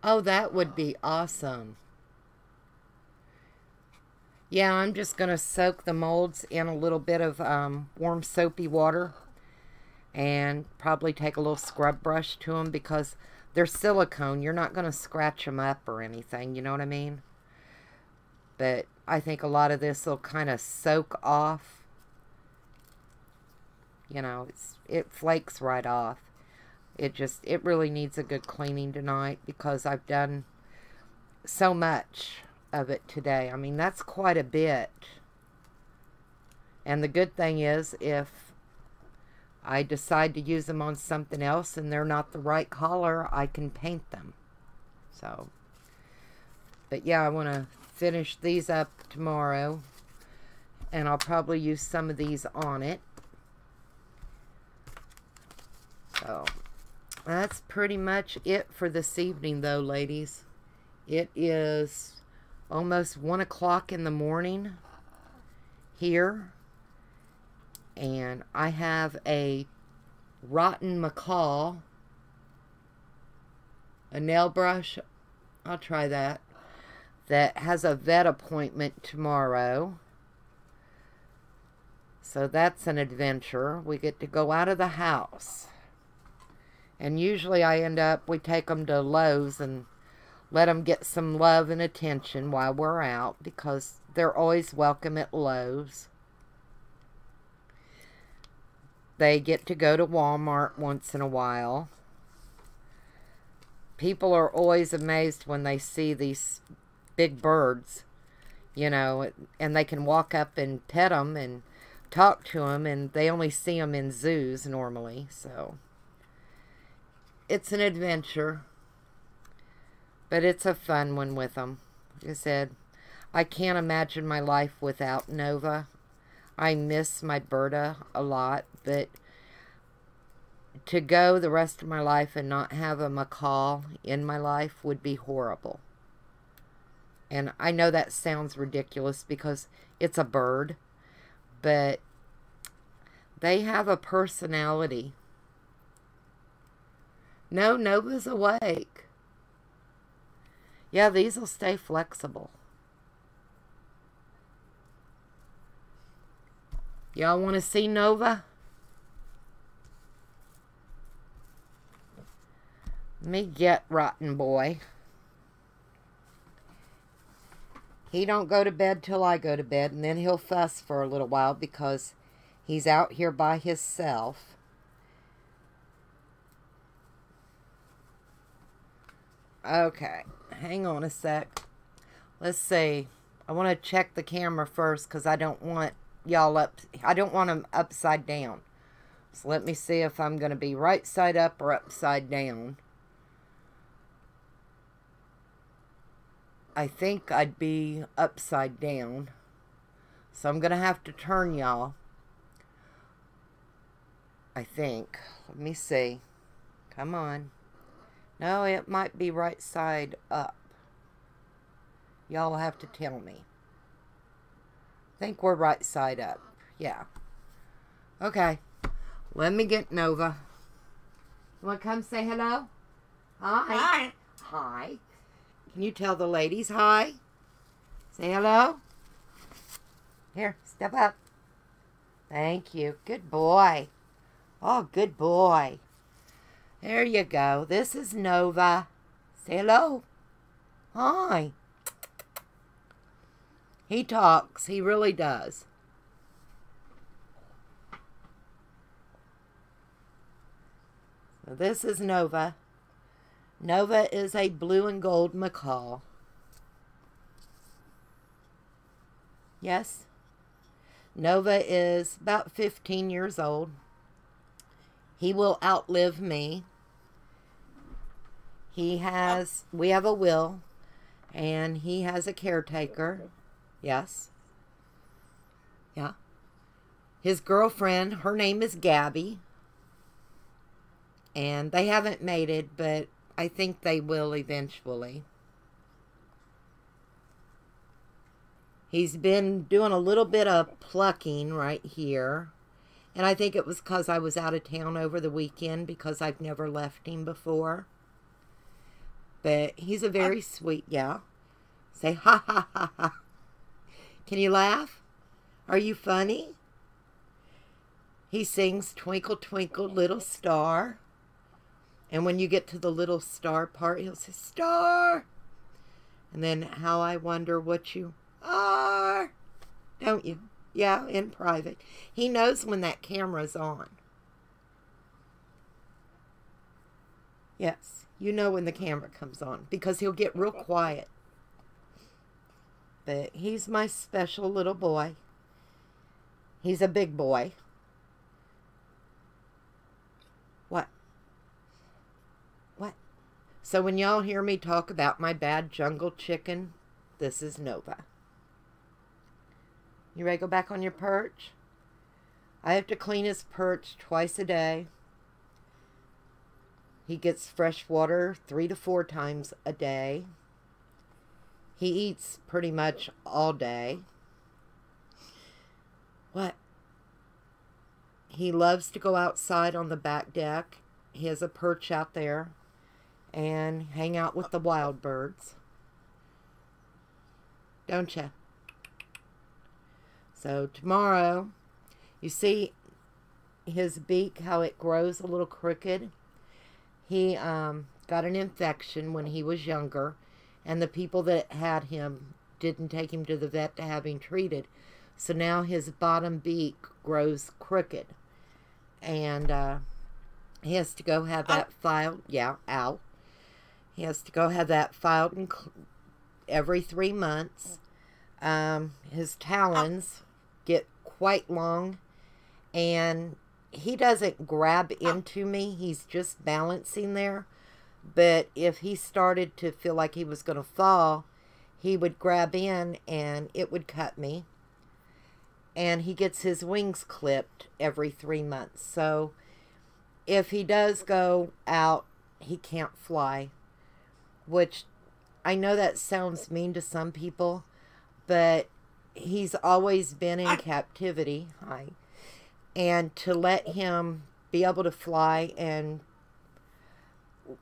Oh, that would be awesome. Yeah, I'm just going to soak the molds in a little bit of warm soapy water. And probably take a little scrub brush to them because they're silicone. You're not going to scratch them up or anything, you know what I mean? But I think a lot of this will kind of soak off. You know, it flakes right off. It really needs a good cleaning tonight because I've done so much of it today. I mean, that's quite a bit. And the good thing is, if I decide to use them on something else and they're not the right color, I can paint them. So, but yeah, I want to finish these up tomorrow. And I'll probably use some of these on it. So, that's pretty much it for this evening though, ladies. It is almost 1 o'clock in the morning here. And I have a rotten macaw, a nail brush, I'll try that has a vet appointment tomorrow. So that's an adventure. We get to go out of the house. And usually we take them to Lowe's and let them get some love and attention while we're out because they're always welcome at Lowe's. They get to go to Walmart once in a while. People are always amazed when they see these big birds, you know, and they can walk up and pet them and talk to them, and they only see them in zoos normally, so it's an adventure, but it's a fun one with them. Like I said, I can't imagine my life without Nova. I miss my Berta a lot, but to go the rest of my life and not have a macaw in my life would be horrible. And I know that sounds ridiculous because it's a bird, but they have a personality. No, Nova's awake. Yeah, these will stay flexible. Y'all want to see Nova? Let me get Rotten Boy. He don't go to bed till I go to bed, and then he'll fuss for a little while because he's out here by himself. Okay, hang on a sec. Let's see. I want to check the camera first because I don't want y'all up. I don't want them upside down. So let me see if I'm going to be right side up or upside down. I think I'd be upside down. So I'm going to have to turn y'all. I think. Let me see. Come on. No, it might be right side up. Y'all will have to tell me. I think we're right side up. Yeah. Okay. Let me get Nova. You want to come say hello? Hi. Hi. Hi. Can you tell the ladies hi? Say hello. Here, step up. Thank you. Good boy. Oh, good boy. There you go. This is Nova. Say hello. Hi. He talks. He really does. So this is Nova. Nova is a blue and gold macaw. Yes. Nova is about 15 years old. He will outlive me. We have a will, and he has a caretaker. Yes. Yeah. His girlfriend, her name is Gabby. And they haven't mated, but I think they will eventually. He's been doing a little bit of plucking right here. And I think it was because I was out of town over the weekend because I've never left him before. But he's a very sweet, yeah. Say ha ha ha ha. Can you laugh? Are you funny? He sings Twinkle Twinkle Little Star. And when you get to the little star part, he'll say, Star! And then, how I wonder what you are. Don't you? Yeah, in private. He knows when that camera's on. Yes, you know when the camera comes on. Because he'll get real quiet. But he's my special little boy. He's a big boy. What? What? So when y'all hear me talk about my bad jungle chicken, this is Nova. You ready to go back on your perch? I have to clean his perch twice a day. He gets fresh water 3 to 4 times a day. He eats pretty much all day. What? He loves to go outside on the back deck. He has a perch out there and hang out with the wild birds. Don't you? So tomorrow, you see his beak, how it grows a little crooked. He got an infection when he was younger, and the people that had him didn't take him to the vet to have him treated. So now his bottom beak grows crooked. And he has to go have that filed. Yeah, ow. He has to go have that filed every 3 months. His talons get quite long. And he doesn't grab into me. He's just balancing there. But if he started to feel like he was going to fall, he would grab in and it would cut me. And he gets his wings clipped every 3 months. So if he does go out, he can't fly. Which I know that sounds mean to some people, but he's always been in captivity. Hi. And to let him be able to fly and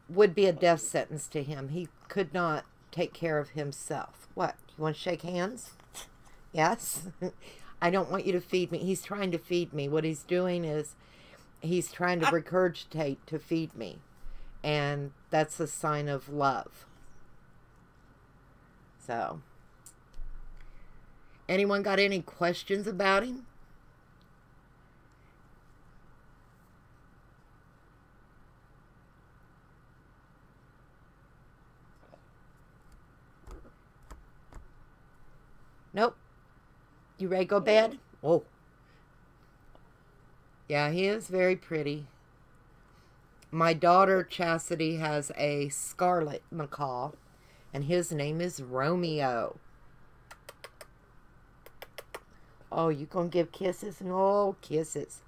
would be a death sentence to him. He could not take care of himself. What? You want to shake hands? Yes? I don't want you to feed me. He's trying to feed me. What he's doing is he's trying to regurgitate to feed me. And that's a sign of love. So, anyone got any questions about him? Nope. You ready to go to bed? Oh. Yeah, he is very pretty. My daughter, Chastity, has a scarlet macaw, and his name is Romeo. Oh, you gonna give kisses? No, kisses.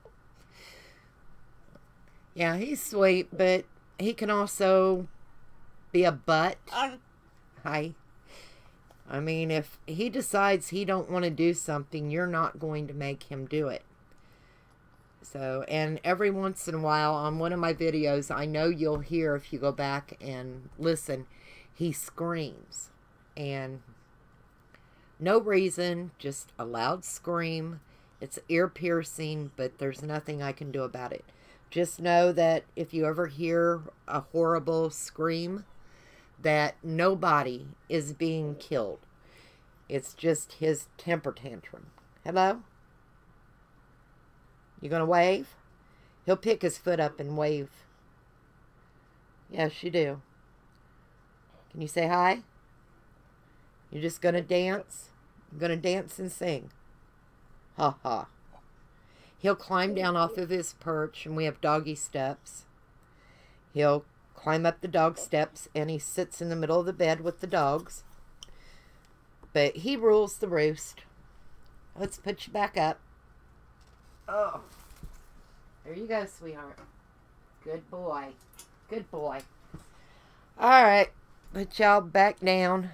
Yeah, he's sweet, but he can also be a butt. Hi. I mean, if he decides he don't want to do something, you're not going to make him do it. So, and every once in a while on one of my videos, I know you'll hear if you go back and listen, he screams. And no reason, just a loud scream. It's ear piercing, but there's nothing I can do about it. Just know that if you ever hear a horrible scream, that nobody is being killed. It's just his temper tantrum. Hello? You gonna wave? He'll pick his foot up and wave. Yes, you do. Can you say hi? You're just gonna dance? You're gonna dance and sing. Ha ha. He'll climb down off of his perch, and we have doggy steps. He'll climb up the dog steps, and he sits in the middle of the bed with the dogs. But he rules the roost. Let's put you back up. Oh. There you go, sweetheart. Good boy. Good boy. Alright. Put y'all back down.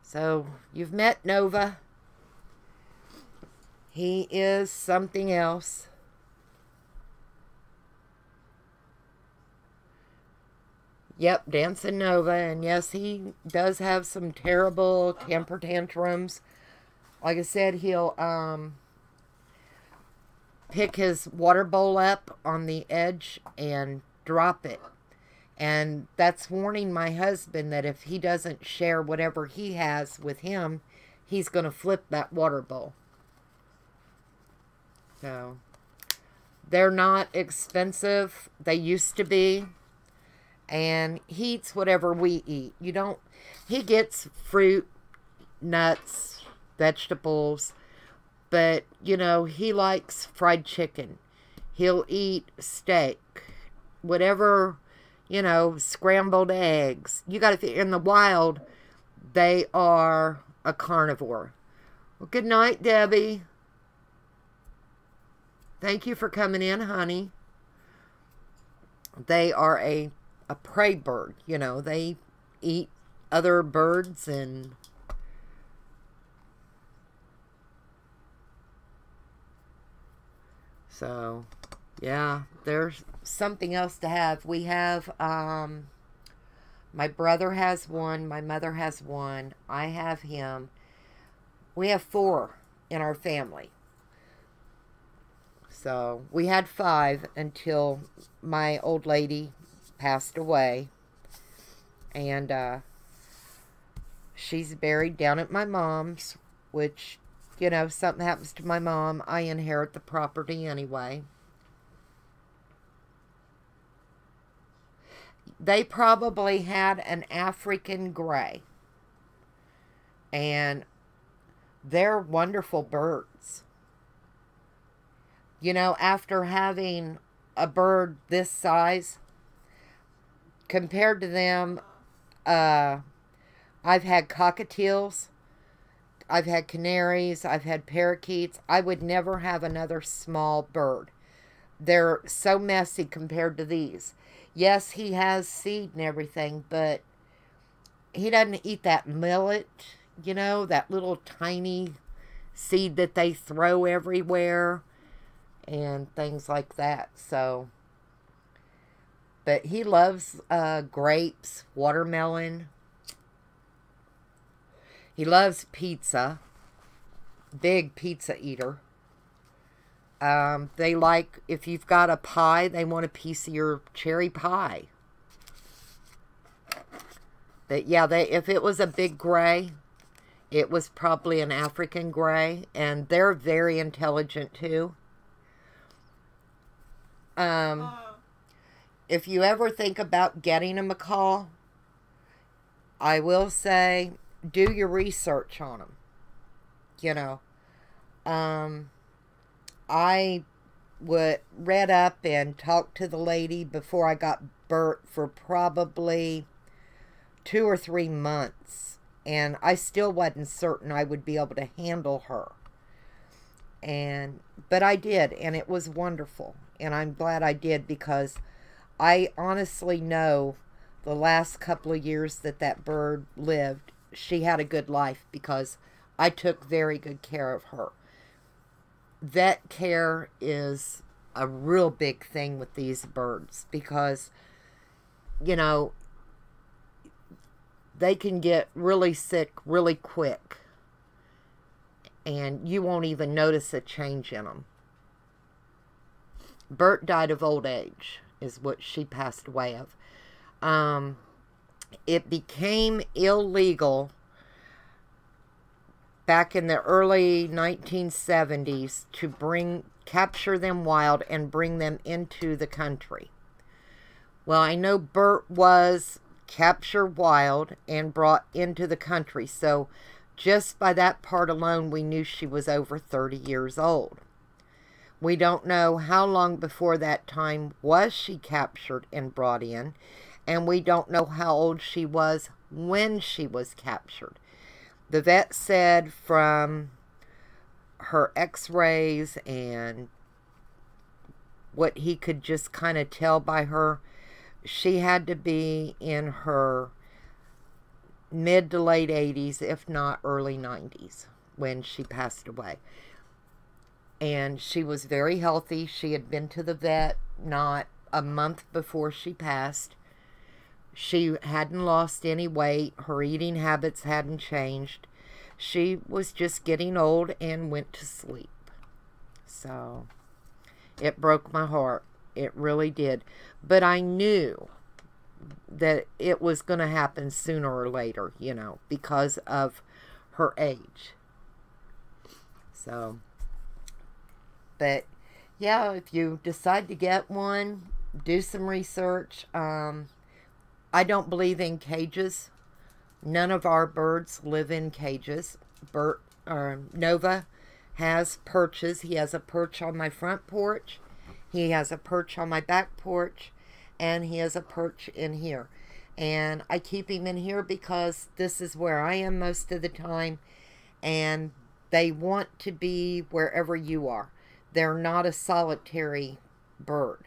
So, you've met Nova. He is something else. Yep, Dancing Nova. And yes, he does have some terrible temper tantrums. Like I said, he'll pick his water bowl up on the edge and drop it. And that's warning my husband that if he doesn't share whatever he has with him, he's going to flip that water bowl. So, they're not expensive. They used to be. And he eats whatever we eat. He gets fruit, nuts, vegetables. But, he likes fried chicken. He'll eat steak. Whatever, scrambled eggs. You got to, in the wild, they are a carnivore. Well, good night, Debbie. Thank you for coming in, honey. They are a prey bird. They eat other birds and... So, yeah, there's something else to have. We have, my brother has one, my mother has one, I have him. We have 4 in our family. So, we had 5 until my old lady passed away. And, she's buried down at my mom's, which... something happens to my mom, I inherit the property anyway. They probably had an African gray. And they're wonderful birds. After having a bird this size, compared to them, I've had cockatiels. I've had canaries. I've had parakeets. I would never have another small bird. They're so messy compared to these. Yes, he has seed and everything, but he doesn't eat that millet, that little tiny seed that they throw everywhere and things like that. So, but he loves grapes, watermelon. He loves pizza. Big pizza eater. They like, if you've got a pie, they want a piece of your cherry pie. But yeah, if it was a big gray, it was probably an African gray. And they're very intelligent too. If you ever think about getting a macaw, I will say... do your research on them. I read up and talked to the lady before I got Bert for probably 2 or 3 months. And I still wasn't certain I would be able to handle her. But I did, and it was wonderful. And I'm glad I did, because I honestly know the last couple of years that bird lived, she had a good life because I took very good care of her. Vet care is a real big thing with these birds because, they can get really sick really quick and you won't even notice a change in them. Bert died of old age is what she passed away of. It became illegal back in the early 1970s to capture them wild and bring them into the country. Well, I know Bert was captured wild and brought into the country, so just by that part alone, we knew she was over 30 years old. We don't know how long before that time was she captured and brought in, and we don't know how old she was when she was captured. The vet said from her x-rays and what he could just kind of tell by her, she had to be in her mid to late 80s, if not early 90s, when she passed away. And she was very healthy. She had been to the vet not a month before she passed. She hadn't lost any weight. Her eating habits hadn't changed. She was just getting old and went to sleep. So it broke my heart. It really did. But I knew that it was going to happen sooner or later, you know, because of her age. So, but yeah, if you decide to get one, do some research. I don't believe in cages. None of our birds live in cages. Nova has perches. He has a perch on my front porch. He has a perch on my back porch. And he has a perch in here. And I keep him in here because this is where I am most of the time. And they want to be wherever you are. They're not a solitary bird.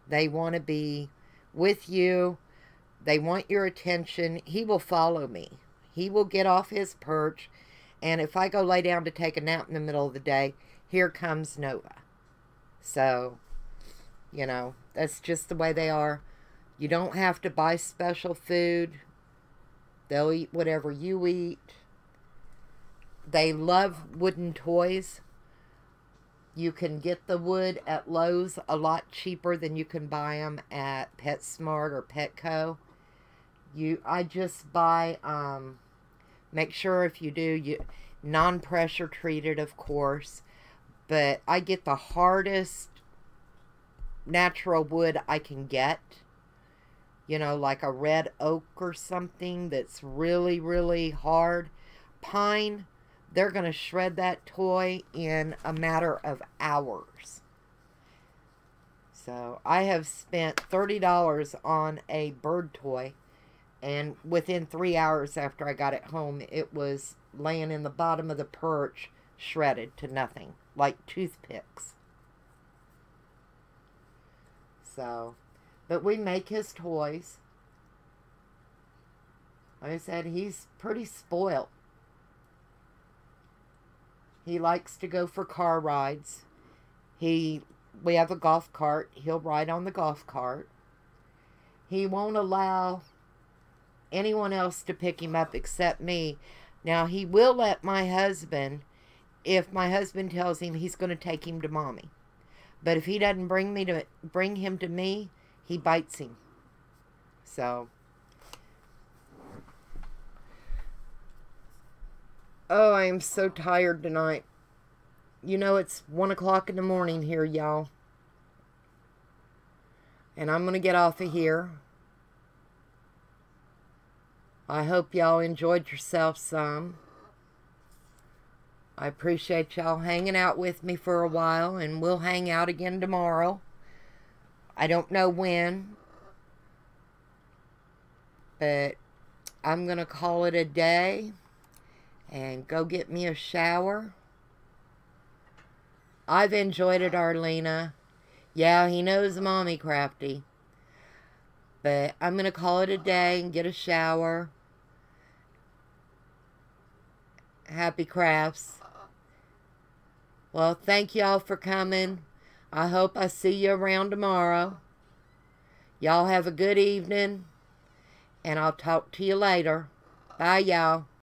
They want to be with you. They want your attention. He will follow me. He will get off his perch. And if I go lay down to take a nap in the middle of the day, here comes Nova. So, you know, that's just the way they are. You don't have to buy special food. They'll eat whatever you eat. They love wooden toys. You can get the wood at Lowe's a lot cheaper than you can buy them at PetSmart or Petco. I just buy, make sure if you do, non-pressure treated, of course. But I get the hardest natural wood I can get. You know, like a red oak or something that's really, really hard. Pine, they're going to shred that toy in a matter of hours. So I have spent $30 on a bird toy. And within 3 hours after I got it home, it was laying in the bottom of the perch, shredded to nothing, like toothpicks. So, but we make his toys. Like I said, he's pretty spoiled. He likes to go for car rides. We have a golf cart. He'll ride on the golf cart. He won't allow anyone else to pick him up except me. Now, he will let my husband, if my husband tells him he's going to take him to mommy. But if he doesn't bring him to me, he bites him. So, oh, I am so tired tonight. You know, it's 1 o'clock in the morning here, y'all. And I'm going to get off of here. I hope y'all enjoyed yourself some. I appreciate y'all hanging out with me for a while, and we'll hang out again tomorrow. I don't know when, but I'm going to call it a day and go get me a shower. I've enjoyed it, Arlena. Yeah, he knows Mommy Crafty. But I'm going to call it a day and get a shower. Happy crafts. Well, thank y'all for coming. I hope I see you around tomorrow. Y'all have a good evening. And I'll talk to you later. Bye, y'all.